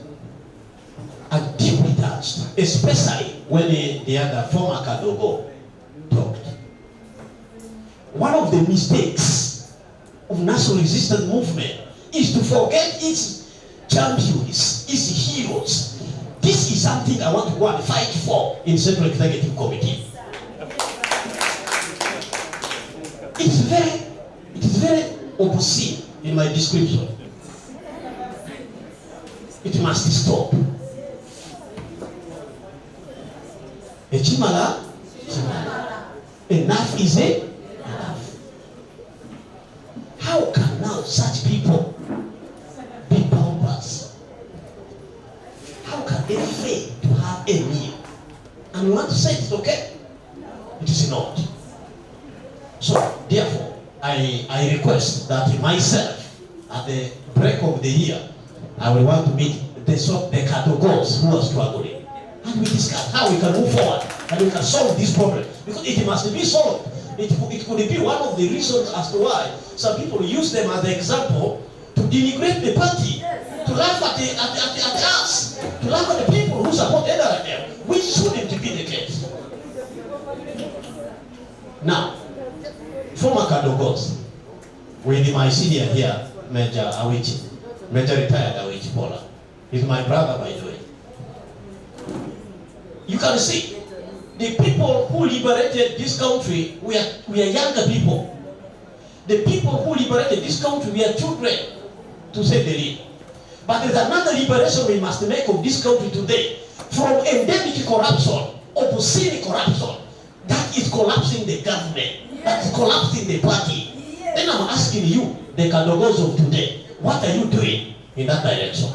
I'm deeply touched, especially when the other former Kadogo talked. One of the mistakes of national resistance movement is to forget its champions, its heroes. This is something I want to go and fight for in Central Executive Committee. It is very obscene in my description. It must stop. Echimala, enough is it? Enough. How can now such people be paupers? How can they fail to have a meal? And you want to say it's okay? It is not. So, therefore, I request that myself, at the break of the year, I will want to meet the Kadogos who are struggling. And we discuss how we can move forward and we can solve this problem. Because it must be solved. It could be one of the reasons as to why some people use them as an example to denigrate the party, to laugh at us, to laugh at the people who support NRM, which shouldn't be the case. Now, former Kadogos, with my senior here, Major Awich, Major retired Awich Pollar. He's my brother, by the way. You can see, the people who liberated this country we are younger people. The people who liberated this country we are children, to say the least. But there's another liberation we must make of this country today, from endemic corruption, obscene corruption, that is collapsing the government, that is collapsing the party. Then I'm asking you, the Kadogos of today, what are you doing in that direction?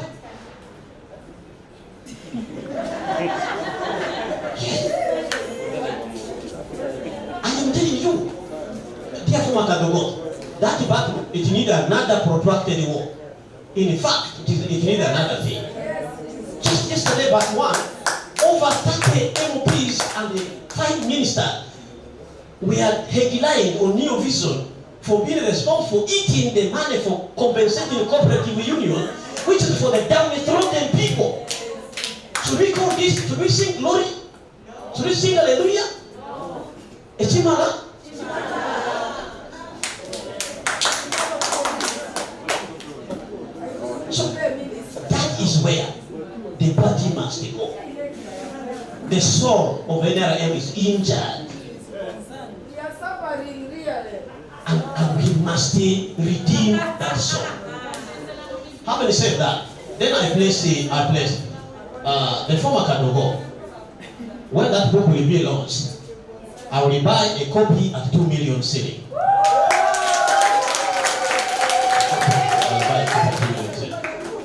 I am telling you, dear former Kadogo, that battle, it needs another protracted war. In fact, it needs another thing. Just yesterday, but one, over 30 MPs and the 5 ministers were headlined on New Vision for being responsible for eating the money for compensating the cooperative union, which is for the downtrodden people. Should we call this, should we sing glory? Should we sing hallelujah? Echimala? So, that is where the party must go. The soul of NRM is injured. And we must redeem that soul. Having said that, then I place the former Kadogo. When that book will be launched, I will buy a copy at 2 million cedi.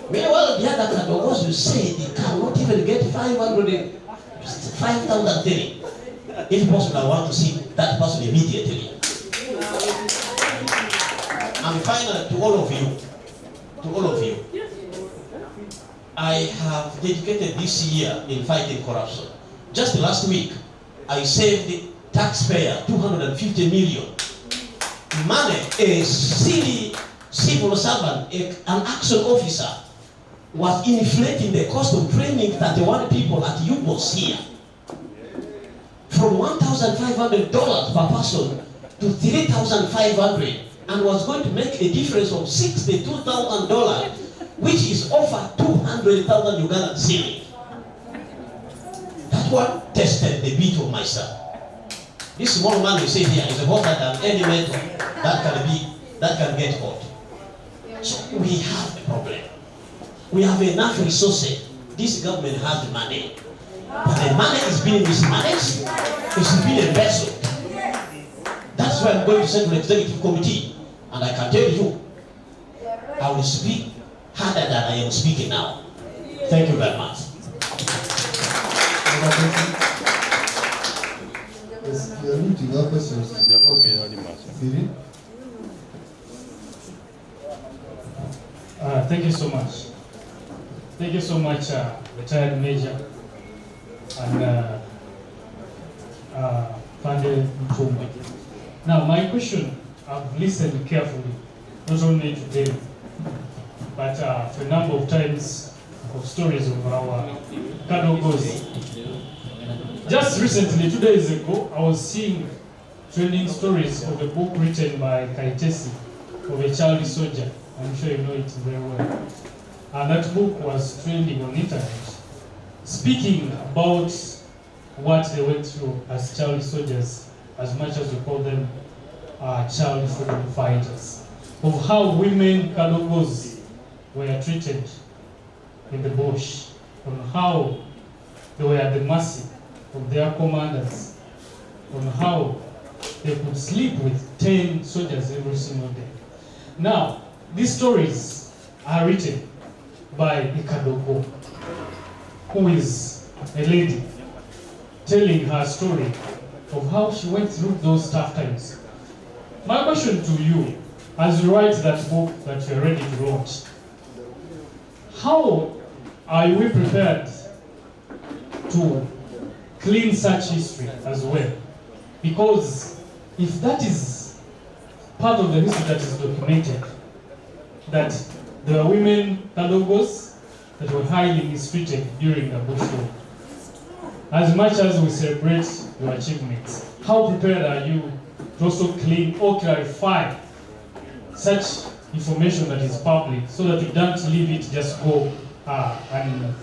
Meanwhile, the other Kadogos, you say they cannot even get 5,000 cedi. If possible, I want to see that person immediately. And finally, to all of you, I have dedicated this year in fighting corruption. Just last week, I saved the taxpayer 250 million. Money, a silly civil servant, an action officer, was inflating the cost of training 31 people at UBOS here. From $1,500 per person to $3,500, and was going to make a difference of $62,000, which is over 200,000 Ugandan cedi. That one tested the beat of myself. This small man you see here is hotter than any mentor that can get caught. So we have a problem. We have enough resources. This government has the money. But the money is being mismanaged, it's being embezzled. That's why I'm going to Central Executive Committee. And I can tell you, I will speak harder than I am speaking now. Thank you very much. Yes, we are meeting our questions. Thank you so much. Thank you so much, retired Major and Pande Mtumbi. Now, my question, I've listened carefully, not only today, but for a number of times of stories of our Kadogos. Just recently, 2 days ago, I was seeing trending stories of a book written by Kaitesi of a child soldier. I'm sure you know it very well. And that book was trending on the internet, speaking about what they went through as child soldiers, as much as we call them child freedom fighters, of how women Kadogos were treated in the bush, on how they were at the mercy of their commanders, on how they could sleep with 10 soldiers every single day. Now, these stories are written by a Kadogo, who is a lady, telling her story of how she went through those tough times. My question to you, as you write that book that you're ready to launch, how are we prepared to clean such history as well? Because if that is part of the history that is documented, that there were women Kadogos that were highly mistreated during the bush war, as much as we celebrate your achievements, how prepared are you to also clean or clarify such information that is public, so that you don't leave it just go and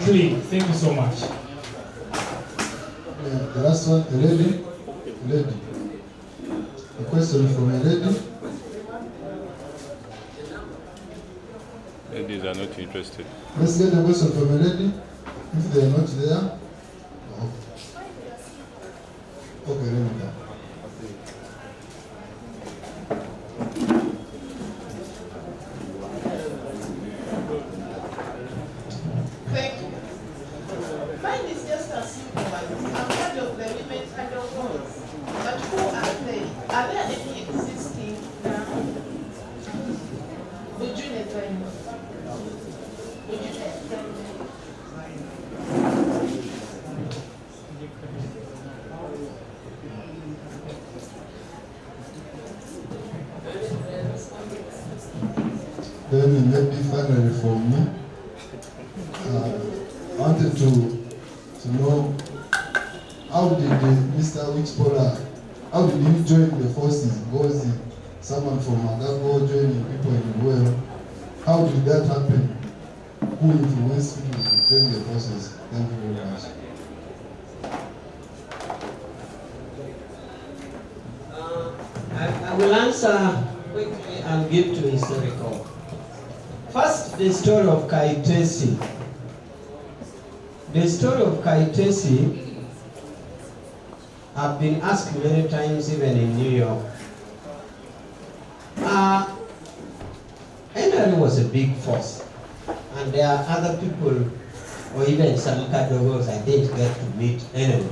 clean? Thank you so much. The last one, a lady. Lady. A question from a lady. Ladies are not interested. Let's get a question from a lady. If they are not there, no. Okay, let me go. Thank you. Mine is just a simple one. I've heard of the women Kadogos, but who are they? Are there any existing now? Would you let them know? Would you let them know? Then maybe finally for me, I wanted to know, how did Mr. Awich Pollar, how did he join the forces? Was someone from Kadogo joining people in the world? How did that happen? Who influenced you to join the forces? Thank you very much. I will answer quickly and give to historical. First, the story of Kaitesi. The story of Kaitesi, I've been asked many times, even in New York. NRM was a big force, and there are other people, or even some Kadogos I didn't get to meet anyway,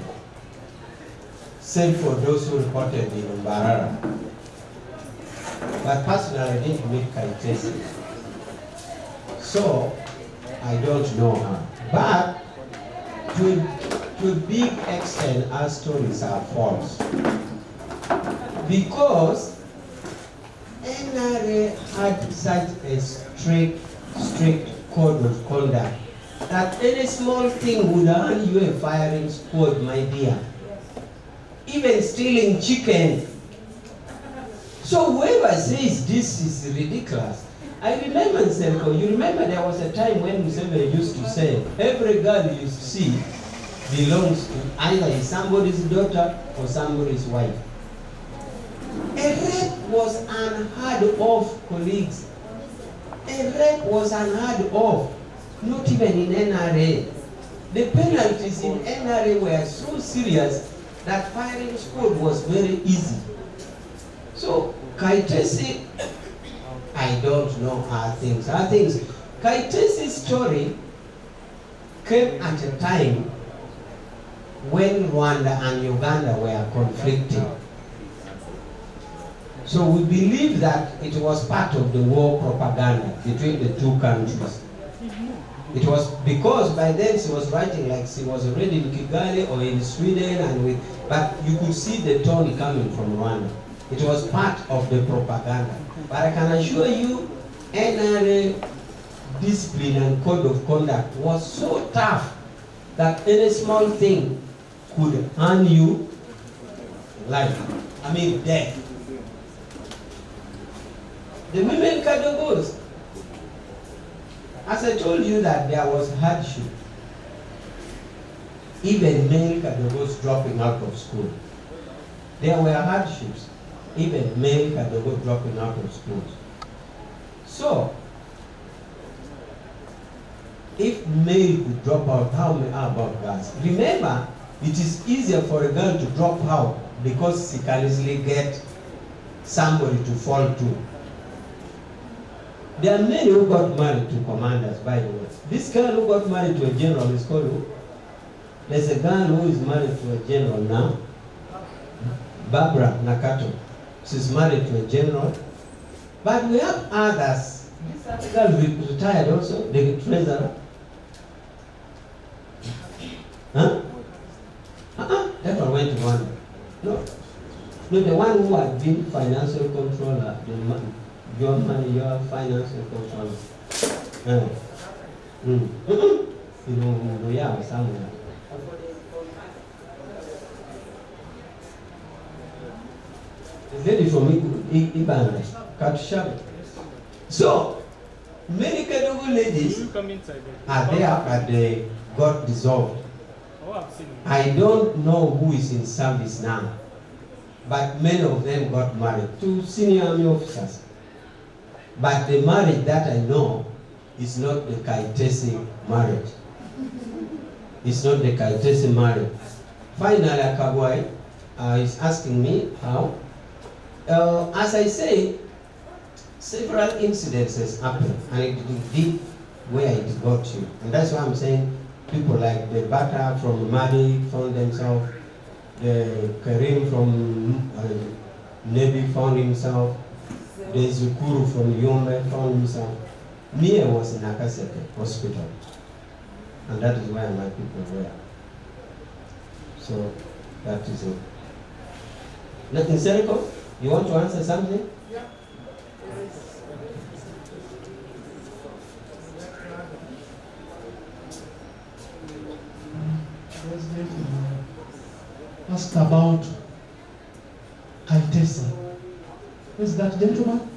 save for those who reported in Mbarara. But personally, I didn't meet Kaitesi, so I don't know her. But to a big extent, our stories are false. Because NRA had such a strict code of conduct that any small thing would earn you a firing squad, my dear. Even stealing chicken. So whoever says this is ridiculous, I remember Selko, you remember there was a time when Museveni used to say, every girl you see belongs to either somebody's daughter or somebody's wife. A rape was unheard of, colleagues. A rape was unheard of, not even in NRA. The penalties in NRA were so serious that firing squad was very easy. So Kaitesi, I don't know her things. Kaitesi's story came at a time when Rwanda and Uganda were conflicting. So we believe that it was part of the war propaganda between the two countries. It was because by then she was writing like she was already in Kigali or in Sweden, but you could see the tone coming from Rwanda. It was part of the propaganda. But I can assure you, NRA discipline and code of conduct was so tough that any small thing could earn you life. I mean death. The women Kadogos, as I told you that there was hardship, even male Kadogos dropping out of school. There were hardships, even male Kadogo dropping out of schools. So, if male could drop out, how about girls? Remember, it is easier for a girl to drop out because she can easily get somebody to fall to. There are many who got married to commanders, by the way. This girl who got married to a general is called who? There's a girl who is married to a general now, Barbara Nakato. She's married to a general. But we have others. This other girl retired also, the treasurer. Huh? That one went to one. No, the one who had been financial controller, your money, your financial controller. You know, yeah, somewhere. The lady from Uganda, Katushabe. So, many Kadogo ladies are there, but they got dissolved. I don't know who is in service now, but many of them got married to senior army officers. But the marriage that I know is not the Kaitesi marriage. It's not the Kaitesi marriage. Finally, Akabwai is asking me how. As I say, several incidences happened, and it did where it got you. And that's why I'm saying people like the Bata from Mali found themselves, the Karim from Navy found himself, the Zukuru from Yombe found himself. Me, I was in Akaseke hospital, and that is where my people were. So that is it. Nothing Seriko? You want to answer something? Yeah. Asked about Kaitesi. Who is that gentleman?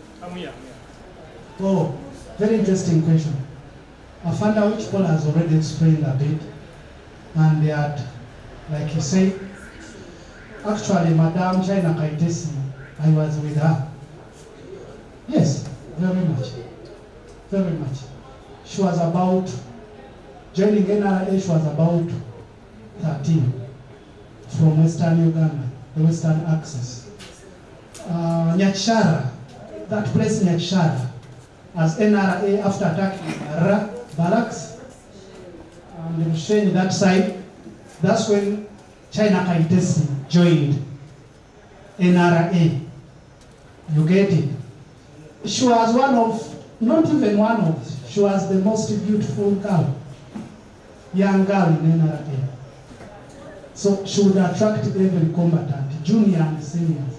Oh, very interesting question. I found out which Pollar has already explained a bit, and they had, like he said, actually, Madame China Kaitesi, I was with her. Yes, very much. Very much. She was about, joining NRA, she was about 13 from Western Uganda, the Western Axis. Nyakishara, that place Nyakishara, as NRA after attacking barracks, and they were showing that side, that's when China Kaitesi joined NRA. You get it? She was one of, not even one of, she was the most beautiful girl, young girl in NRA. So she would attract every combatant, junior and seniors.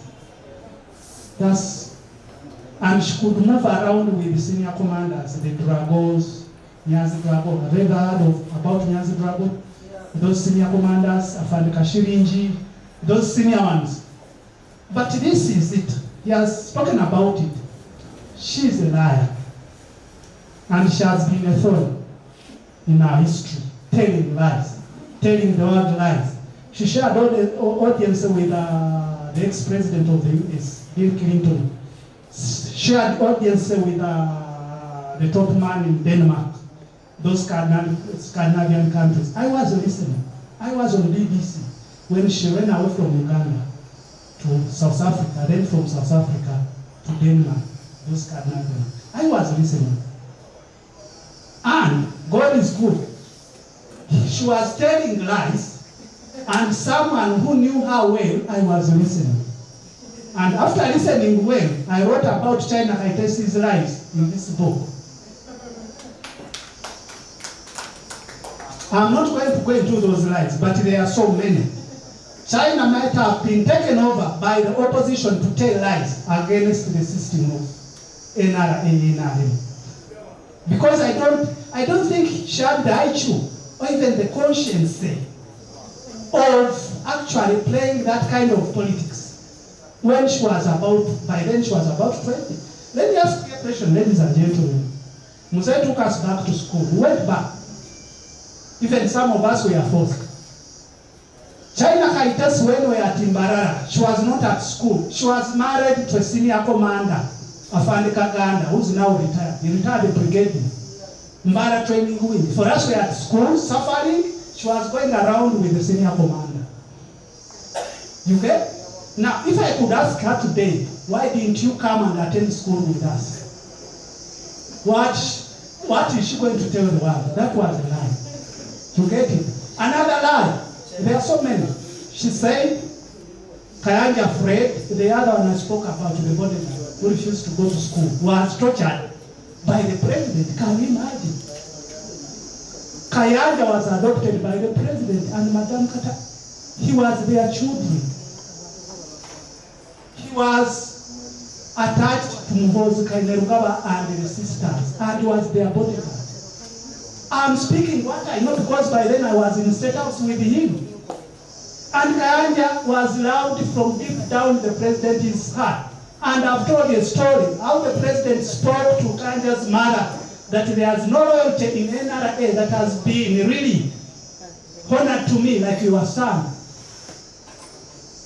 And she could move around with the senior commanders, the Dragos, Nyazi Drago. Have you ever heard about Nyazi Drago? Those senior commanders, Afande Kashirinji, those senior ones. But this is it. He has spoken about it. She is a liar. And she has been a thorn in our history, telling lies, telling the world lies. She shared all the audience with the ex-president of the US, Bill Clinton. Shared audience with the top man in Denmark, those Scandinavian countries. I was listening. I was on BBC when she ran away from Uganda to South Africa, then from South Africa to Denmark, those Scandinavian. I was listening. And God is good. She was telling lies, and someone who knew her well, I was listening. And after listening well, I wrote about China Kaitesi's lies in this book. I'm not going to go into those lies, but there are so many. China might have been taken over by the opposition to tell lies against the system of NRM. Because I don't think she had the IQ or even the conscience of actually playing that kind of politics when she was by then she was about 20. Let me ask you a question, ladies and gentlemen. Musai took us back to school. We went back. Even some of us were forced. China Kaitas, when we were at Imbarara, she was not at school. She was married to a senior commander, Afande Kaganda, who's now retired. He retired the brigade. Mbara training wing. For us, we were at school, suffering. She was going around with the senior commander. You get? Now, if I could ask her today, why didn't you come and attend school with us? What is she going to tell the world? That was a lie. You get it? Another lie. There are so many. She said, Kayanja Fred, the other one I spoke about, the body who refused to go to school, was tortured by the president. Can you imagine? Kayanja was adopted by the president and Madame Kata. He was their children. He was attached to Muhozi Kainerugaba and the sisters, and was their bodyguard. I'm speaking what I know because by then I was in State House with him. And Kayanja was loved from deep down the president's heart. And I've told you a story how the president spoke to Kayanja's mother that there is no loyalty in NRA that has been really honored to me like your son.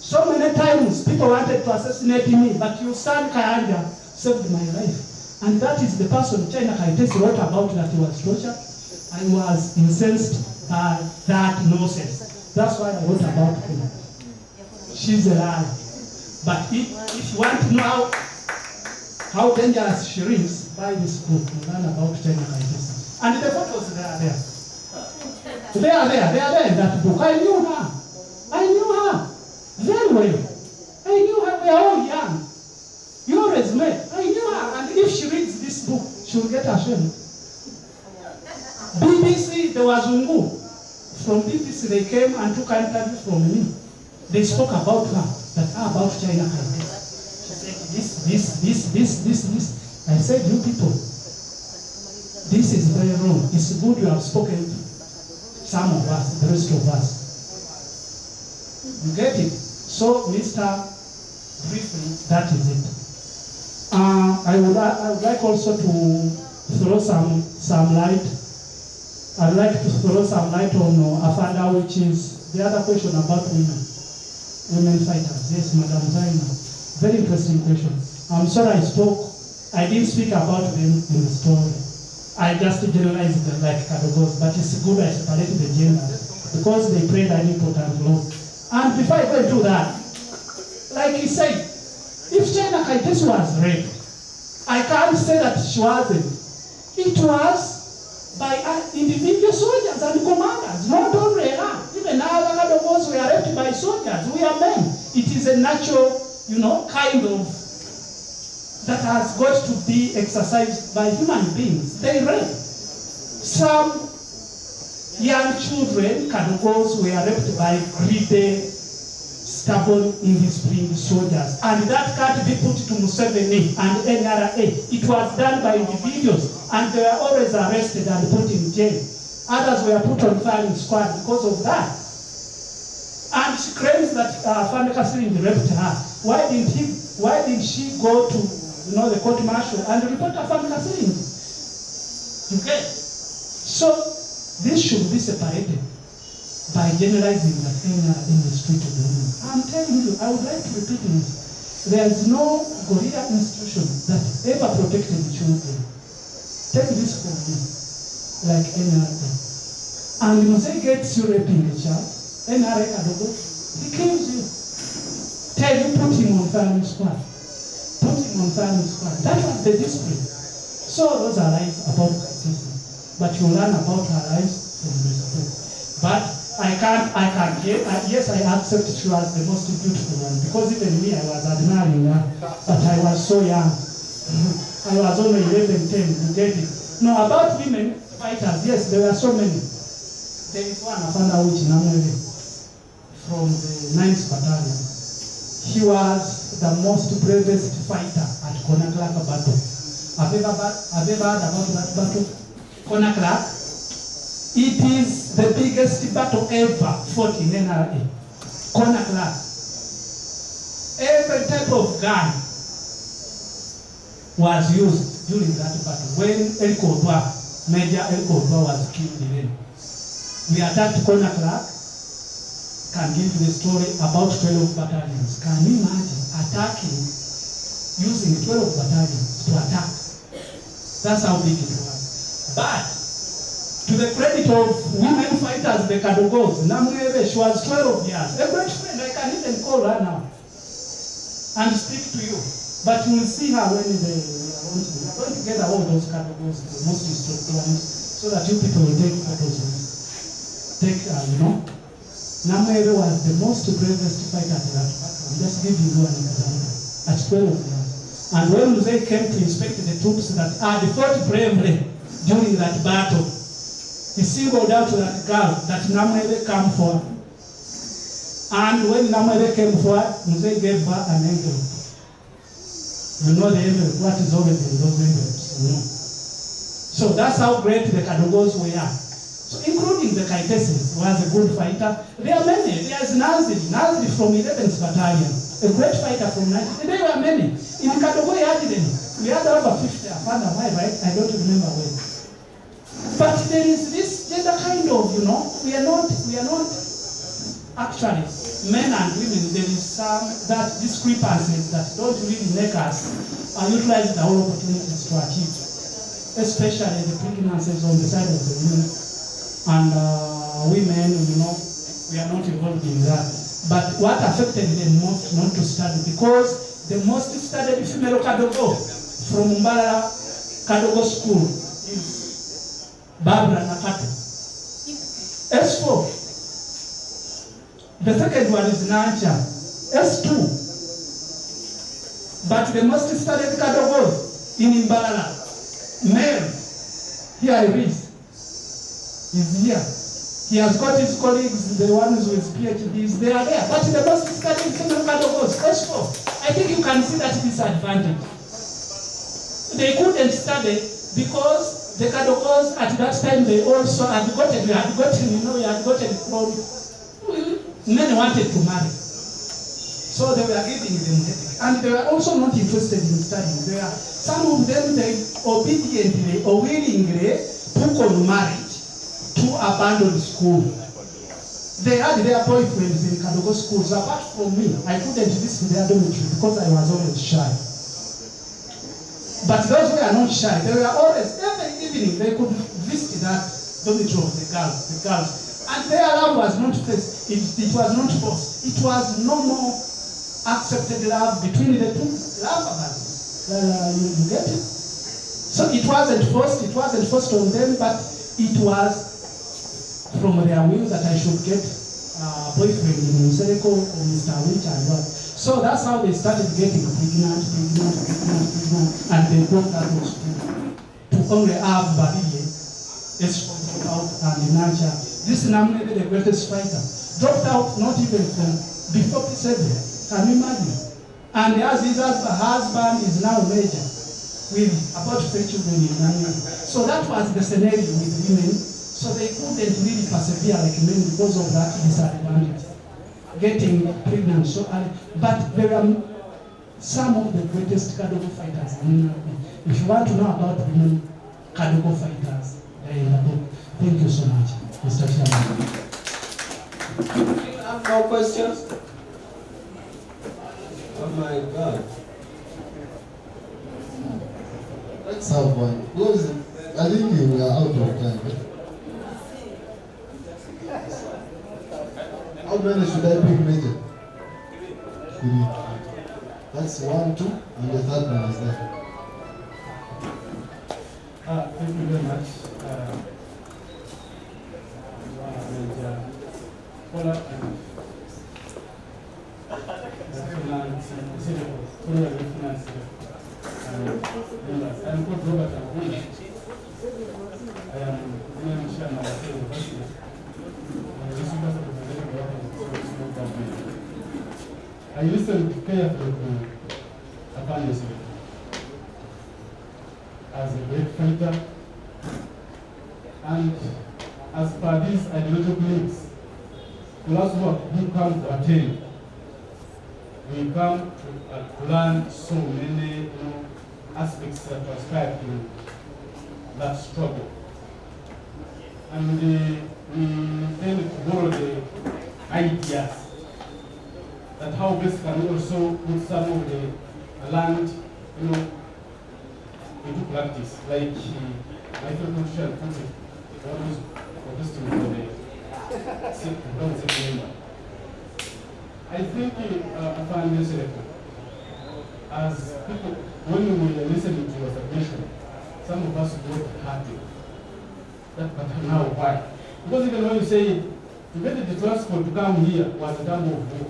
So many times people wanted to assassinate me, but your son Kayanja saved my life. And that is the person China Kaites wrote about that he was tortured. I was incensed by that nonsense. That's why I wrote about her. She's a liar. But if you want to know how dangerous she is, buy this book and learn about China Kaites. And the photos, they are there. They are there in that book. I knew her very well. I knew her, we are all young. You always met. I knew her, and if she reads this book, she will get ashamed. BBC, there was Ungu. From BBC, they came and took an interview from me. They spoke about her, about China. She said, this. I said, you people, this is very wrong. It's good you have spoken to some of us, the rest of us. You get it? So, Mr. Briefly, that is it. I would like also to throw some light. I'd like to throw some light on Afanda, which is the other question about women fighters. Yes, Madam Zaina. Very interesting question. I'm sorry I didn't speak about them in the story. I just generalized them like Kadogo, but it's good I separated the genders because they played an important role. And before I go into that, like he said, if China Kaites was raped, I can't say that she wasn't. It was by individual soldiers and commanders, not only her. Even our Kadogos were raped by soldiers. We are men. It is a natural, kind of, that has got to be exercised by human beings. They rape. Some young children, Kadogos, were raped by greedy, stubborn, indisciplined soldiers. And that can't be put to Museveni and NRA. It was done by individuals, and they were always arrested and put in jail. Others were put on firing squad because of that. And she claims that Fanda Kasirindi raped her. Why did she go to the court martial and report Fanda Kasirindi? Okay. So this should be separated by generalizing that in the street of the women. I'm telling you, I would like to repeat this. There is no gorilla institution that ever protected children. Take this from me, like NRM. And Mose gets you raping a child, NRA Kadogo, he kills you. Tell you, put him on firing squad. Put him on firing squad. That was the discipline. So those are lies about Kaitisi. But you learn about her lies from the story. But I can't get, yes, I accept she was the most beautiful one, because even me, I was admiring her, but I was so young. I was only 11, 10, you get it. No, about women fighters, yes, there were so many. There is one Afanda Awich from the 9th Battalion. He was the most bravest fighter at Conakry battle. Have you ever heard about that battle? Conakry? It is the biggest battle ever fought in NRM. Conakry. Every type of gun was used during that battle. When Major El Kodwa was killed in. We attacked Conakry. Can give you the story about 12 battalions. Can you imagine attacking, using 12 battalions to attack? That's how big it was. But, to the credit of women fighters, the Kadogos, Namwebe, she was 12 years. A great friend, I can even call her now and speak to you. But you will see her when we are going to get all those Kadogos, the most historic ones, so that you people will take photos of it. Namwebe was the most bravest fighter at that battle. I'm just giving you an example. At 12 years. And when they came to inspect the troops that had fought bravely during that battle, he singled out that girl that Namwebe came for. And when Namwebe came for, they gave her an envelope. You know the envelope, what is always in those envelopes, you know. So that's how great the Kadogos were. So including the Kaiteses, was a good fighter. There are many. There is Nazri from 11th Battalion, a great fighter from 19th. There were many. In Kadogo, we had over 50. I found out why, right? I don't remember when. But there is this gender kind of, we are not actually, men and women, there is some that discrepancies that don't really make us utilize the whole opportunities to achieve, especially the pregnancies on the side of the women. And women, we are not involved in that. But what affected them most not to study, because the most studied female Kadogo from Mbala Kadogo School is Barbara Nakato. S4. The second one is Nancha. S2. But the most studied Kadogo in Mbala, male, here it is here. He has got his colleagues, the ones with PhDs, they are there. But the most studied female Kadogos, S4. I think you can see that disadvantage. They couldn't study because the Kadogos at that time, they also had gotten from, many wanted to marry. So they were giving them headache. And they were also not interested in studying. Some of them, they obediently or willingly took on marriage to abandon school. They had their boyfriends in Kadogo schools. Apart from me, I couldn't visit their dormitory because I was always shy. But those who are not shy, they were always, every evening, they could visit that dormitory of the girls. And their love was not forced. It was not forced. It was normal, accepted love between the two lovers. You get it? So it wasn't forced on them, but it was from their will that I should get a boyfriend in Museko or Mr. Awich and what. So that's how they started getting pregnant, and they broke that was to only have Babiye, dropped out, and Naja. This Namwebe, the greatest fighter, dropped out not even from before P7. Can you imagine? And as his husband is now major, with about 3 children in Namwebe. So that was the scenario with women. So they couldn't really persevere like men because of that disadvantage. Getting pregnant so early. But there are some of the greatest Kadogo fighters. If you want to know about women Kadogo fighters, they are in the book. Thank you so much, Mr. Chairman. Do you have more questions? Oh my God. Let's have one. Because I think we are out of time. How many should I pick, Major? 3. That's 1, 2, and the third one is there. Thank you very much. Pollar and I'm called Robert Rwabwoni. I am chairman of the university. I listened carefully to Apanya's as a great fighter, and as per these ideological links, to us who come to attend, we come to learn so many aspects that ascribe to that struggle. And we tend to borrow the ideas that how best can also put some of the land, into practice. Like I feel constitutional country always protesting for the sick member. I think I find this as people, when we were listening to your submission, some of us got happy. But now why? Because even when you say to get the transport to come here was a time of war.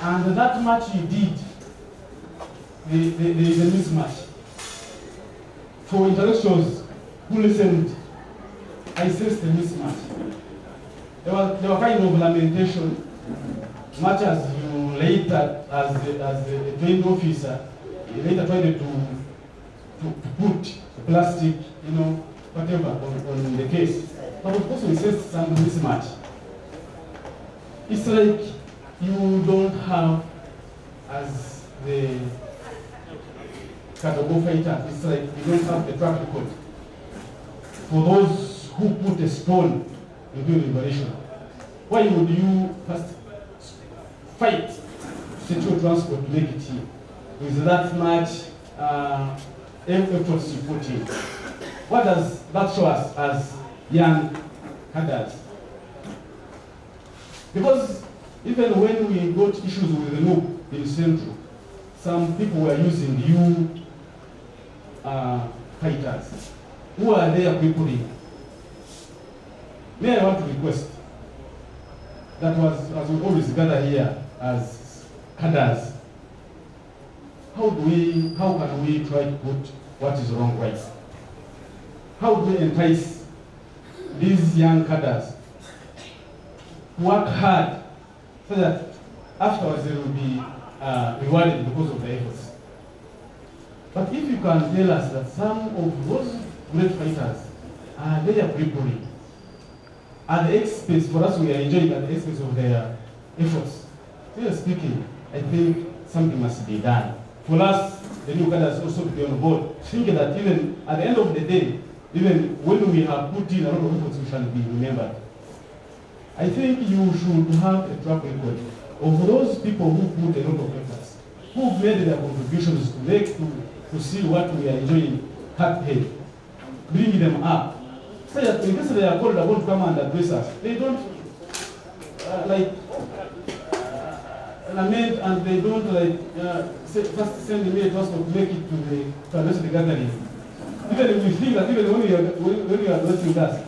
And that much you did, there is a mismatch. For intellectuals who listened, I sensed a mismatch. There were kind of lamentation, much as you later, as the trained officer, you later tried to put plastic, whatever, on the case. But of course we sensed some mismatch. It's like you don't have, as the Kadogo fighter, it's like you don't have the track record for those who put a stone into liberation. Why would you first fight sexual transport to make it here with that much efforts you put in? What does that show us as young cadres? Because even when we got issues with the NOB in Central, some people were using you fighters who are there crippling. May I want to request that was, as we always gather here as cadres, how can we try to put what is wrong right? How do we entice these young cadres to work hard so that afterwards they will be rewarded because of the efforts? But if you can tell us that some of those great fighters are there preparing at the expense, for us we are enjoying at the expense of their efforts, seriously speaking, I think something must be done. For us, the new cadres also to be on board, thinking that even at the end of the day, even when we have put in a lot of efforts, we shall be remembered. I think you should have a track record of those people who put a lot of efforts, who made their contributions to see what we are enjoying happy, bring them up. So that in case they are called upon to come and address us, they don't lament, and they don't first send me a transport to make it to address the gathering. Even we think that even when you are addressing us,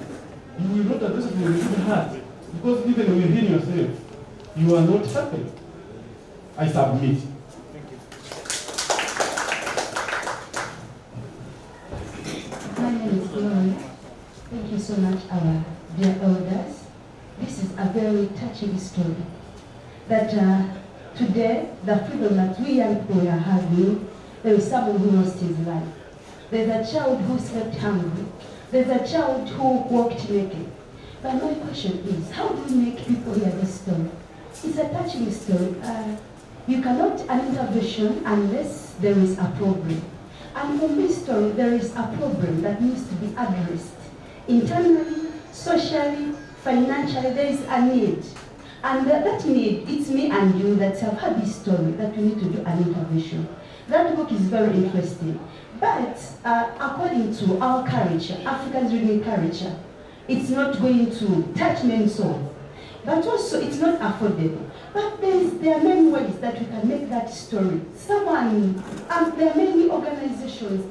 you will not address it with a heart. Because even within yourself, you are not happy. I submit. My name is Glory. Thank you so much, our dear elders. This is a very touching story. That today, the freedom that we young people are having, there is someone who lost his life. There's a child who slept hungry. There's a child who walked naked. But my question is, how do we make people hear this story? It's a touching story. You cannot an intervention unless there is a problem. And from this story, there is a problem that needs to be addressed. Internally, socially, financially, there is a need. And that need, it's me and you that have had this story that we need to do an intervention. That book is very interesting. But according to our culture, Africa's reading culture, it's not going to touch men's souls. But also, it's not affordable. But there are many ways that we can make that story. There are many organizations,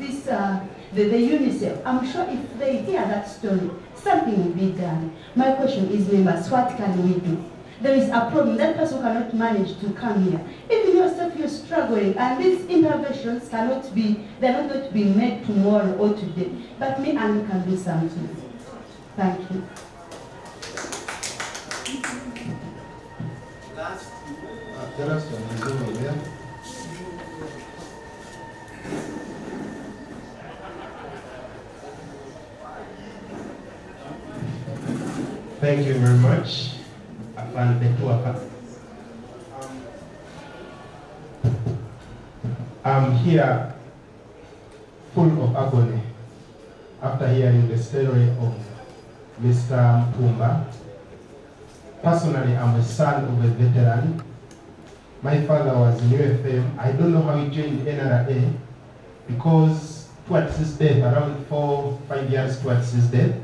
the UNICEF, I'm sure if they hear that story, something will be done. My question is, members, what can we do? There is a problem. That person cannot manage to come here. Even yourself, you're struggling, and these interventions they're not going to be made tomorrow or today. But me and you can do something. Thank you. Gerard is over there. Thank you very much. I'm here full of agony after hearing the story of Mr. Mpumba. Personally, I'm a son of a veteran. My father was in UFM. I don't know how he joined NRM because towards his death, around 4-5 years towards his death,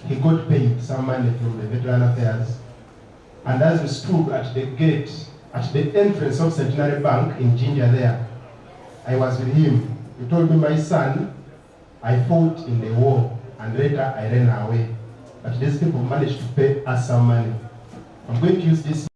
he got paid some money from the Veteran Affairs. And as we stood at the gate, at the entrance of Centenary Bank in Ginger there, I was with him. He told me, my son, I fought in the war and later I ran away. But these people managed to pay us some money. I'm going to use this.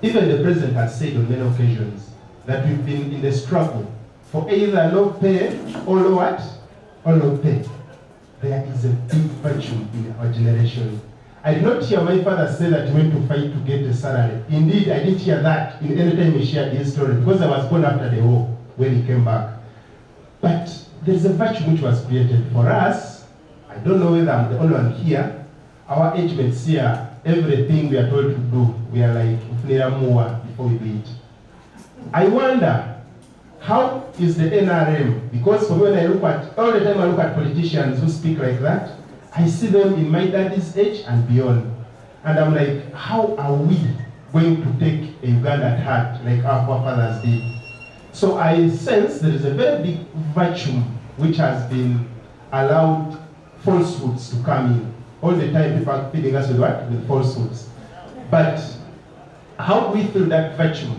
Even the president has said on many occasions that we've been in the struggle for either low pay or low what? Or low pay. There is a big virtue in our generation. I did not hear my father say that he went to fight to get a salary. Indeed, I didn't hear that in any time he shared his story because I was born after the war when he came back. But there's a virtue which was created for us. I don't know whether I'm the only one here. Our age mates here, everything we are told to do, we are like, before we do it. I wonder, how is the NRM? Because for me, when I look at, all the time I look at politicians who speak like that, I see them in my daddy's age and beyond. And I'm like, how are we going to take a Uganda at heart like our forefathers did? So I sense there is a very big virtue which has been allowed falsehoods to come in. All the time people are feeding us with what? With falsehoods. But how do we feel that virtue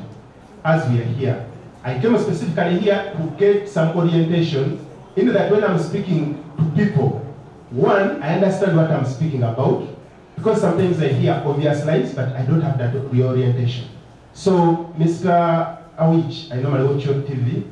as we are here? I came specifically here to get some orientation in that when I'm speaking to people, one, I understand what I'm speaking about, because sometimes I hear obvious lines, but I don't have that reorientation. So, Mr. Awich, I normally watch your TV.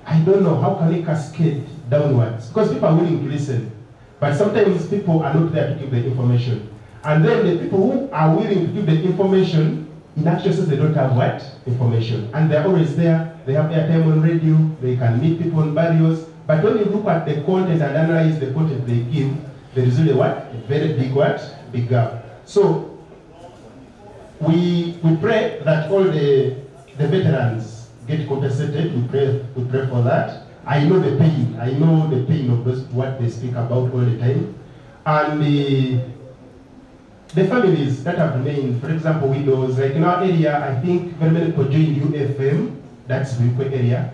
I don't know, how can we cascade downwards? Because people are willing to listen, but sometimes people are not there to give the information. And then the people who are willing to give the information, in actual sense, they don't have what? Information. And they're always there. They have airtime on radio. They can meet people on barriers. But when you look at the content and analyze the content they give, there is really what? A very big what? Big gap. So we pray that all the veterans get compensated. We pray for that. I know the pain. I know the pain of those, what they speak about all the time. And the families that have remained, for example, widows, like in our area, I think very many people joined UFM, that's the area,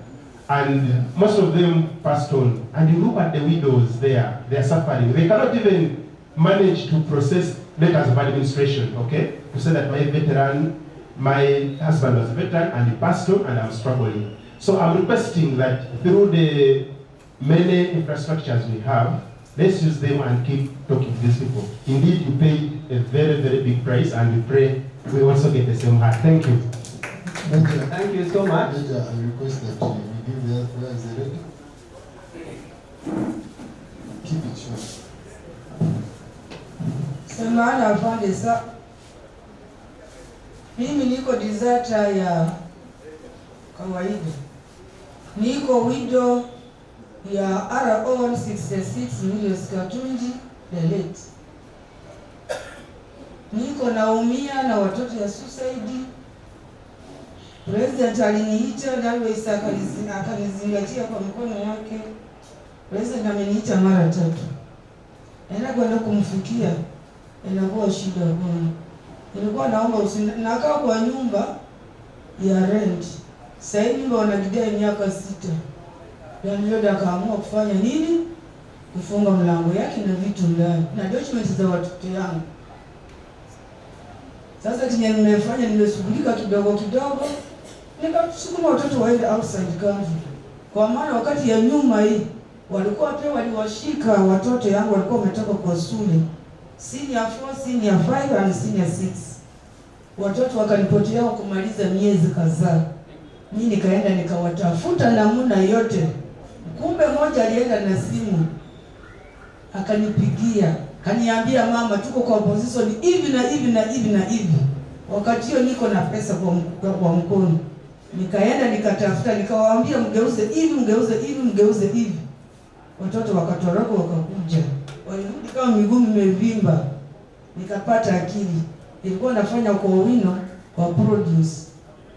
and most of them passed on. And you look at the widows there, they are suffering. They cannot even manage to process letters of administration, okay? To say that my husband was a veteran and he passed on and I'm struggling. So I'm requesting that through the many infrastructures we have, let's use them and keep talking to these people. Indeed, you paid a very, very big price, and we pray we also get the same heart. Thank you. Thank you so much. I request that we give the answer as ready. Keep it short. Samahani afande sa. Mimi niko deserter ya kawaida. Niko widow ya RO 66 Milios Katunji the late. Niko naumia na watoto ya suicide. President aliniita always akanizingatia kwa mkono wake. President ameniita mara 3. Kwenda kumfikia inakuwa shida bwana. Nilikuwa naomba nakaa kwa nyumba ya rent. Sasa hivi wanajidai miaka 6. Yaani yeye akaamua kufanya nini? Kufunga mlango yake na vitu ndani na documents za watoto yangu. Sasa nimefanya nimeshughulika kidogo kidogo, nikasukuma watoto waende outside country. Kwa maana wakati ya nyuma hii walikuwa pia waliwashika watoto yangu walikuwa wametoka kwa shule senior 4, senior 5 and senior 6. Watoto wakanipotea kumaliza miezi kadhaa. Mimi nikaenda nikawatafuta namna yote. Kumbe moja alienda na simu akanipigia, kaniambia mama, tuko kwa opposition hivi na hivi na hivi na hivi. Wakati hiyo niko na pesa kwa mkono. Nikaenda nikatafuta, nikawaambia mgeuze hivi, mgeuze hivi, mgeuze hivi. Watoto wakatoroka wakakuja. Walirudi kama miguu imevimba. Nikapata akili. Nilikuwa nafanya kwa wino kwa produce.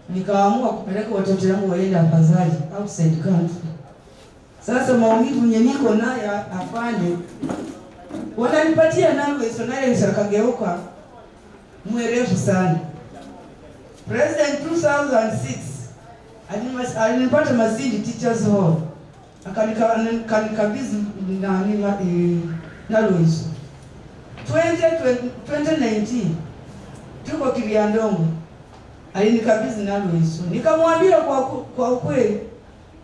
Nikaamua kupeleka watoto wangu waende afadhali outside country. Sasa maumivu yenye niko naye afanye. Wananipatia nalo isonale nisakageuka mwerefu sana. President 2006 alinipata Masindi Teachers Hall. Akanikabidhi nalo hizo. 2019 tuko Kiliandongo. Alinikabidhi nalo hizo. Nikamwambia kwa ukweli.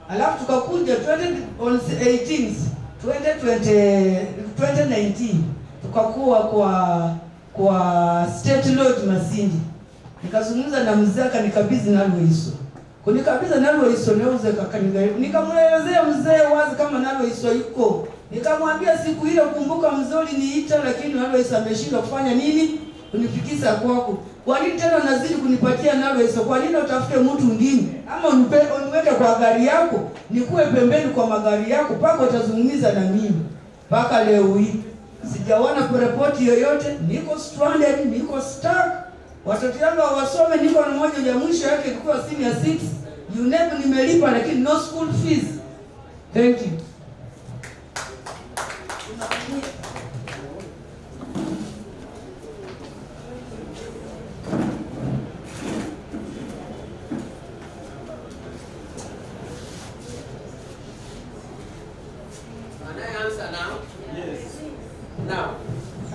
Alafu tukakuja 2019 tukakuwa kwa State Lodge Masindi. Nikazungumza na mzee akanikabidhi nalo hizo. Kunikabidhi nalo hizo nauze nikamwelezea mzee wazi kama nalo hizo yuko. Nikamwambia siku ile kumbuka mzuri niita lakini nalo hizo ameshindwa kufanya nini? Kunifikisha kwako. Kwa nini tena unazidi kunipatia nalo hizo? Kwa nini utafute mtu mwingine? Ama uniweke kwa gari yako, nikuwe pembeni kwa magari yako paka utazungumza na mimi. Paka leo hii sijaona kureport yoyote, niko stranded, niko stuck. Watoto wangu wasome, niko na moja ya mwisho yake ilikuwa senior 6. You never nimelipa lakini no school fees. Thank you.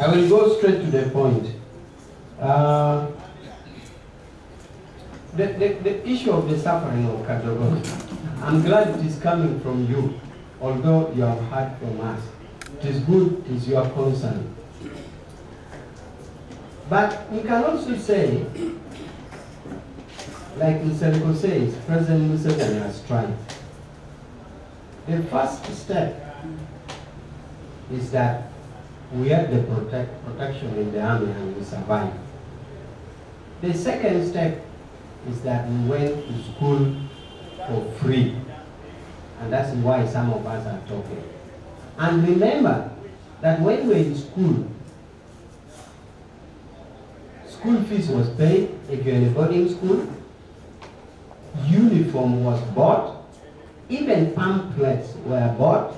I will go straight to the point. The issue of the suffering of Kadogo, I'm glad it is coming from you, although you have heard from us. It is good, it is your concern. But we can also say, like Mr. says, President Museveni has tried. The first step is that we had the protection in the army and we survived. The second step is that we went to school for free. And that's why some of us are talking. And remember that when we were in school, school fees was paid if you're in a boarding school, uniform was bought, even pamphlets were bought,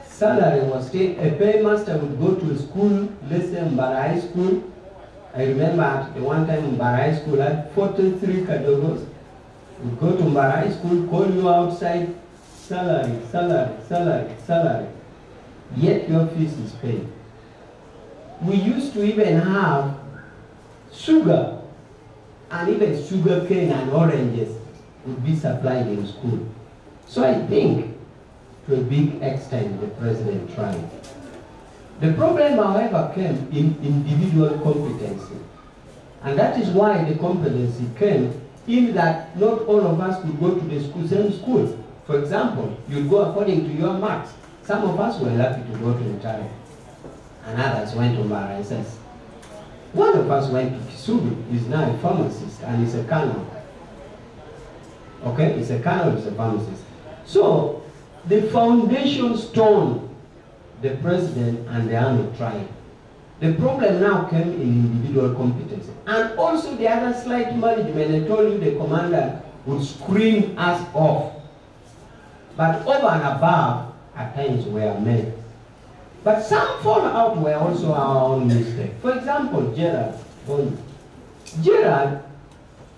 salary was still, a paymaster would go to a school, let's say Mbara High School. I remember at the one time Mbara High School had 43 Kadogos. Would go to Mbara High School, call you outside, salary, salary, salary, salary. Yet your fees is paid. We used to even have sugar, and even sugar cane and oranges would be supplied in school. So I think to a big extent the president tried. The problem, however, came in individual competency. And that is why the competency came in that not all of us could go to the same school. For example, you go according to your marks. Some of us were lucky to go to Ntare, and others went to Mbara. One of us went to Kisubi, he's now a pharmacist, and he's a colonel. Okay, he's a colonel, he's a pharmacist. So, the foundation stone, the president and the army tried. The problem now came in individual competence. And also the other slight management, I told you the commander would scream us off. But over and above, at times were made. But some fallout were also our own mistake. For example, Gerard. Gerard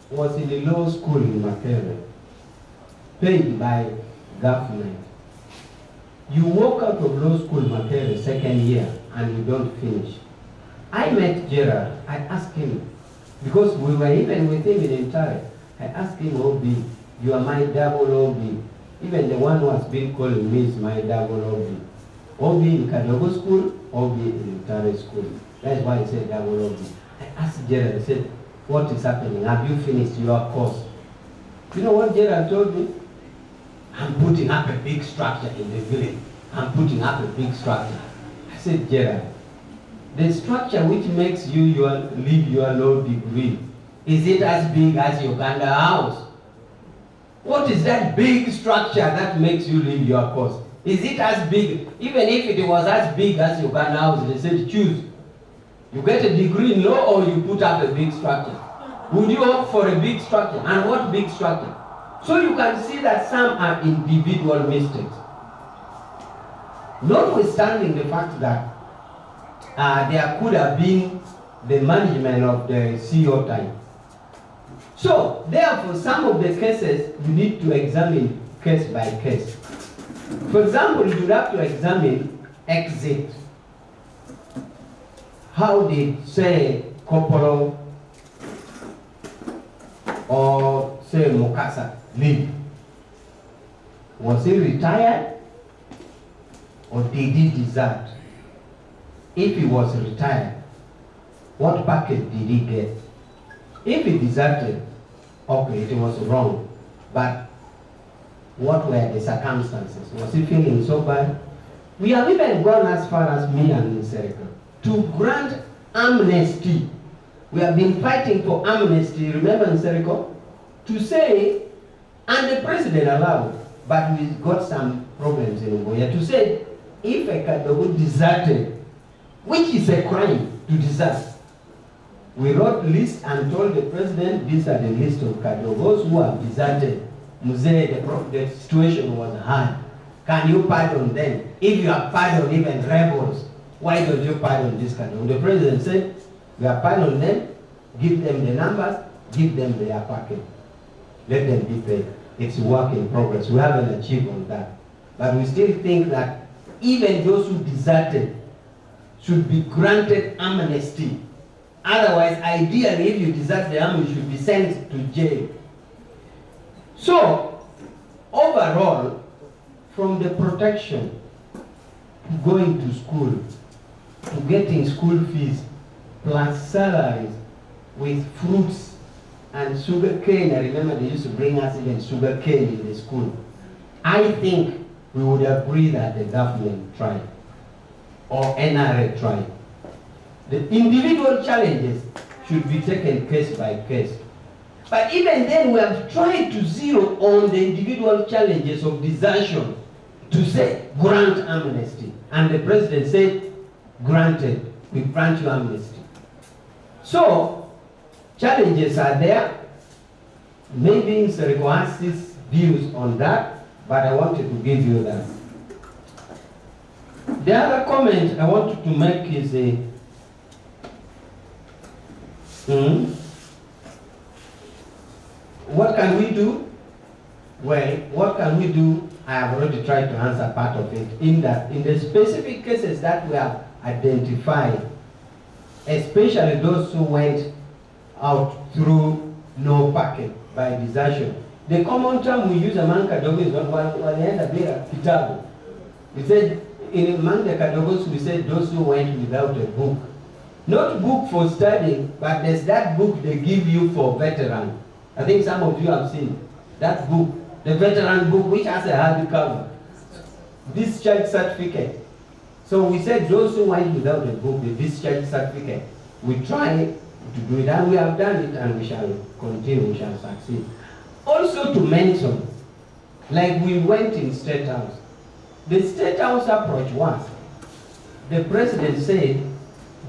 was in the law school in Makerere, paid by government. You walk out of law school Makerere second year and you don't finish. I met Gerard, I asked him, because we were even with him in Ntare, I asked him, OB, you are my double OB. Even the one who has been calling me is my double OB. OB in Kadogo school, OB in Tare school. That's why I said double OB. I asked Gerald, I said, what is happening? Have you finished your course? You know what Gerald told me? I'm putting up a big structure in the village. I'm putting up a big structure. I said, Gerald, the structure which makes you leave your low degree, is it as big as Uganda House? What is that big structure that makes you leave your course? Is it as big? Even if it was as big as Uganda House, they said choose. You get a degree in law or you put up a big structure. Would you opt for a big structure? And what big structure? So you can see that some are individual mistakes. Notwithstanding the fact that there could have been the management of the CO time. So, therefore, some of the cases you need to examine case by case. For example, you have to examine exit. How did, say, Corporal or, say, Mukasa leave? Was he retired or did he desert? If he was retired, what package did he get? If he deserted, okay, it was wrong. But what were the circumstances? Was he feeling so bad? We have even gone as far as me and Nsereko to grant amnesty. We have been fighting for amnesty, remember Nsereko? To say, and the president allowed, but we got some problems in Ugoya, to say, if a Kadogo deserted, which is a crime to desert, we wrote list and told the president, these are the list of Kadogos who have deserted. Muzee, the situation was hard. Can you pardon them? If you have pardoned even rebels, why don't you pardon this Kadogo? The president said, we have pardoned them, give them the numbers, give them their package. Let them be paid. It's a work in progress. We haven't achieved on that. But we still think that even those who deserted should be granted amnesty. Otherwise, ideally, if you desert the army, you should be sent to jail. So, overall, from the protection, to going to school, to getting school fees, plus salaries, with fruits and sugar cane. I remember they used to bring us even sugar cane in the school. I think we would agree that the government tried, or NRM tried. The individual challenges should be taken case by case. But even then, we have tried to zero on the individual challenges of desertion to say, grant amnesty. And the president said, granted, we grant you amnesty. So, challenges are there. Maybe Nsereko has his views on that, but I wanted to give you that. The other comment I wanted to make is what can we do? Well, what can we do? I have already tried to answer part of it. In that, in the specific cases that we have identified, especially those who went out through no packet by desertion. The common term we use among Kadogo is walienda bila kitabu. We said, among the Kadogos, we said those who went without a book. Not book for studying, but there's that book they give you for veteran. I think some of you have seen that book, the veteran book, which has a hardcover. Discharge certificate. So we said those who went without a book, the discharge certificate, we try to do it, and we have done it, and we shall continue, we shall succeed. Also to mention, like we went in State House. The State House approach was, the president said,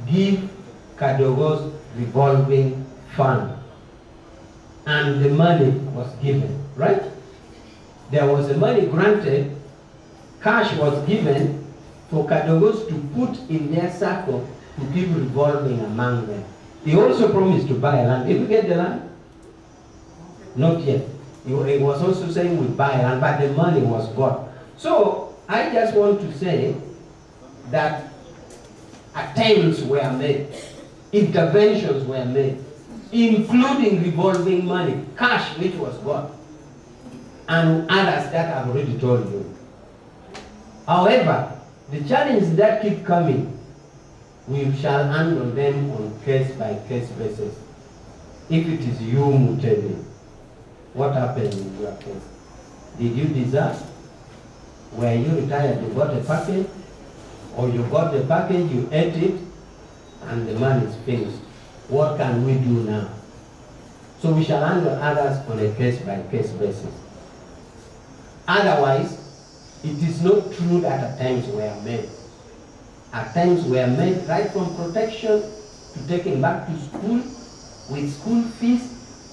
give Kadogo's revolving fund. And the money was given, right? There was the money granted, cash was given for Kadogos to put in their circle to keep revolving among them. He also promised to buy land. Did we get the land? Not yet. He was also saying we buy land, but the money was gone. So I just want to say that attempts were made, interventions were made, including revolving money, cash which was gone. and others that I've already told you. However, the challenges that keep coming, we shall handle them on case-by-case basis. If it is you, Mutebe, what happened in your case? Did you deserve? Were you retired, you got a package, or you got the package, you ate it, and the man is finished? What can we do now? So we shall handle others on a case-by-case basis. Otherwise, it is not true that at times we are made. At times we are made right from protection to taking back to school, with school fees,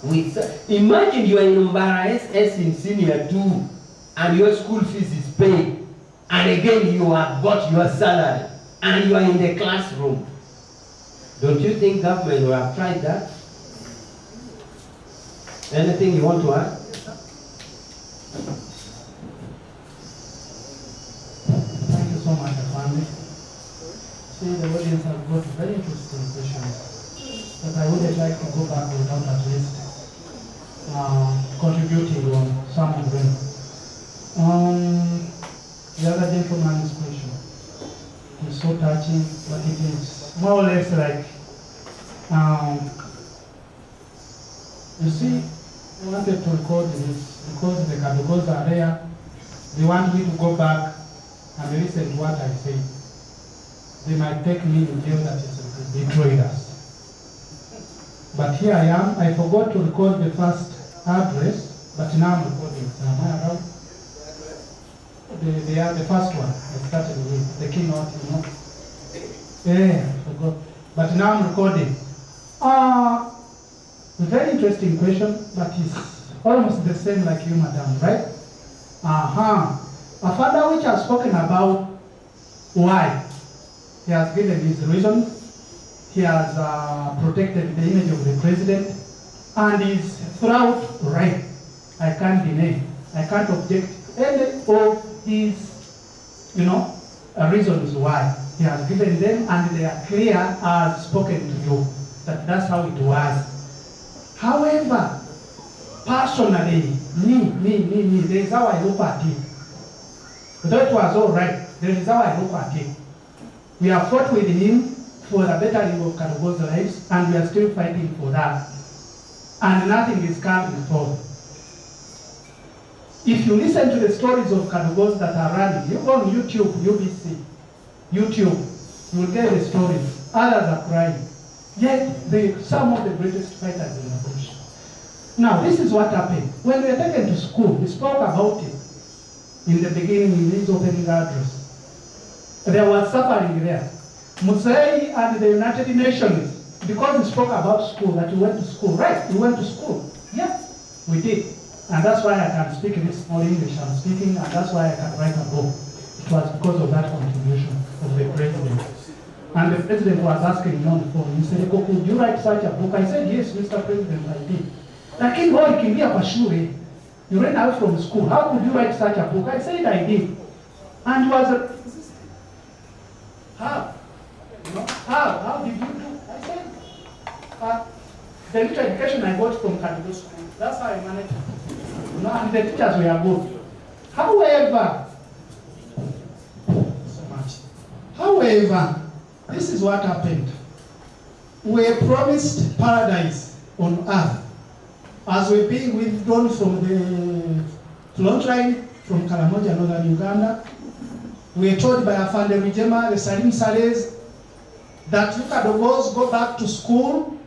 with... Imagine you are in Umbara SS in senior 2, and your school fees is paid, and again you have got your salary, and you are in the classroom. Don't you think government will have tried that? Anything you want to add? Thank you so much, Afande. See, the audience have got very interesting questions, but I wouldn't like to go back without at least contributing on some of them. The other gentleman's question is so touching, but it is more or less like, you see, I wanted to record this because the Kadogos are there. They want me to go back and listen to what I say. They might take me in jail that is betrayed us. But here I am. I forgot to record the first address, but now I'm recording. Am I around? They are the first one I started with, the keynote, you know. Yeah, I forgot. But now I'm recording. Very interesting question, but it's almost the same like you, madam, right? A father which has spoken about why he has given his reasons, he has protected the image of the president, and is throughout right. I can't deny, I can't object any of his, reasons why he has given them, and they are clear as spoken to you, that that's how it was. However, personally, me, there is how I look at it. Though it was all right, there is how I look at it. We have fought with him for the bettering of Kadogo's lives, and we are still fighting for that. And nothing is coming forth. If you listen to the stories of Kadogos that are running, you go on YouTube, UBC, YouTube, you will get the stories. Others are crying. Yet, some of the greatest fighters in the bush. Now, this is what happened. When we were taken to school, we spoke about it in the beginning in his opening address. There was suffering there. Musei and the United Nations, because we spoke about school, that we went to school. Right, we went to school. Yes, we did. And that's why I can speak this small English I'm speaking, and that's why I can write a book. It was because of that contribution of the president. And the president was asking me on the phone, he said, could you write such a book? I said, yes, Mr. President, I did. Lakini wewe ukimbia kwa shule, you ran out from school, how could you write such a book? I said, I did. And he was, how? How did you do? I said, the little education I got from Kadogo school, that's how I managed. And the teachers were good. However, this is what happened. We were promised paradise on earth as we're being withdrawn from the front line from Karamoja, northern Uganda. We were told by Afande Rwigema, the Salim Saleh, that you Kadogos go back to school,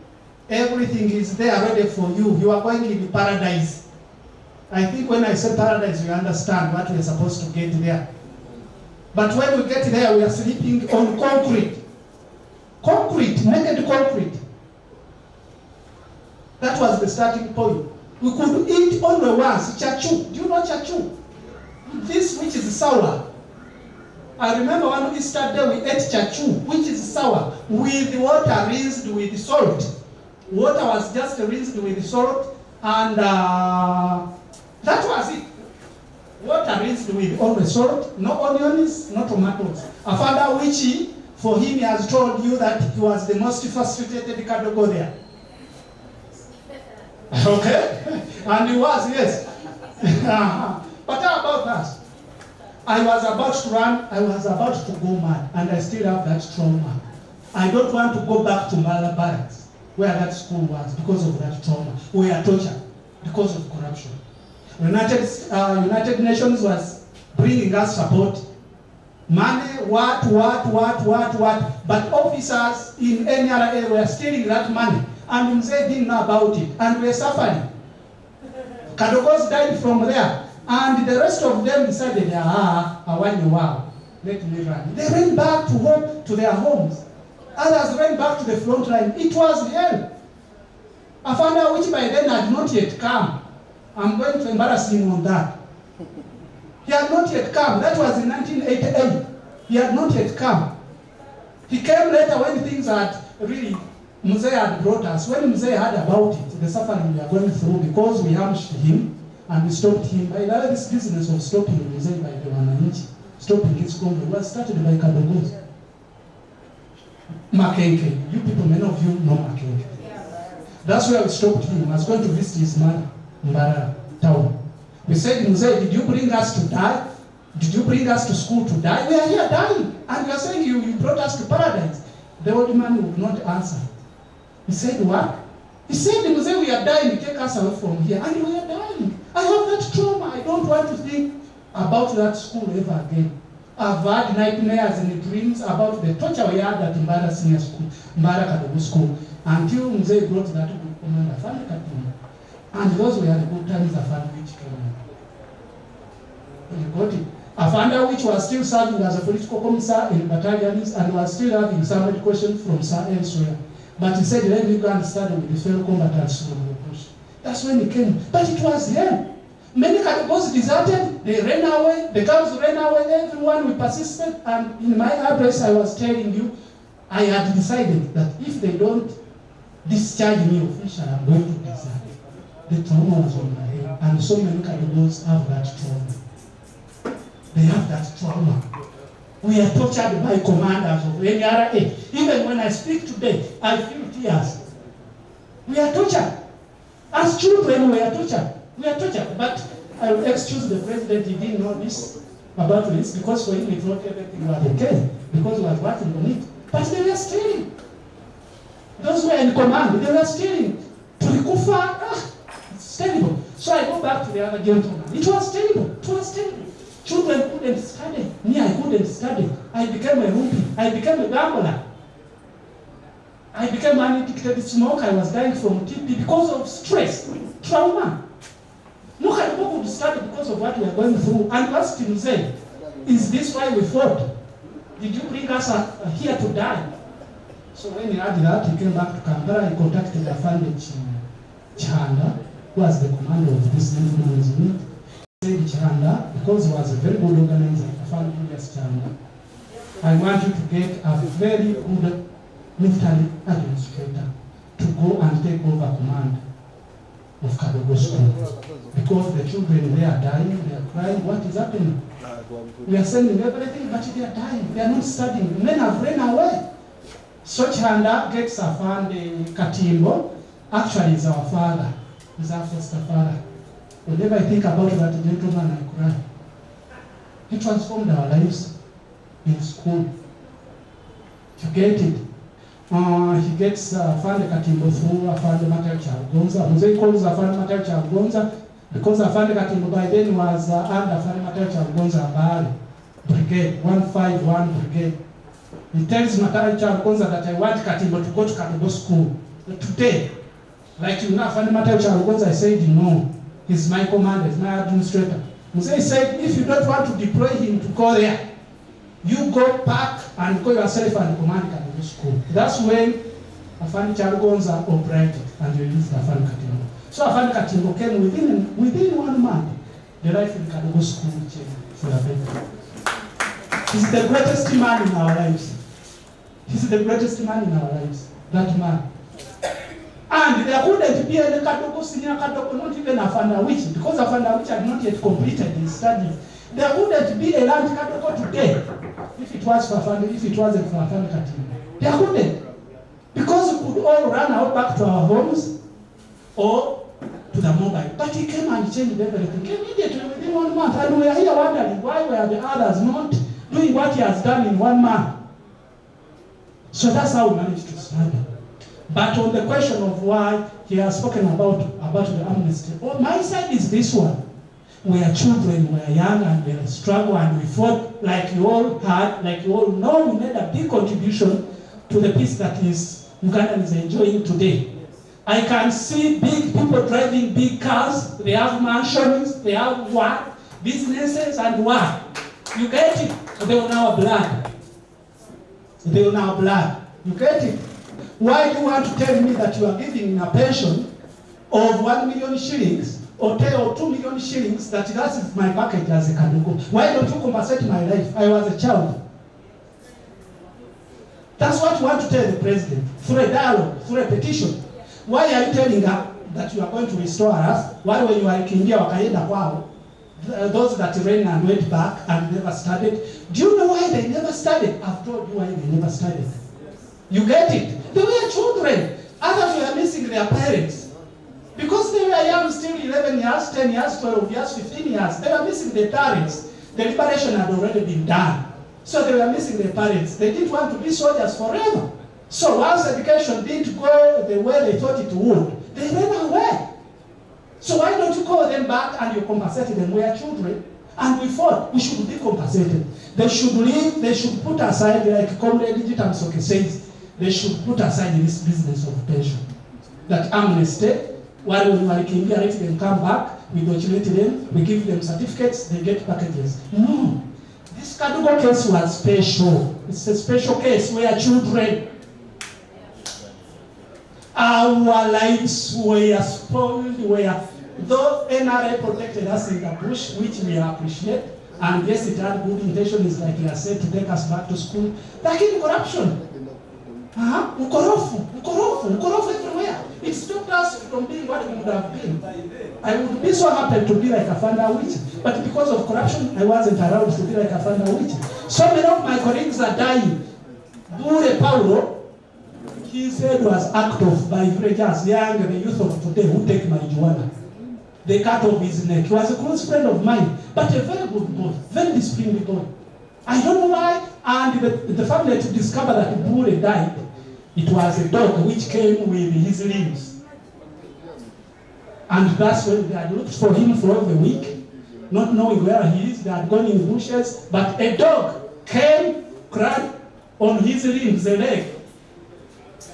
everything is there ready for you. You are going in paradise. I think when I say paradise, you understand what we're supposed to get there. But when we get there, we are sleeping on concrete. Concrete, naked concrete. That was the starting point. We could eat only once, chachu. Do you know chachu? This which is sour. I remember one Easter day we ate chachu, which is sour, with water rinsed with salt. Water was just rinsed with salt, and that was it. Water rinsed with only salt, no onions, no tomatoes. A father which, for him, he has told you that he was the most frustrated Kadogo there. Okay? And he was, yes. But how about that? I was about to run, I was about to go mad, and I still have that trauma. I don't want to go back to Mala Barracks, where that school was, because of that trauma. We are tortured because of corruption. United Nations was bringing us support. Money, what, but officers in NRM were stealing that money, and Mzee didn't know about it, and we were suffering. Kadogos died from there, and the rest of them decided, wow, let me run. They ran back to home, to their homes. Others ran back to the front line. It was hell. I found out which by then had not yet come. I'm going to embarrass him on that. He had not yet come. That was in 1988. He had not yet come. He came later when things had really, Mzee had brought us. When Mzee heard about it, the suffering we are going through, because we ambushed him and we stopped him. By the way, this business of stopping Mzee by the Wananchi, stopping his convoy, was started by Kadogo. Makenke. You people, many of you know Makenke. That's where we stopped him. I was going to visit his mother in Mbara town. We said, Mzee, did you bring us to die? Did you bring us to school to die? We are here dying. And you are saying you brought us to paradise. The old man would not answer. He said, what? He said, Mzee, we are dying. Take us away from here. And we are dying. I have that trauma. I don't want to think about that school ever again. I've had nightmares and dreams about the torture we had at Mbara Senior School, Mbara Kadogo School, until Mzee brought that good commander, Afande Katumba. And those were the good times Afande Awich came in. You got it. Afande Awich was still serving as a political commissar in battalions and was still having somebody questions from Sir elsewhere. But he said, let me go and study with the fellow combatants from the bush. That's when he came. But it was hell. Many Kadogos deserted, they ran away, the girls ran away, everyone we persisted, and in my address I was telling you, I had decided that if they don't discharge me officially, I'm going to desert. The trauma was on my head, and so many Kadogos have that trauma. They have that trauma. We are tortured by commanders of NRA. Even when I speak today, I feel tears. We are tortured. As children, we are tortured. We are tortured. But I will excuse the president, he didn't know this about this, because for him he thought everything was okay, because he was working on it. But they were stealing. Those who were in command, they were stealing. Tulikufa, it's terrible. So I go back to the other gentleman. It was terrible. It was terrible. Children couldn't study. Me, I couldn't study. I became a rupee. I became a gambler. I became an addicted smoker. I was dying from TB because of stress, trauma. Nobody could study because of what we are going through. And asked him, say, is this why we fought? Did you bring us here to die? So when he heard that, he came back to Canberra. He contacted Afande Chanda, who was the commander of this gentleman's unit. He said, Chanda, because he was a very good organizer, Afande Julius Chanda, I want you to get a very good military administrator to go and take over command of Kadogo School. Because the children, they are dying, they are crying. What is happening? We are sending everything, but they are dying. They are not studying. Men have run away. So Chanda gets Afande Katimbo. Actually, is our father. He's our foster father. Whenever I think about that gentleman, I cry. He transformed our lives in school. To get it. He gets Afande Katimbo through Afande Matel Chagonza. Mzee calls Afande Matel Chagonza because Afande Katimbo by then was under Afande Matel Chagonza Bahari Brigade, 151 Brigade. He tells Matel Chagonza that I want Katimbo to go to Kadogo School. Today, like you know, Afande Matel Chagonza, I said no. He's my commander, he's my administrator. Mzee said, if you don't want to deploy him to go there, you go back and call yourself and command Kadogo School. That's when Afande Chagonza operated and released Afande Katimbo. So Afande Katimbo came within 1 month. The life in Kadogo School changed for the better. He's the greatest man in our lives. He's the greatest man in our lives. That man. And there couldn't be any Kadogo, senior Kadogo, not even Afande Awich, because Afande Awich had not yet completed his studies. There couldn't be a land Kadogo today if it was for Afande, if it wasn't for Afande Katimbo. There couldn't. Because we could all run out back to our homes or to the mobile. But he came and changed everything. Immediately within 1 month. And we are here wondering why were the others not doing what he has done in 1 month. So that's how we managed to struggle. But on the question of why he has spoken about the amnesty, my side is this one. We are children, we are young, and we are struggle, and we fought like you all had, like you all know, we made a big contribution to the peace that is Uganda is enjoying today. I can see big people driving big cars, they have mansions, they have what, businesses and what. You get it? They are now blood. They are now blood. You get it? Why do you want to tell me that you are giving a pension of 1 million shillings or 2 million shillings, that is my package as a Kadogo? Why don't you compensate my life? I was a child. That's what you want to tell the president, through a dialogue, through a petition. Why are you telling her that you are going to restore us? Why when you are in India, those that ran and went back and never started? Do you know why they never started? I've told you why they never started. You get it? They were children. Others were missing their parents. Because they were young, still 11 years, 10 years, 12 years, 15 years. They were missing their parents. The liberation had already been done. So they were missing their parents. They didn't want to be soldiers forever. So once education didn't go the way they thought it would, they ran away. So why don't you call them back and you compensate them? We are children. And we fought. We should be compensated. They should leave. They should put aside, like Comrade Digital Soke says, they should put aside this business of pension. That amnesty, while we are in India, let them come back, we document them, we give them certificates, they get packages. No. This Kadogo case was special. It's a special case where children, our lives were spoiled, though NRM protected us in the bush, which we appreciate, and yes, it had good intentions, like he has said, to take us back to school. Lakini corruption. Ukorofu everywhere. It stopped us from being what we would have been. I would be so happy to be like a Fanda Awich, but because of corruption, I wasn't around to be like a Fanda Awich. So many of my colleagues are dying. Bure Paulo, his head was hacked off by villagers, young, the youth of today who take marijuana. They cut off his neck. He was a close friend of mine, but a very good boy, very disciplined boy. I don't know why, and the family to discover that Bure died, it was a dog which came with his limbs. And that's when they had looked for him for the week, not knowing where he is. They had gone in the bushes, but a dog came, crawled on his limbs, the leg.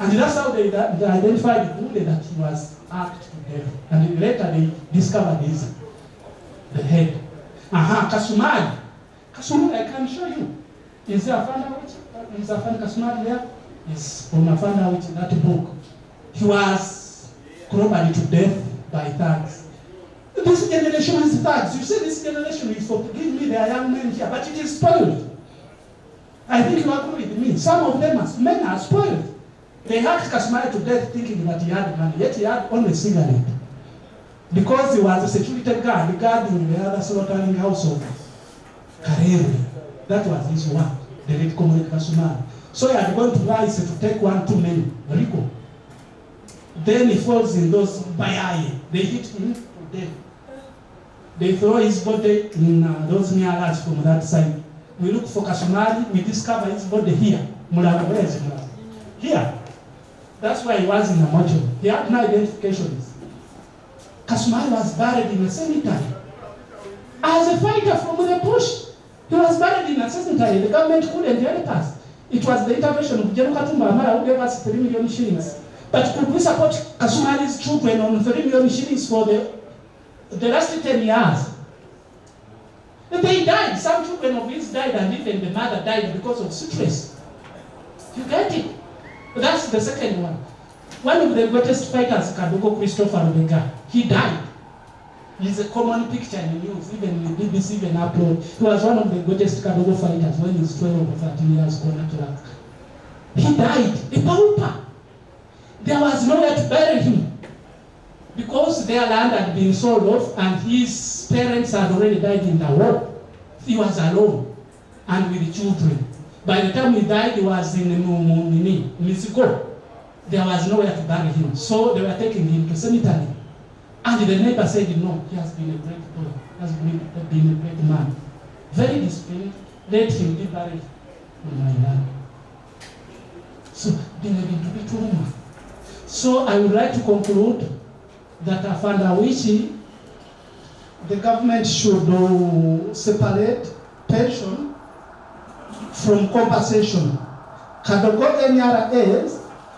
And that's how they identified Bure, that he was hacked to death. And later they discovered the head. Kasumari. Kasumari, I can show you. Is there a Fanda Awich? Is a Fanda Kasumari there? Is on a Fanda Awich, that book. He was crowbarred to death by thugs. This generation is thugs. You say this generation is forgive me, they are young men here, but it is spoiled. I think you agree with me. Some of them as men are spoiled. They hacked Kasumari to death thinking that he had money, yet he had only a cigarette. Because he was a security guard guarding the other slaughtering house of Kareru. That was his work, the late Comrade Kasumari. So he had gone to Rice to take 1 too many, Rico. Then he falls in those bayaye. They hit him to death. They throw his body in those near us from that side. We look for Kasumari, we discover his body here. Mulala, where is it? Here. That's why he was in a mortuary. He had no identifications. Kasumari was buried in a cemetery. As a fighter from the bush, he was buried in a cemetery. The government couldn't help us. It was the intervention of General Katumba Amara who gave us 3 million shillings. But could we support Kasumari's children on 3 million shillings for the last 10 years? They died. Some children of his died, and even the mother died because of stress. You get it? That's the second one. One of the greatest fighters, Kadogo Christopher Rwabwoni, he died. He's a common picture in the news, even in the BBC, even upload. He was one of the greatest Kadogo fighters when he was 12 or 13 years old. He died, a pauper. There was nowhere to bury him because their land had been sold off and his parents had already died in the war. He was alone and with children. By the time he died, he was in Mexico. There was nowhere to bury him, so they were taking him to cemetery. And the neighbor said, no, he has been a great boy, has been a great man. Very disciplined, let him be buried on my land. So, so I would like to conclude that Afanda Awich, the government should separate pension from compensation. Kadogo NRM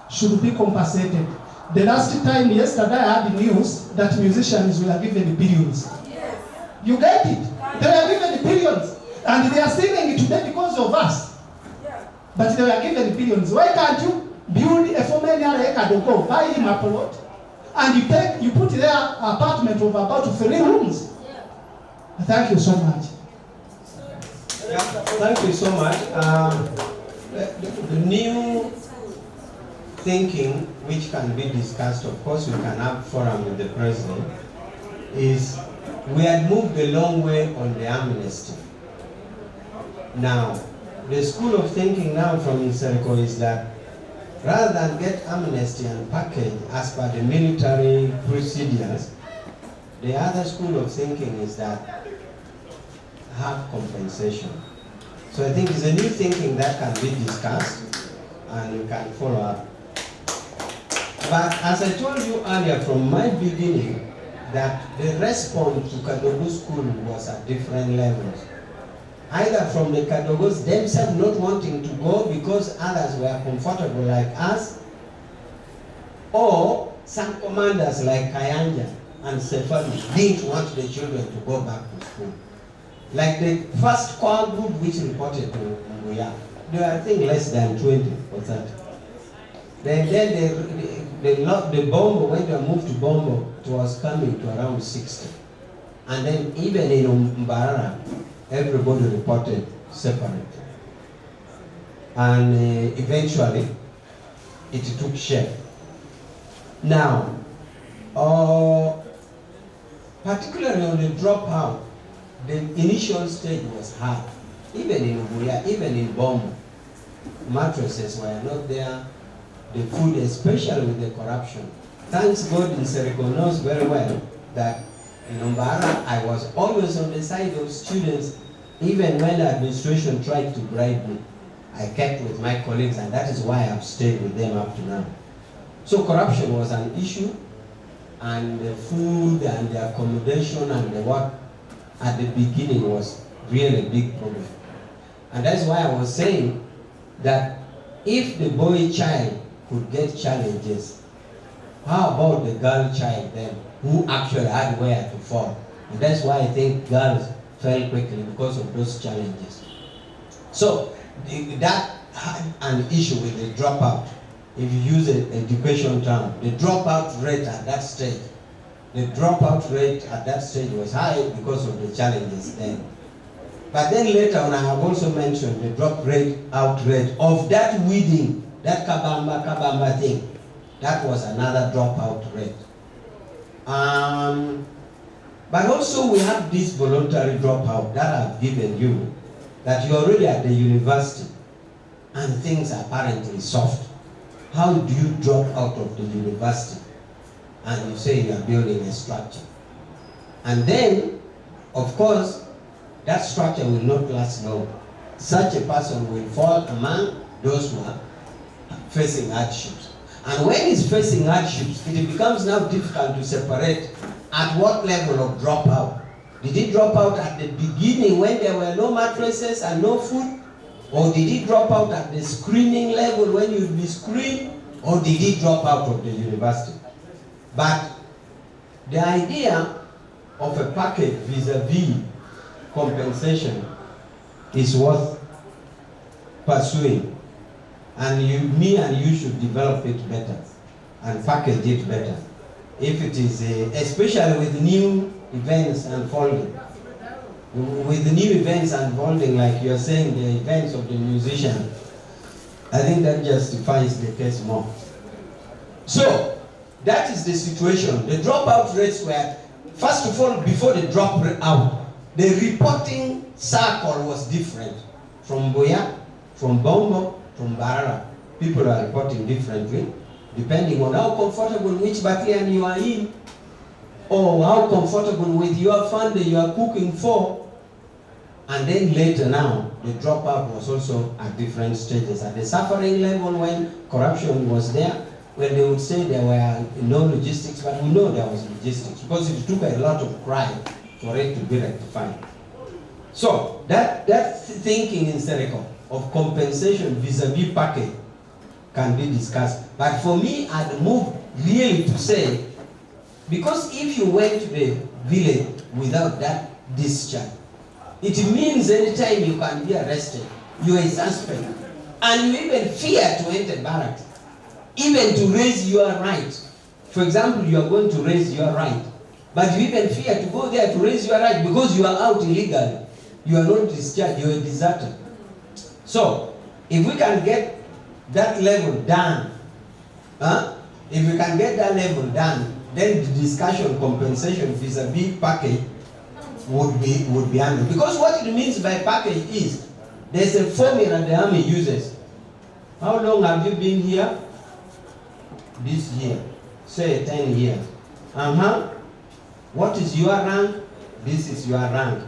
should be compensated. The last time, yesterday, I had the news that musicians were given billions. Yes. You get it? They were given billions. And they are singing today because of us. Yeah. But they were given billions. Why can't you build a 4 million Kadogo, buy him a plot, and you put their apartment of about 3 rooms? Yeah. Thank you so much. Yeah, thank you so much. The new thinking, which can be discussed, of course we can have forum with the president, is we had moved a long way on the amnesty. Now, the school of thinking now from Inserco is that rather than get amnesty and package as per the military procedures, the other school of thinking is that have compensation. So I think it's a new thinking that can be discussed and we can follow up. But as I told you earlier from my beginning, that the response to Kadogo school was at different levels. Either from the Kadogos themselves not wanting to go because others were comfortable like us, or some commanders like Kayanja and Sefali didn't want the children to go back to school. Like the first core group which reported to Mbuya, there were I think less than 20 or 30. Then the Bombo, when they moved to Bombo, it was coming to around 60. And then even in Mbarara, everybody reported separately. And eventually, it took shape. Now, particularly on the dropout, the initial stage was hard. Even in Ubuya, even in Bombo, mattresses were not there. The food, especially with the corruption. Thanks God, Inserco knows very well that in Umbara, I was always on the side of students, even when the administration tried to bribe me. I kept with my colleagues, and that is why I've stayed with them up to now. So corruption was an issue, and the food and the accommodation and the work at the beginning was really a big problem. And that's why I was saying that if the boy child could get challenges, how about the girl child then, who actually had where to fall? And that's why I think girls fell quickly because of those challenges. So that had an issue with the dropout. If you use an education term, the dropout rate at that stage, was high because of the challenges then. But then later on, I have also mentioned the drop rate out rate of that weeding, that kabamba thing. That was another dropout rate. But also we have this voluntary dropout that I've given you, that you're already at the university and things are apparently soft. How do you drop out of the university and you say you are building a structure? And then, of course, that structure will not last long. Such a person will fall among those who are facing hardships. And when he's facing hardships, it becomes now difficult to separate at what level of dropout. Did he drop out at the beginning when there were no mattresses and no food? Or did he drop out at the screening level when you'd be screened? Or did he drop out of the university? But the idea of a package vis-a-vis compensation is worth pursuing. And me and you should develop it better and package it better. If it is, especially with new events unfolding. With the new events unfolding, like you're saying, the events of the musician, I think that justifies the case more. So, that is the situation. The dropout rates were, first of all, before the drop out, the reporting circle was different. From Boya, from Bombo, from Barara. People are reporting differently, depending on how comfortable which battalion you are in. or how comfortable with your family you are cooking for. And then later now, the dropout was also at different stages. At the suffering level, when corruption was there, when they would say there were no logistics, but we know there was logistics because it took a lot of pride for it to be rectified. So that thinking in Senegal of compensation vis-a-vis package can be discussed. But for me, I'd move really to say, because if you went to the village without that discharge, it means anytime you can be arrested, you are a suspect. And you even fear to enter barracks, even to raise your right. For example, you are going to raise your right, but you even fear to go there to raise your right because you are out illegally. You are not discharged, you are a deserter. So, if we can get that level done, if we can get that level done, then the discussion compensation vis-a-vis package would be handled. Because what it means by package is, there's a formula the army uses. How long have you been here? This year. Say 10 years. What is your rank? This is your rank.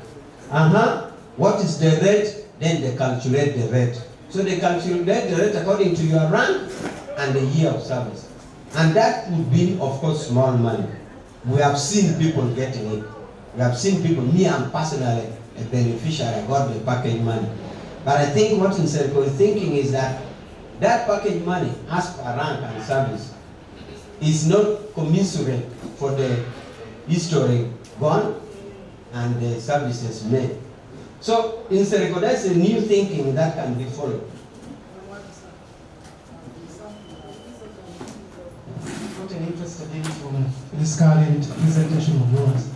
What is the rate? Then they calculate the rate. So they calculate the rate according to your rank and the year of service. And that would be, of course, small money. We have seen people getting it. We have seen people, me I'm personally a beneficiary, I got the package money. But I think what Nseko is thinking is that that package money, as per rank and service, is not commensurate for the history gone and the services made. So in Nseko, that's a new thinking that can be followed. Not interested in from this current presentation of yours.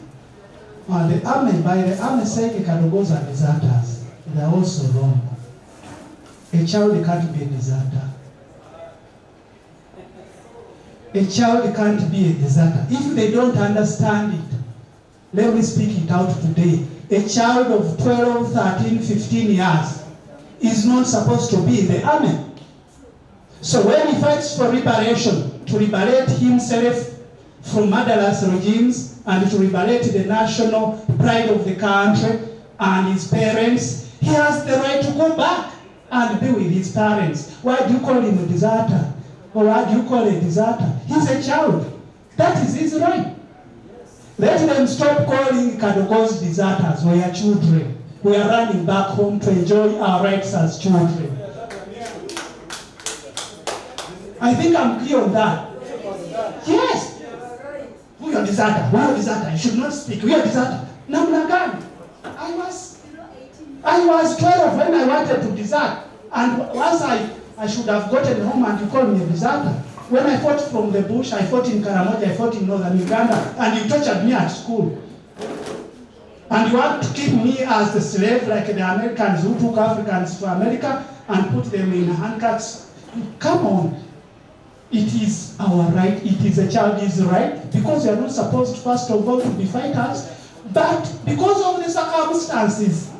The army, by the army saying Kadogos are deserters, they are also wrong. A child can't be a deserter. A child can't be a deserter. If they don't understand it, let me speak it out today. A child of 12, 13, 15 years is not supposed to be in the army. So when he fights for liberation, to liberate himself from murderous regimes, and to liberate the national pride of the country and his parents, he has the right to go back and be with his parents. Why do you call him a deserter? Or why do you call a deserter? He's a child. That is his right. Let them stop calling Kadogos deserters. We are children. We are running back home to enjoy our rights as children. I think I'm clear on that. Yes. We are deserter. We are deserter. You should not speak. We are deserter. Namnagan. I was 12 when I wanted to desert. And once I should have gotten home and you called me a deserter. When I fought from the bush, I fought in Karamoja, I fought in northern Uganda, and you tortured me at school. And you want to keep me as the slave like the Americans who took Africans to America and put them in handcuffs. Come on. It is our right, it is a child's right, because we are not supposed, first of all, to be fighters, but because of the circumstances,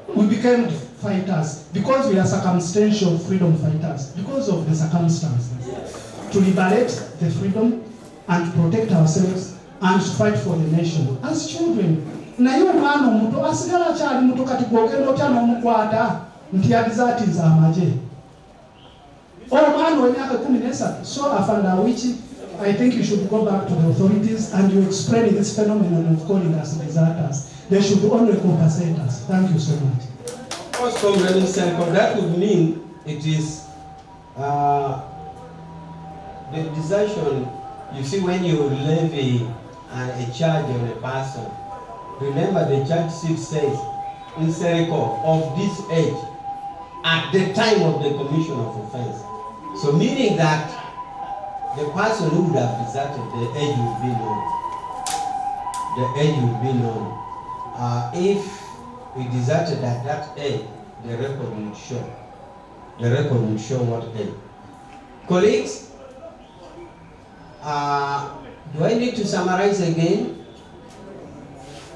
we became fighters, because we are circumstantial freedom fighters, because of the circumstances, to liberate the freedom and to protect ourselves and to fight for the nation. As children, na yo mwana omuto asigala kyali muto kati gwogenda otya n'omukwata nti yadizatiza amaje. So Awich, I think you should go back to the authorities and you explain this phenomenon of calling us deserters. They should only compensate us. Thank you so much. Of course, that would mean it is the desertion. You see, when you levy a charge on a person, remember the charge 6 says, in Senegal, of this age, at the time of the commission of offense. So meaning that the person who would have deserted, the age would be known. The age would be known. If we deserted at that age, the record would show. The record would show what age. Colleagues, do I need to summarize again?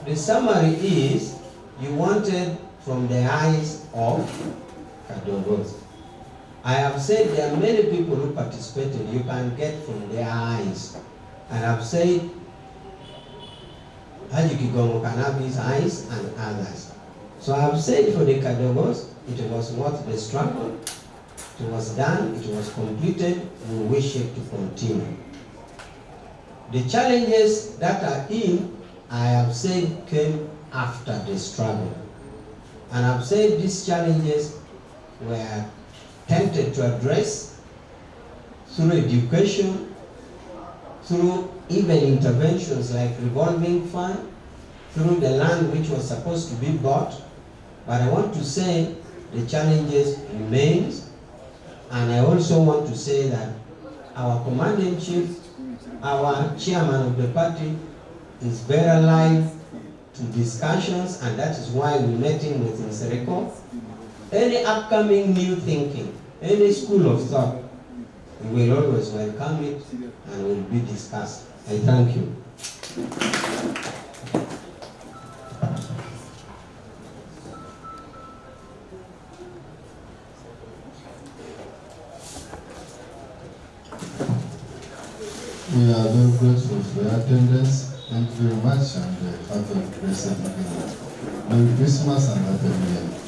The summary is, you wanted from the eyes of Kadogo. I have said there are many people who participated. You can get from their eyes. And I've said Haji Kigomo can have his eyes and others. So I've said for the Kadogos, it was worth the struggle. It was done, it was completed, we wish it to continue. The challenges that are in, I have said, came after the struggle. And I've said these challenges were tempted to address through education, through even interventions like revolving fund, through the land which was supposed to be bought. But I want to say the challenges remains, and I also want to say that our commander-in-chief, our chairman of the party, is very alive to discussions, and that is why we met him with Nsereko. Any upcoming new thinking, any school of thought, we will always welcome it and will be discussed. I thank you. We are very grateful for your attendance. Thank you very much, and have a blessed evening. Merry Christmas and Happy New Year.